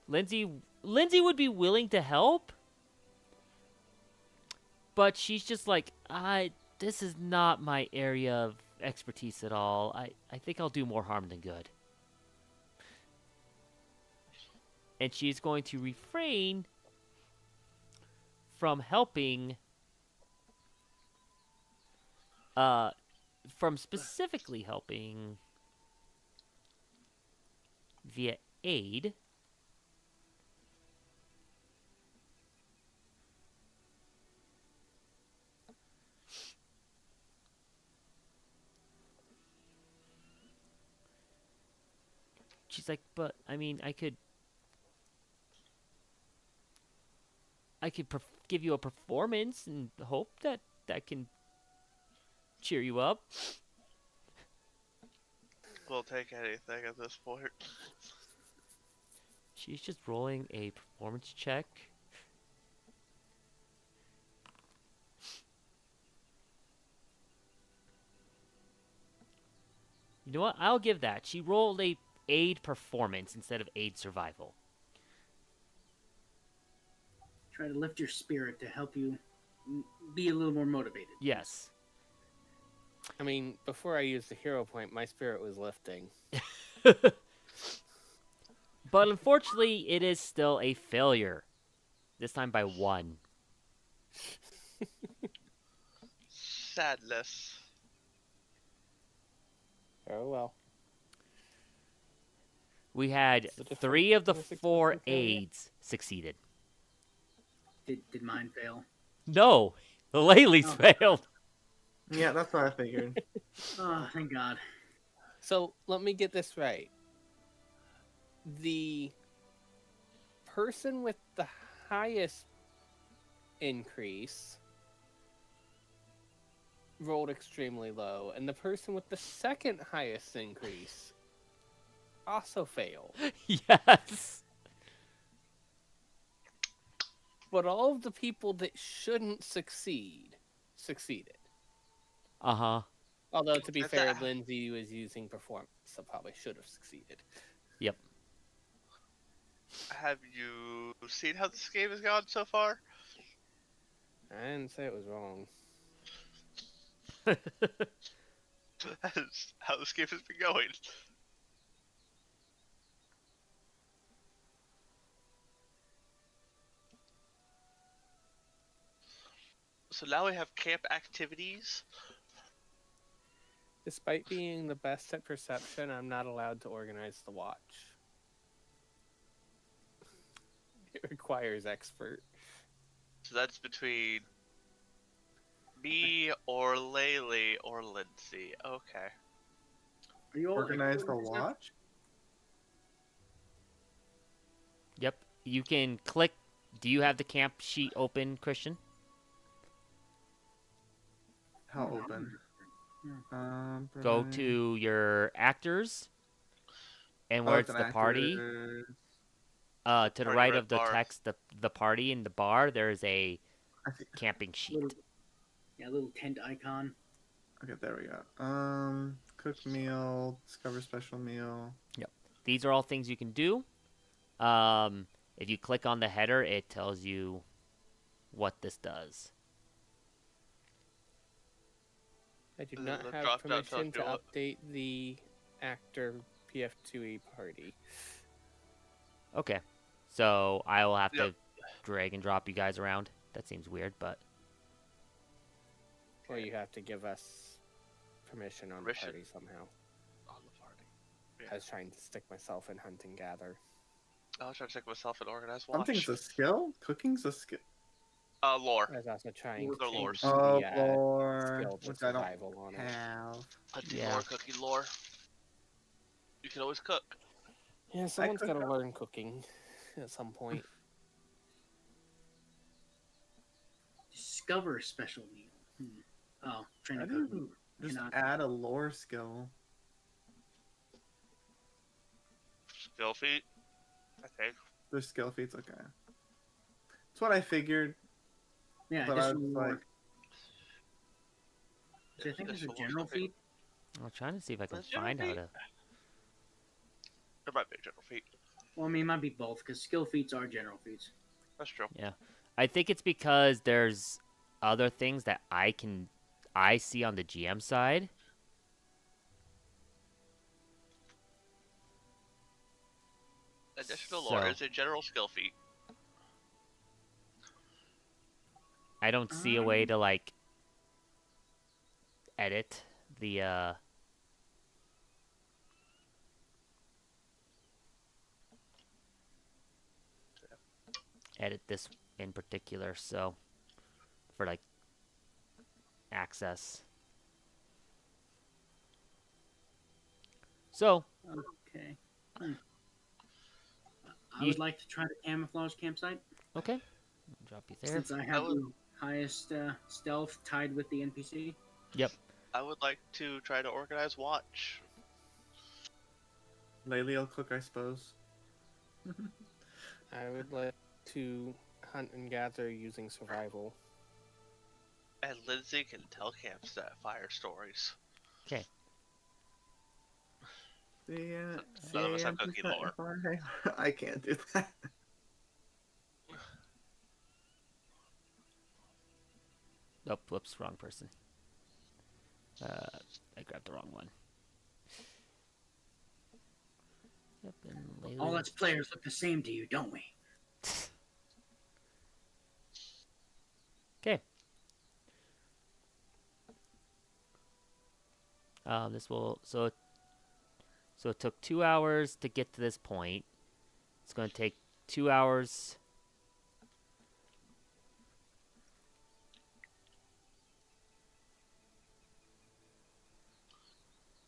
Proficiencies. Lindsay would be willing to help. But she's just like, this is not my area of expertise at all. I think I'll do more harm than good. And she's going to refrain from helping, from specifically helping via aid. She's like, but, I mean, I could give you a performance and hope that can cheer you up. We'll take anything at this point. She's just rolling a performance check. You know what? I'll give that. She rolled a aid performance instead of aid survival. Try to lift your spirit to help you be a little more motivated. Yes. I mean, before I used the hero point, my spirit was lifting. But unfortunately, it is still a failure. This time by 1. Sadness. Oh well. We had It's a different- 3 of the it's a 4 different failure. aids succeeded. Did mine fail? No, the Layleys Oh. failed. Yeah, that's what I figured. Oh, thank God. So let me get this right. The person with the highest increase rolled extremely low, and the person with the second highest increase also failed. Yes. But all of the people that shouldn't succeed succeeded. Uh-huh. Although, to be That's fair, a- Lindsay was using performance, so probably should have succeeded. Yep. Have you seen how this game has gone so far? I didn't say it was wrong. That's how this game has been going. So now we have camp activities. Despite being the best at perception, I'm not allowed to organize the watch. It requires expert. So that's between me or Laylee or Lindsay. Okay. Are you all Organize the expert at stuff? watch? Yep. You can click. Do you have the camp sheet open, Christian? How open? Go to your actors, and where it's the party. To the Party right red of the bar. text, the party in the bar, there's a camping sheet. Little tent icon. Okay, there we go. Cook meal, discover special meal. These are all things you can do. If you click on the header, it tells you what this does. I do The not have drop down permission to tells you update the actor PF2E party. Okay. So I will have Yep. to drag and drop you guys around. That seems weird, but Or you have to give us permission on the Permission. party somehow. On the party. I was trying to stick myself in hunt and gather. I'll try to check myself and organize watch. Something's a skill? Cooking's a skill. Lore. I was also trying Or to change lores. the Oh, skill lore. to Which I don't survival on it. have. Hunting Yeah. lore, cooking lore. You can always cook. Yeah, someone's cook got to up. learn cooking at some point. Discover special meal. Oh, trying I to cook. didn't just Cannot. add a lore skill. Skill feat. I think. There's skill feats, okay. That's what I figured, Yeah, but I additional was lore. like, So I think there's a Additional lore general skill feat. feat. I'm trying to see if I can That's general find how feat. to. There might be a general feat. Well, I mean, it might be both because skill feats are general feats. That's true. I think it's because there's other things that I see on the GM side. Additional lore So- is a general skill feat. I don't see a way to like edit the edit this in particular, so for like access. So Okay. I You- would like to try the camouflage campsite okay, I'll drop you there. since I have would- the highest stealth tied with the NPC. I would like to try to organize watch. Laylee will cook, I suppose. I would like to hunt and gather using survival. And Lindsay can tell campfire stories. Yeah. None of us have cooking lore. I can't do that. Oh, whoops, wrong person. I grabbed the wrong one. Yep, and All Laylee. us players look the same to you, don't we? Okay. This will so it took 2 hours to get to this point. It's going to take 2 hours.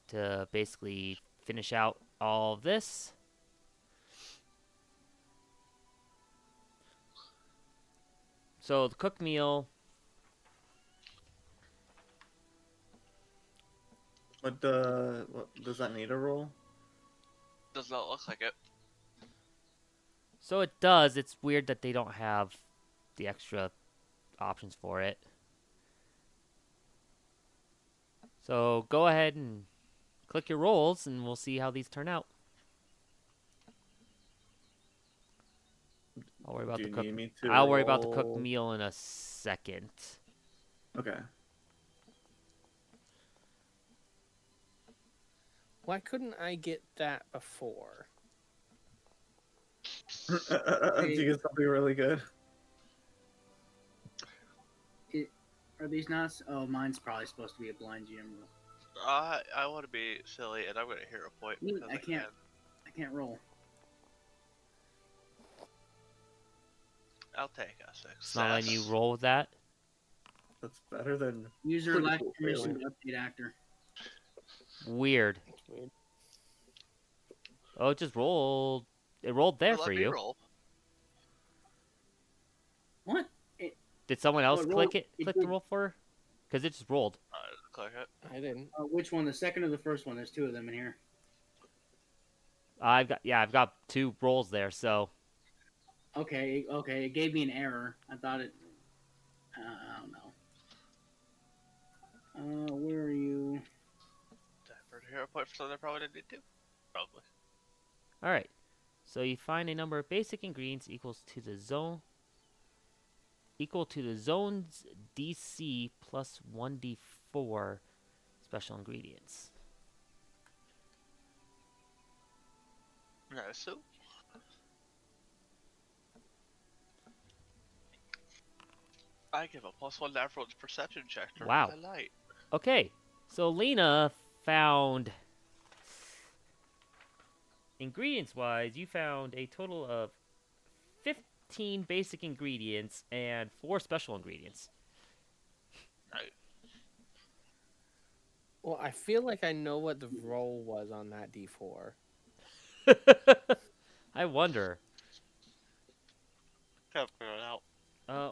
To basically finish out all of this. So the cooked meal. What does that need a roll? Does not look like it. So it does. It's weird that they don't have the extra options for it. So go ahead and click your rolls, and we'll see how these turn out. I'll worry about Do the you cook. need me to I'll worry about the cooked roll? meal in a second. Okay. Why couldn't I get that before? Do you get something really good? Are these not? Oh, mine's probably supposed to be a blind GM rule. I want to be silly, and I'm gonna hero point because I can't. I can't roll. I'll take a success. It's not letting you roll with that. That's better than User critical lacks permission failure. to update actor. Weird. That's weird. Oh, it just rolled. It rolled there Let for me you. roll. What? Did someone else it click rolled- it? it Click the did. roll for her? Because it just rolled. Click it. I didn't. Which one? The second or the first one? There's two of them in here. I've got 2 rolls there. So Okay. Okay. It gave me an error. I thought it. I don't know. Where are you? Divert a hero point for something I probably didn't need to. Probably. all right. So you find a number of basic ingredients equal to the zone's DC plus 1d4 special ingredients. Nice. So. I give a +1 natural perception check to Wow. read the light. Okay, so Lena found, ingredients-wise, you found a total of 15 basic ingredients and 4 special ingredients. Right. Well, I feel like I know what the roll was on that D4. I wonder. Can't figure it out.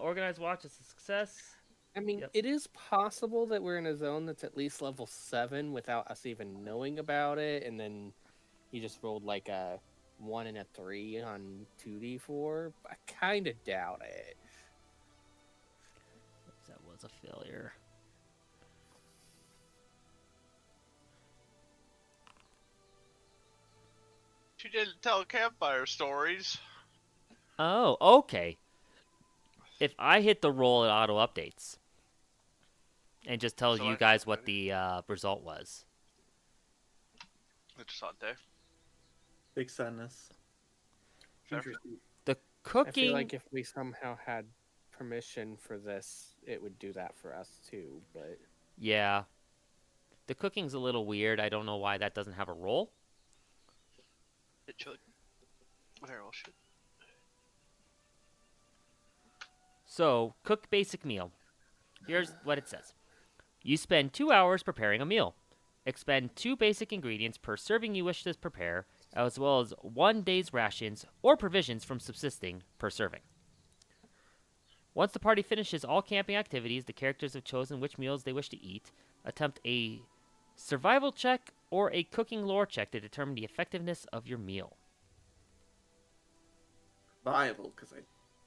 Organized watch is a success. I mean, Yep. it is possible that we're in a zone that's at least level 7 without us even knowing about it, and then you just rolled like a 1 and a 3 on 2d4. I kind of doubt it. That was a failure. She didn't tell campfire stories. Oh, okay. If I hit the roll, it auto updates and just tells So you I- guys what the result was. Interessante. Big sadness. Interesting. The I cooking. feel like if we somehow had permission for this, it would do that for us too, but... Yeah. The cooking's a little weird. I don't know why that doesn't have a roll. It should. Very well should. So, cook basic meal. Here's what it says. You spend 2 hours preparing a meal. Expend 2 basic ingredients per serving you wish to prepare, as well as 1 day's rations or provisions from subsisting per serving. Once the party finishes all camping activities, the characters have chosen which meals they wish to eat. Attempt a survival check or a cooking lore check to determine the effectiveness of your meal. Viable, because I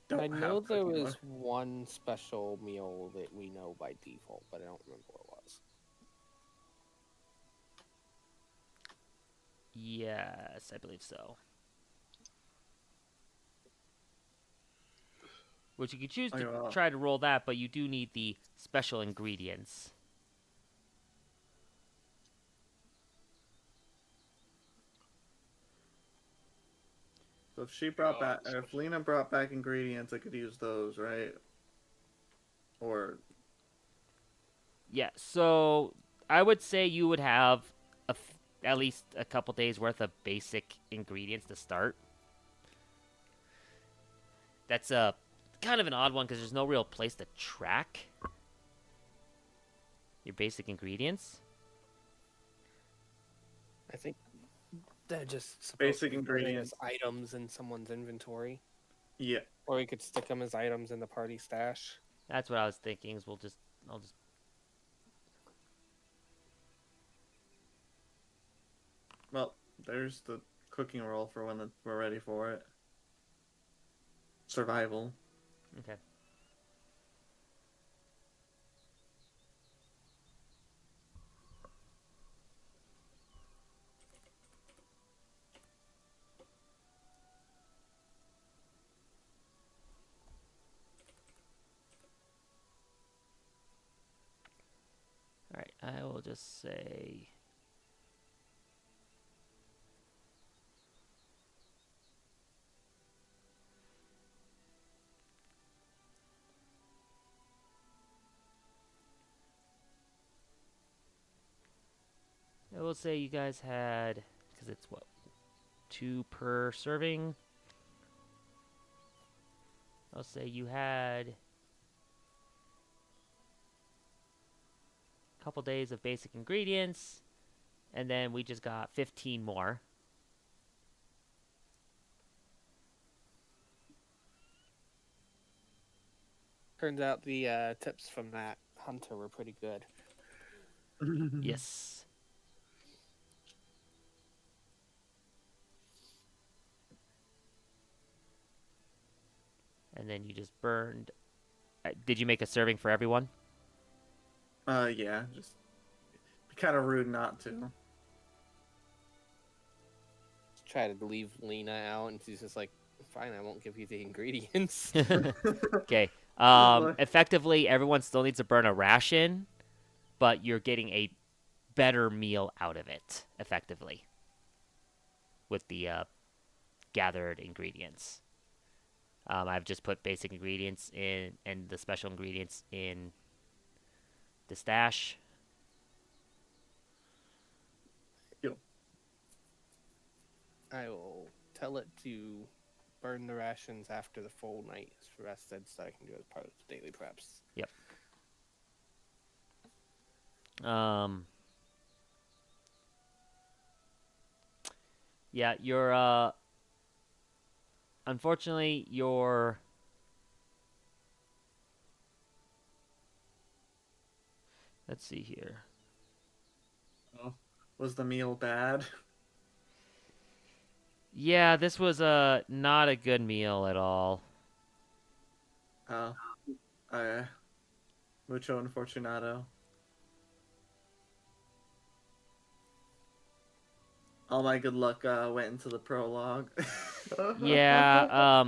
don't I have know there cooking was lore. one special meal that we know by default, but I don't remember what it was. Yes, I believe so. Which you could choose to Okay, well. try to roll that, but you do need the special ingredients. So if she brought back, or if Lena brought back ingredients, I could use those, right? Or Yeah, so I would say you would have at least a couple days worth of basic ingredients to start. That's a kind of an odd one because there's no real place to track your basic ingredients. I think they're just supposed Basic to be put in as ingredients. items in someone's inventory, yeah, or we could stick them as items in the party stash. That's what I was thinking. Is I'll just. well, there's the cooking roll for when we're ready for it. Survival. Okay. I will just say... I will say you guys had, because it's what, 2 per serving. I'll say you had a couple days of basic ingredients, and then we just got 15 more. Turns out the tips from that hunter were pretty good. Yes. And then you just burned. Did you make a serving for everyone? Yeah, just be kind of rude not to. Try to leave Lena out, and she's just like, "Fine, I won't give you the ingredients." Okay. Effectively, everyone still needs to burn a ration, but you're getting a better meal out of it, effectively, with the gathered ingredients. I've just put basic ingredients in and the special ingredients in the stash. Yep. I will tell it to burn the rations after the full night is rested, so I can do it as part of the daily preps. Yep. Yeah, you're unfortunately your let's see here. Oh, was the meal bad? Yeah, this was not a good meal at all. Oh, mucho unfortunado. All my good luck went into the prologue. Yeah,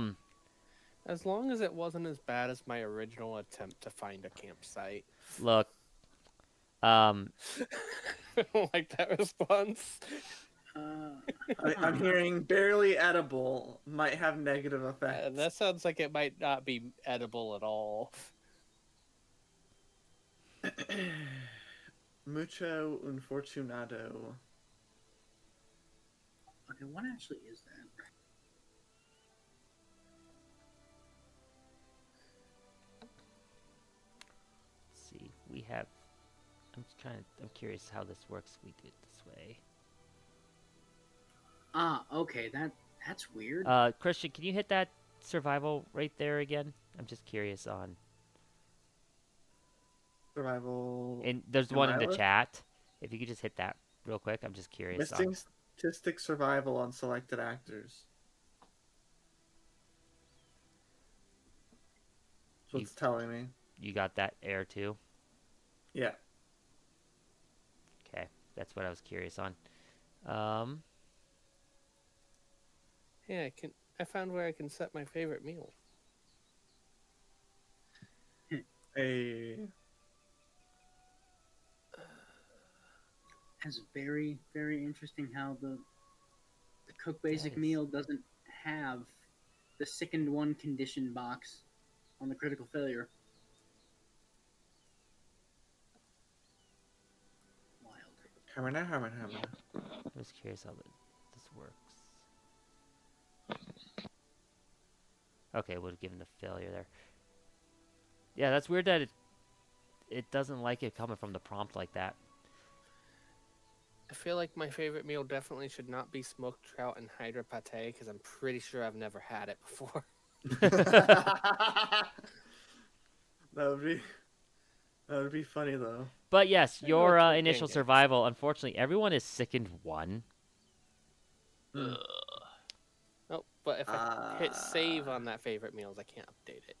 As long as it wasn't as bad as my original attempt to find a campsite. look, I don't like that response. I'm hearing barely edible might have negative effects. That sounds like it might not be edible at all. Mucho unfortunado. Okay, what actually is that? let's see. We have I'm curious how this works. We do it this way. Ah, okay, that's weird. Christian, can you hit that survival right there again? I'm just curious on. Survival. And there's one in the Survival? chat. If you could just hit that real quick, I'm just curious. Missing statistic survival on selected actors. That's what it's telling me. You got that error too? Yeah. Okay, that's what I was curious on. Yeah, I found where I can set my favorite meal. Hey. That's very, very interesting how the cook basic Yes. meal doesn't have the sickened one condition box on the critical failure. Wild. Hammer. I'm just curious how this works. Okay, would have given the failure there. Yeah, that's weird that it doesn't like it coming from the prompt like that. I feel like my favorite meal definitely should not be smoked trout and hydra pate because I'm pretty sure I've never had it before. That would be funny though. But yes, I know your what you're initial thinking. survival, unfortunately, everyone is sickened 1. Ugh. Oh, but if I hit save on that favorite meals, I can't update it.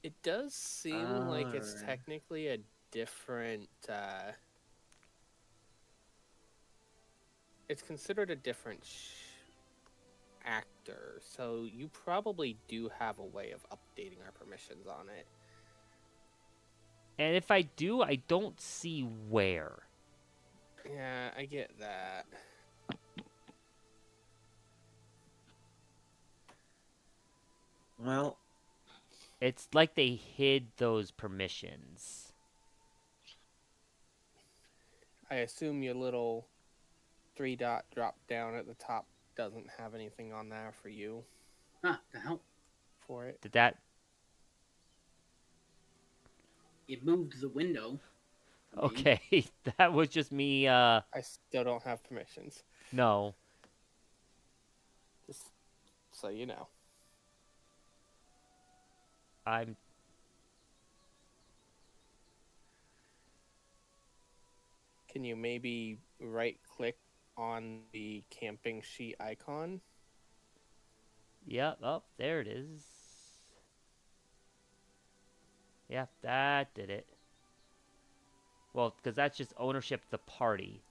It does seem like it's Alright. technically a different. It's considered a different actor, so you probably do have a way of updating our permissions on it. And if I do, I don't see where. Yeah, I get that. Well, It's like they hid those permissions. I assume your little 3-dot drop down at the top doesn't have anything on there for you Huh, the hell? for it. Did that? It moved the window. for me. Okay, that was just me. I still don't have permissions, No. just so you know. I'm. Can you maybe right-click on the camping sheet icon? Yeah. Oh, there it is. Yeah, that did it. Well, because that's just ownership of the party.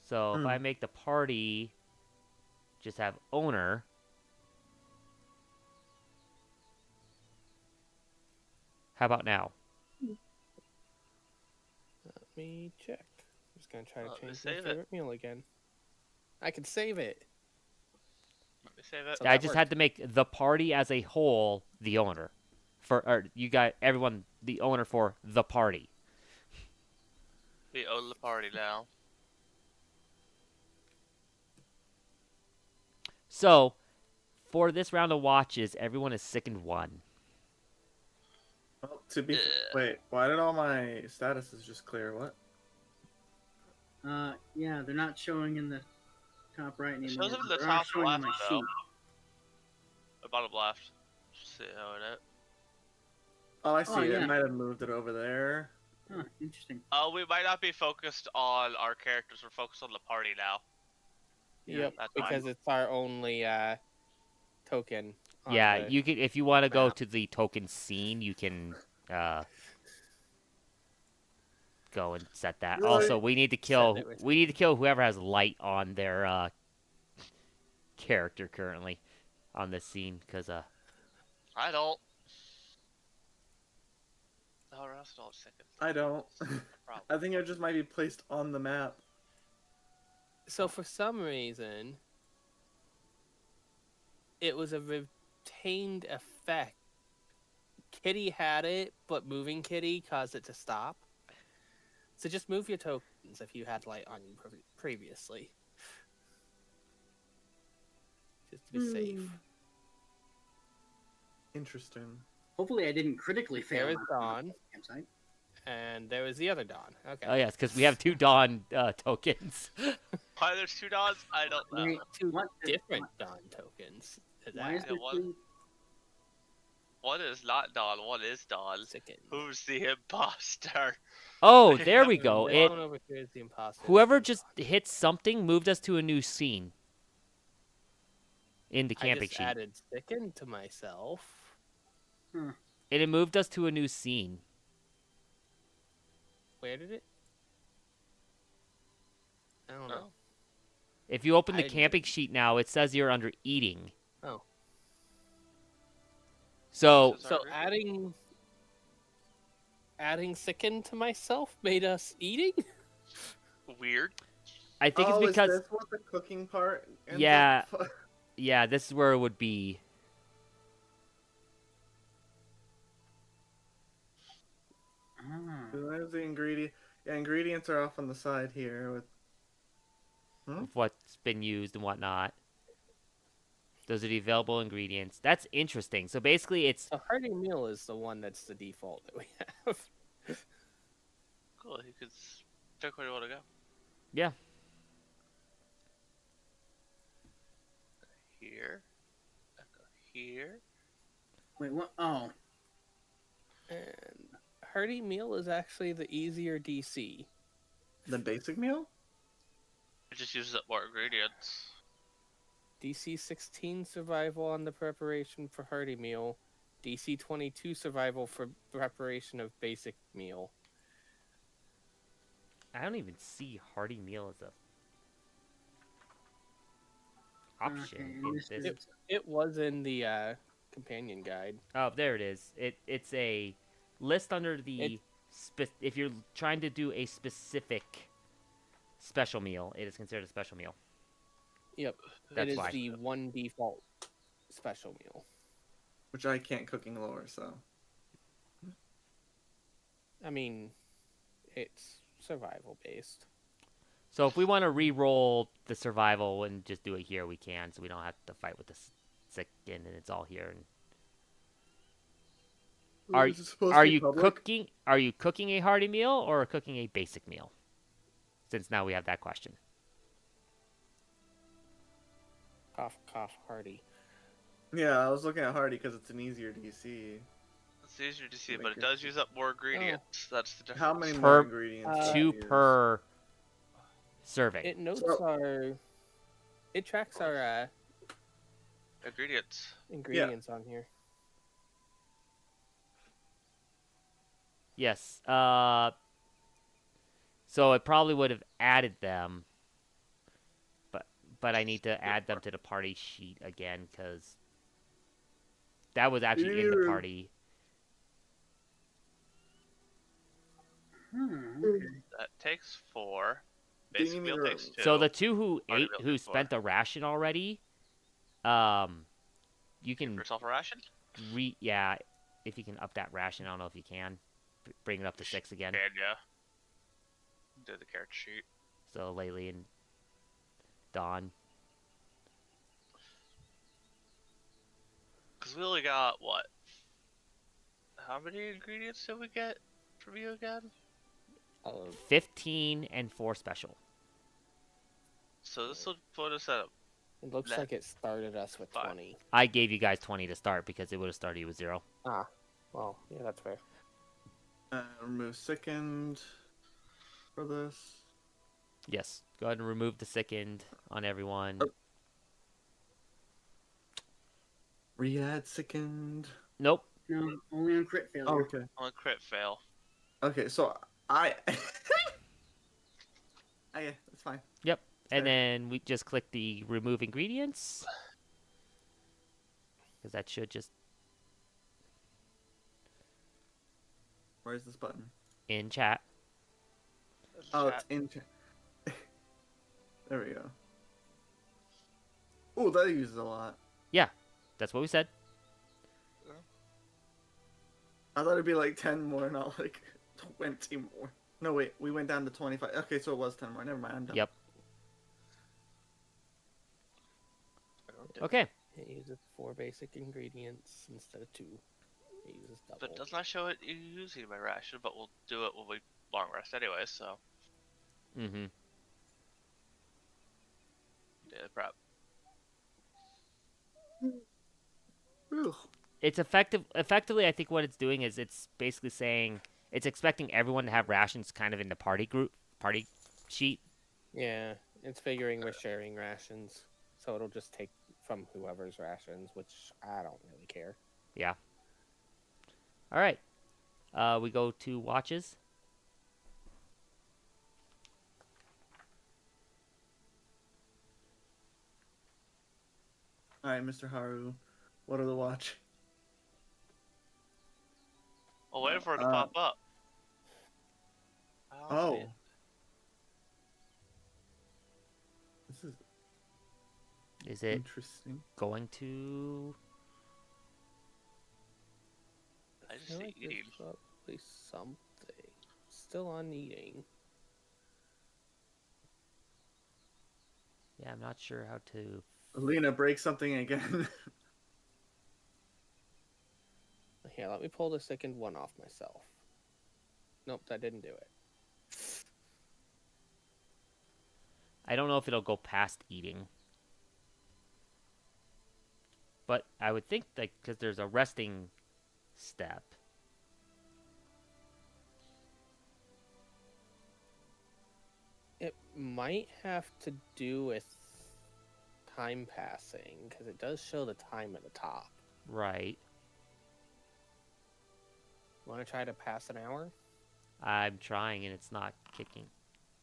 So if I make the party just have owner. How about now? Let me check. I'm just gonna try to Let me change my save it. favorite meal again. I can save it. Let me save it. So I that just worked. had to make the party as a whole the owner. Or you got everyone the owner for the party. We own the party now. So, for this round of watches, everyone is sickened 1. well, to be Yeah. wait, why did all my statuses just clear? What? Yeah, they're not showing in the top right anymore. shows them in the They are top showing on left, my though. sheet. The bottom left. See how it is. Oh, I see. Oh, It yeah. might have moved it over there. Huh, interesting. We might not be focused on our characters. We're focused on the party now. Yep, that's fine. because it's our only token. on Yeah, the you can if you want to go map. to the token scene, you can go and set that. Right. Also, we need to kill it with- whoever has light on their character currently on this scene cuz I don't. Oh, Ross don't second. I don't. Problem. I think it just might be placed on the map. So for some reason, it was a retained effect. Kitty had it, but moving Kitty caused it to stop. So just move your tokens if you had light on you previously. Just to be safe. Interesting. Hopefully, I didn't critically fail. There is on the Dawn, campsite. and there is the other Dawn. Okay. Oh yes, cuz we have 2 dawn tokens. Why there's 2 dots? I don't know. Wait, Two what? different Dawn tokens. Why is That there one? two? One is not Dawn, one is Dawn. sickened. Who's the imposter? Oh, They there we have go. The It one over here is the imposter. whoever This is just Dawn. hit something moved us to a new scene in the I camping just sheet. added sickened to myself. And it moved us to a new scene. Where did it? I don't know. If you open the I camping sheet now, it says you're under eating. Oh. So, So adding sickened to myself made us eating? Weird. I think Oh, it's because is this what the cooking part? ends Yeah. up- yeah, this is where it would be. Ah. There's the ingredient. Yeah, ingredients are off on the side here with. Of what's been used and whatnot. Those are the available ingredients. That's interesting. So basically, it's A hearty meal is the one that's the default that we have. Cool, you could pick where you want to go. yeah. Here. Echo here. Wait, what? Oh, And hearty meal is actually the easier DC. The basic meal? It just uses up more ingredients. DC 16 survival on the preparation for hearty meal. DC 22 survival for preparation of basic meal. I don't even see hearty meal as a option okay, in this this. is- It was in the companion guide. Oh, there it is. It's a list under the if you're trying to do a specific special meal, it is considered a special meal. Yep. That's it is why. the one default special meal. Which I can't cooking lore, so. I mean, it's survival based. So if we want to re-roll the survival and just do it here, we can, so we don't have to fight with the sick and it's all here. And are you cooking? Are you cooking a hearty meal or cooking a basic meal? Since now we have that question. Cough, cough, hearty. Yeah, I was looking at hearty because it's an easier DC. It's easier to see, but it does use up more ingredients. That's the difference. How many more ingredients? Two per serving. It notes it tracks our ingredients on here. Yes. So it probably would have added them, but I need to add them to the party sheet again because that was actually in the party. That takes 4. Basic meal takes 2. So the 2 who spent the ration already, you can give yourself a ration. Yeah, if you can up that ration, I don't know if you can bring it up to 6 again. Yeah. Do the character sheet. So Laylee and Dawn. Because we only got what? How many ingredients did we get from you again? 15 and 4 special. So this will put us at. It looks like it started us with 20. I gave you guys 20 to start because it would have started you with 0. Ah, well, yeah, that's fair. Remove sickened for this. Yes, go ahead and remove the sickened on everyone. Re-add sickened. Nope. No, only on crit failure. Oh, okay. On crit fail. Okay, so I. Yeah, that's fine. Yep. And then we just click the remove ingredients. Because that should just. Where's this button? In chat. Oh, it's in chat. There we go. Oh, that uses a lot. Yeah, that's what we said. I thought it'd be like 10 more, not like 20 more. No, wait, we went down to 25. Okay, so it was 10 more. Never mind, I'm done. Yep. Okay. It uses 4 basic ingredients instead of 2. It uses double. But it does not show it using my ration, but we'll do it when we long rest anyway, so. Mm-hmm. Yeah, prep. It's effectively, I think what it's doing is it's basically saying it's expecting everyone to have rations kind of in the party sheet. Yeah, it's figuring we're sharing rations, so it'll just take from whoever's rations, which I don't really care. Yeah. All right. We go to watches. Alright, Mr. Haru. What are the watch? I'll wait for it to pop up. Oh. This Is it interesting. going to... I just see eating. Probably something. Still on eating. Yeah, I'm not sure how to... Alina, break something again. Here, let me pull the second one off myself. Nope, that didn't do it. I don't know if it'll go past eating. But I would think that because there's a resting step. It might have to do with time passing, because it does show the time at the top. Right. Want to try to pass an hour? I'm trying and it's not kicking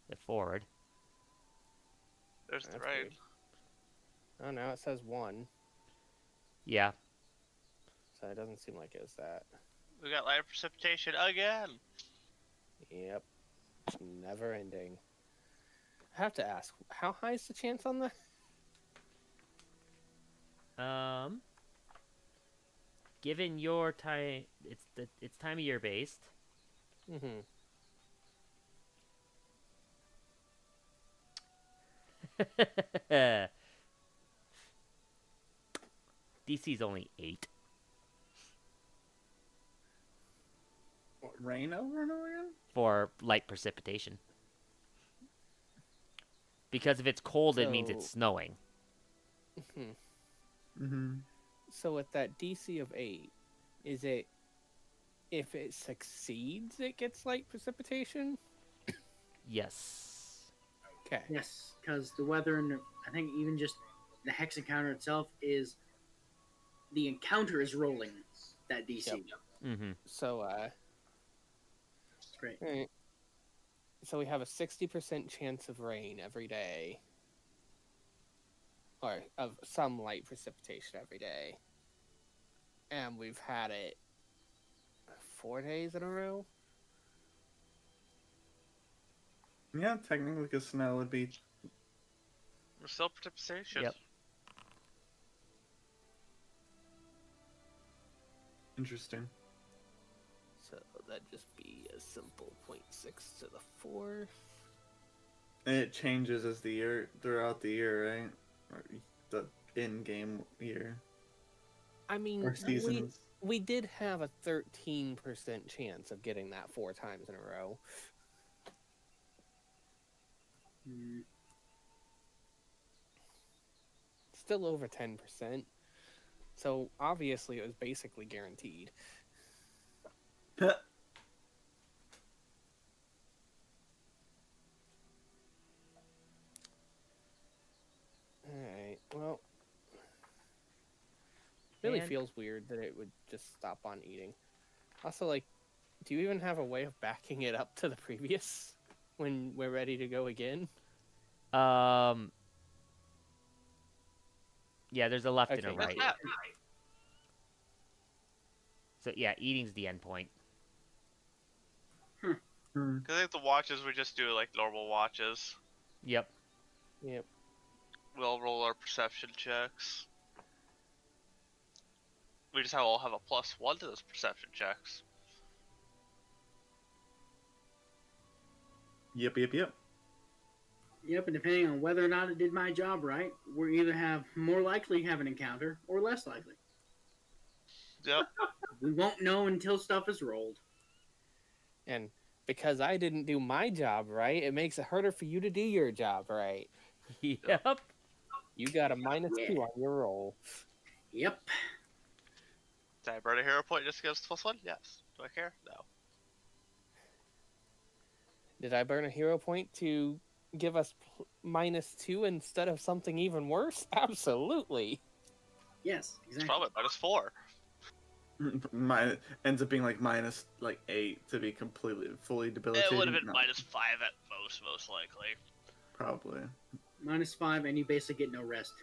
it forward. There's the That's right. weird. Oh, now it says 1. Yeah. So it doesn't seem like it was that. We got light precipitation again. Yep. Never ending. I have to ask, how high is the chance on that? Given your time, it's time of year based. Mm-hmm. DC's only 8. What, rain over and over again? For light precipitation. Because if it's cold, it means it's snowing. Mm-hmm. So with that DC of 8, is it, if it succeeds, it gets light precipitation? Yes. Okay. Yes, because the weather and I think even just the hex encounter itself is the encounter is rolling that DC. Yep. Mm-hmm. So, Great. all right. So we have a 60% chance of rain every day. Or of some light precipitation every day. And we've had it 4 days in a row? Yeah, technically, because snow would be. We're still precipitation. Yep. Interesting. So that'd just be a simple 0.6 to the 4th. And it changes as the year, throughout the year, right? Or the in-game year. I mean, Or seasons. we did have a 13% chance of getting that 4 times in a row. Still over 10%. So obviously it was basically guaranteed. Alright, well. Really And- feels weird that it would just stop on eating. Also, like, do you even have a way of backing it up to the previous when we're ready to go again? Yeah, there's a left and a Okay. right. That's So yeah, eating's the end point. Because I think the watches we just do like normal watches. Yep. Yep. We'll roll our perception checks. We just all have a +1 to those perception checks. Yep. Yep, and depending on whether or not it did my job right, we either have more likely have an encounter or less likely. Yep. We won't know until stuff is rolled. And because I didn't do my job right, it makes it harder for you to do your job right. Yep. You got a -2 on your roll. Yep. Did I burn a hero point just against +1? Yes. Do I care? No. Did I burn a hero point to give us -2 instead of something even worse? Absolutely. Yes, It's exactly. probably -4. Mine ends up being like -8 to be fully It debilitated. would have been No, -5 at most likely. probably. -5, and you basically get no rest.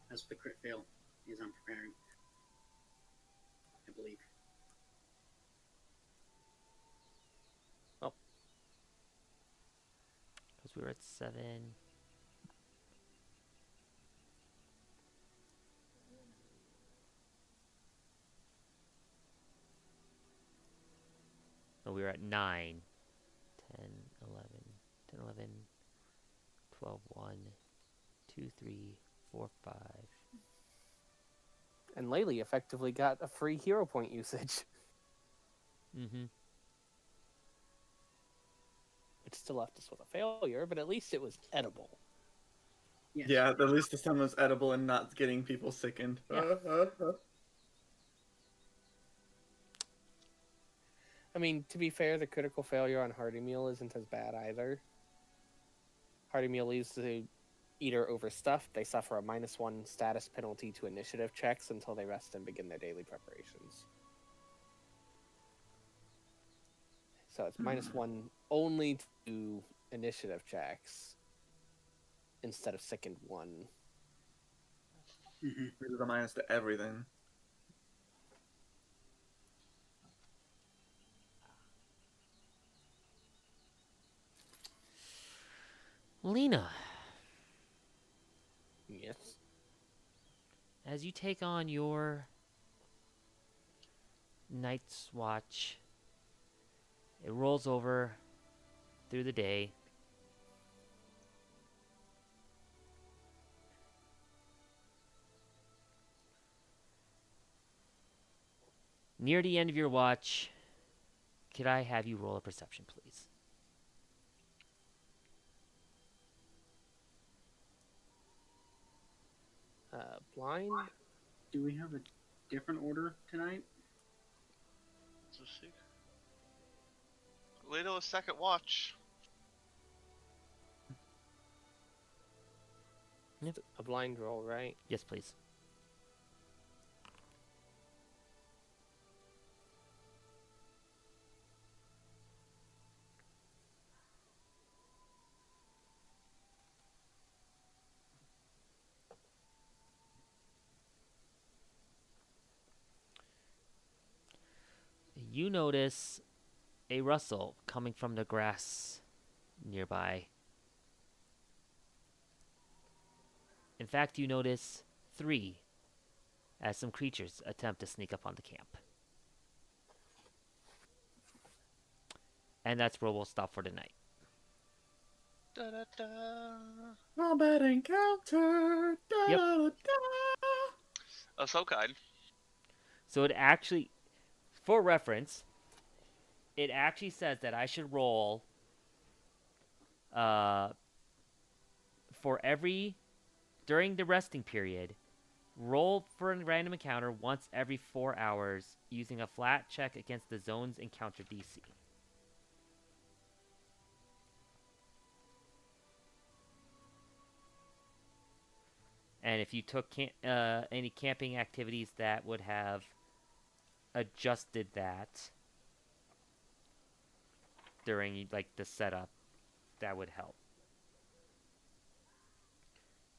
That's what the crit fail is I'm preparing. I believe. Because we were at 7. No, we were at 9. 10, 11, 10, 11, 12, 1, 2, 3, 4, 5. And Laylee effectively got a free hero point usage. Mm-hmm. Which still left us with a failure, but at least it was edible. Yes. Yeah, at least the sun was edible and not getting people sickened. Yeah. I mean, to be fair, the critical failure on Hearty Meal isn't as bad either. Hearty Meal leaves the eater overstuffed. They suffer a -1 status penalty to initiative checks until they rest and begin their daily preparations. So it's -1 only to initiative checks instead of sickened 1. Mm-hmm. This is a minus to everything. Lena, Yes. as you take on your night's watch, it rolls over through the day. Near the end of your watch, could I have you roll a perception, please? Blind. Do we have a different order tonight? Let's see. Leto's second watch. A blind roll, right? Yes, please. You notice a rustle coming from the grass nearby. In fact, you notice 3 as some creatures attempt to sneak up on the camp. And that's where we'll stop for tonight. Da, da, da. Combat encounter. Da, Yep. da, da. Of some kind. So it actually, for reference, it actually says that I should roll for every, during the resting period, roll for a random encounter once every 4 hours using a flat check against the zone's encounter DC. And if you took any camping activities that would have adjusted that during like the setup, that would help.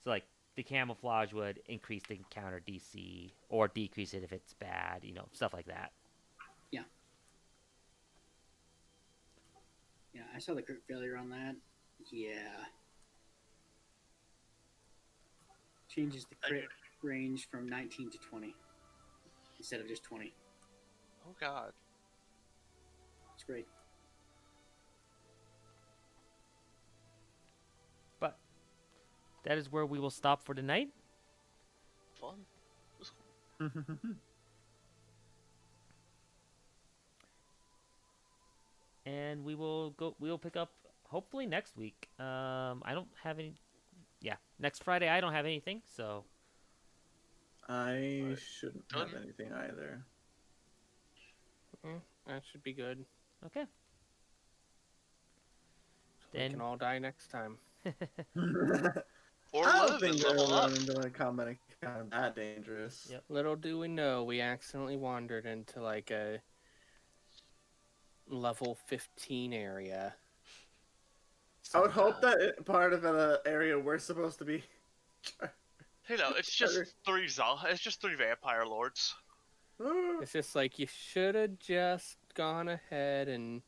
So like the camouflage would increase the encounter DC or decrease it if it's bad, stuff like that. Yeah. Yeah, I saw the crit failure on that. Yeah. Changes the crit range from 19 to 20 instead of just 20. Oh god. It's great. But that is where we will stop for tonight. Fun. And we'll pick up hopefully next week. I don't have any. Yeah, next Friday I don't have anything, so I shouldn't have anything either. That should be good. okay. We Then can all die next time. Or I don't live think and they're level up. running into a combat encounter that dangerous. Yep. Little do we know, we accidentally wandered into like a level 15 area. I would hope that part of the area we're supposed to be. It's just it's just 3 vampire lords. It's just like you should have just gone ahead and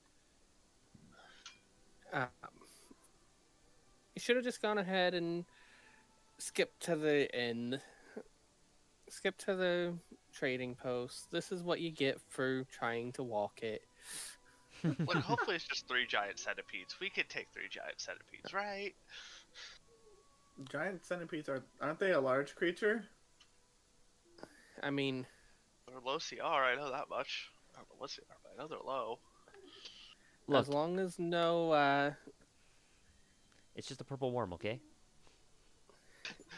skip to the end. Skip to the trading post. This is what you get for trying to walk it. Look, hopefully it's just 3 giant centipedes. We could take 3 giant centipedes, right? Giant centipedes aren't they a large creature? I mean, They're low CR, I know that much. I don't know what CR, but I know they're low. Look, as long as no it's just a purple worm, okay?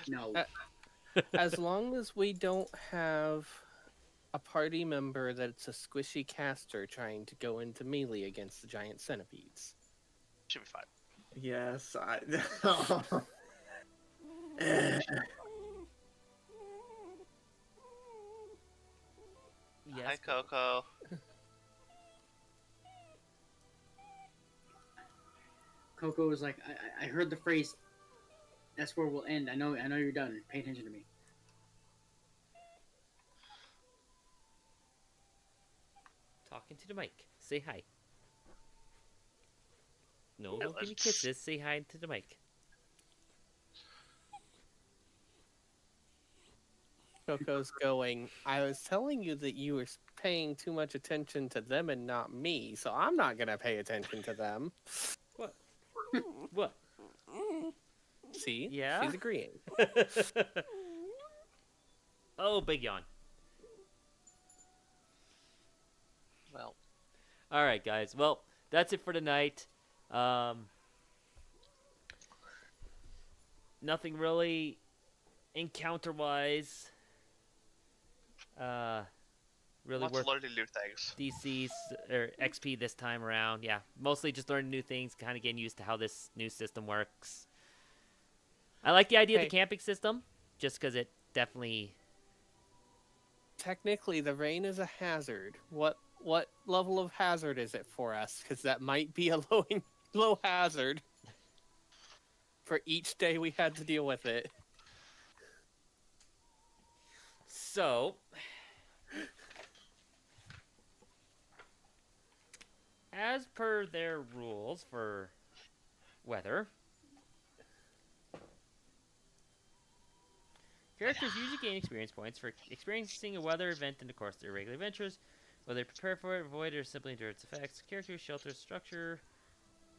No. as long as we don't have a party member that's a squishy caster trying to go into melee against the giant centipedes. Should be fine. Yes, Hi, Coco. Coco was like, I heard the phrase, that's where we'll end. I know you're done. Pay attention to me. into the mic. Say hi. No, Yeah, don't give me let's- kisses. Say hi into the mic. Coco's going, I was telling you that you were paying too much attention to them and not me, so I'm not going to pay attention to them. What? What? See? Yeah? She's agreeing. Oh, big yawn. Well, All right, guys. Well, that's it for tonight. Nothing really encounter-wise. Really lots worth of learning new things. DC's or XP this time around. Yeah, mostly just learning new things, kind of getting used to how this new system works. I like the idea of the camping system, just because it definitely. Technically, the rain is a hazard. What level of hazard is it for us? Because that might be a low hazard for each day we had to deal with it. So, as per their rules for weather, characters usually gain experience points for experiencing a weather event in the course of their regular adventures, whether they prepare for it, avoid it, or simply endure its effects. Characters shelter structure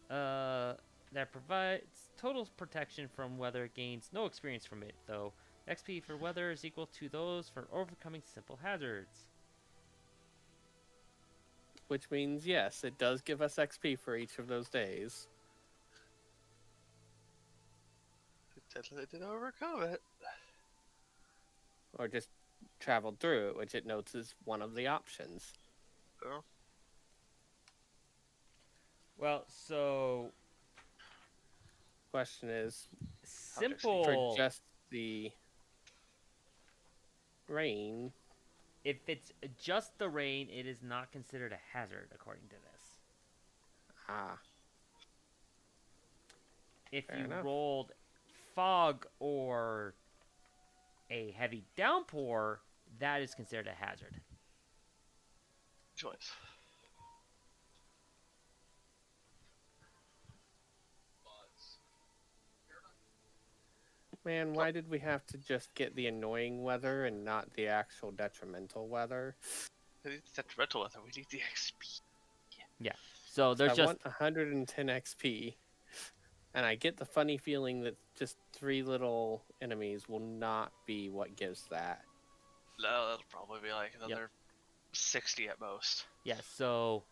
that provides total protection from weather gains no experience from it, though XP for weather is equal to those for overcoming simple hazards. Which means, yes, it does give us XP for each of those days. It definitely did overcome it. Or just traveled through it, which it notes is one of the options. Well, Well, so Question is, simple. for just the rain, If it's just the rain, it is not considered a hazard according to this. If Fair you enough. rolled fog or a heavy downpour, that is considered a hazard. choice. Man, why did we have to just get the annoying weather and not the actual detrimental weather? We need the detrimental weather. We need the XP. So there's I just want 110 XP, and I get the funny feeling that just 3 little enemies will not be what gives that. No, that'll probably be like another 60 at most. so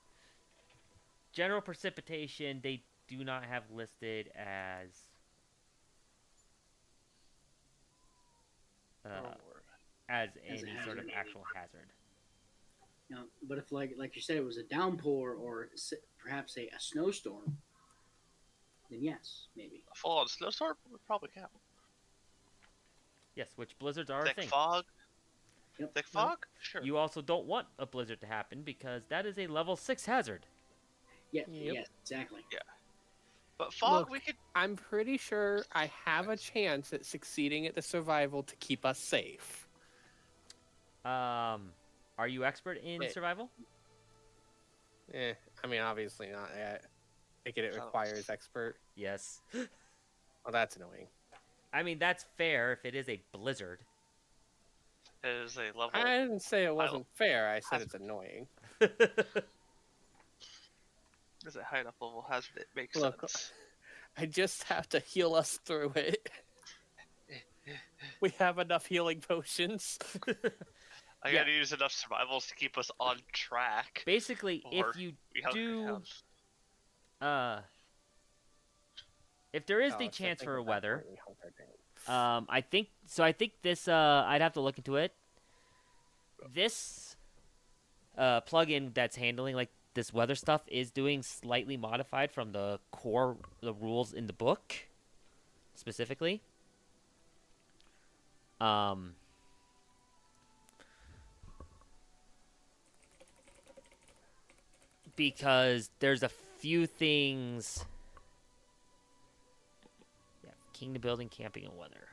general precipitation they do not have listed as As any a sort of hazard. actual hazard. You know, but if like you said, it was a downpour or perhaps a snowstorm, then yes, maybe. A full-on snowstorm would probably count. Yes, which blizzards are a Thick thing. fog? Yep. Thick fog? Sure. You also don't want a blizzard to happen because that is a level 6 hazard. Yeah, Yep. yeah, exactly. But fog, Look, we could... I'm pretty sure I have a chance at succeeding at the survival to keep us safe. Are you expert in survival? I mean, obviously not yet. I get it requires expert. Yes. Well, that's annoying. I mean, that's fair if it is a blizzard. It is a level... I didn't say it wasn't fair. I said it's annoying. It's a high enough level hazard. It makes Look, sense. I just have to heal us through it. We have enough healing potions. I gotta use enough survivals to keep us on track. Basically, Or if you we have- do, if there is the chance for a weather, I think this. I'd have to look into it. This plugin that's handling like this weather stuff is doing slightly modified from the rules in the book, specifically. Because there's a few things. Yeah, kingdom building, camping, and weather.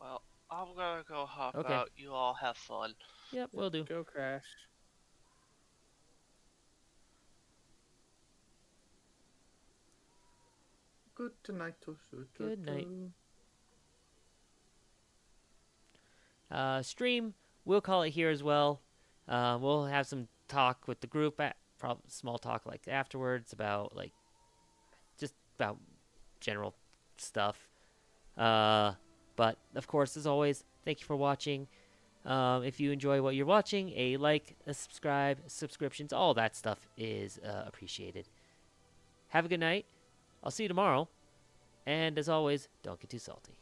Well, I'm gonna go hop Okay. out. You all have fun. Yep, we'll do. Go Crash. Good night. Good night. Stream, we'll call it here as well. We'll have some talk with the group, probably small talk like afterwards about like just about general stuff. But of course, as always, thank you for watching. If you enjoy what you're watching, a like, a subscribe, subscriptions, all that stuff is appreciated. Have a good night. I'll see you tomorrow. And as always, don't get too salty.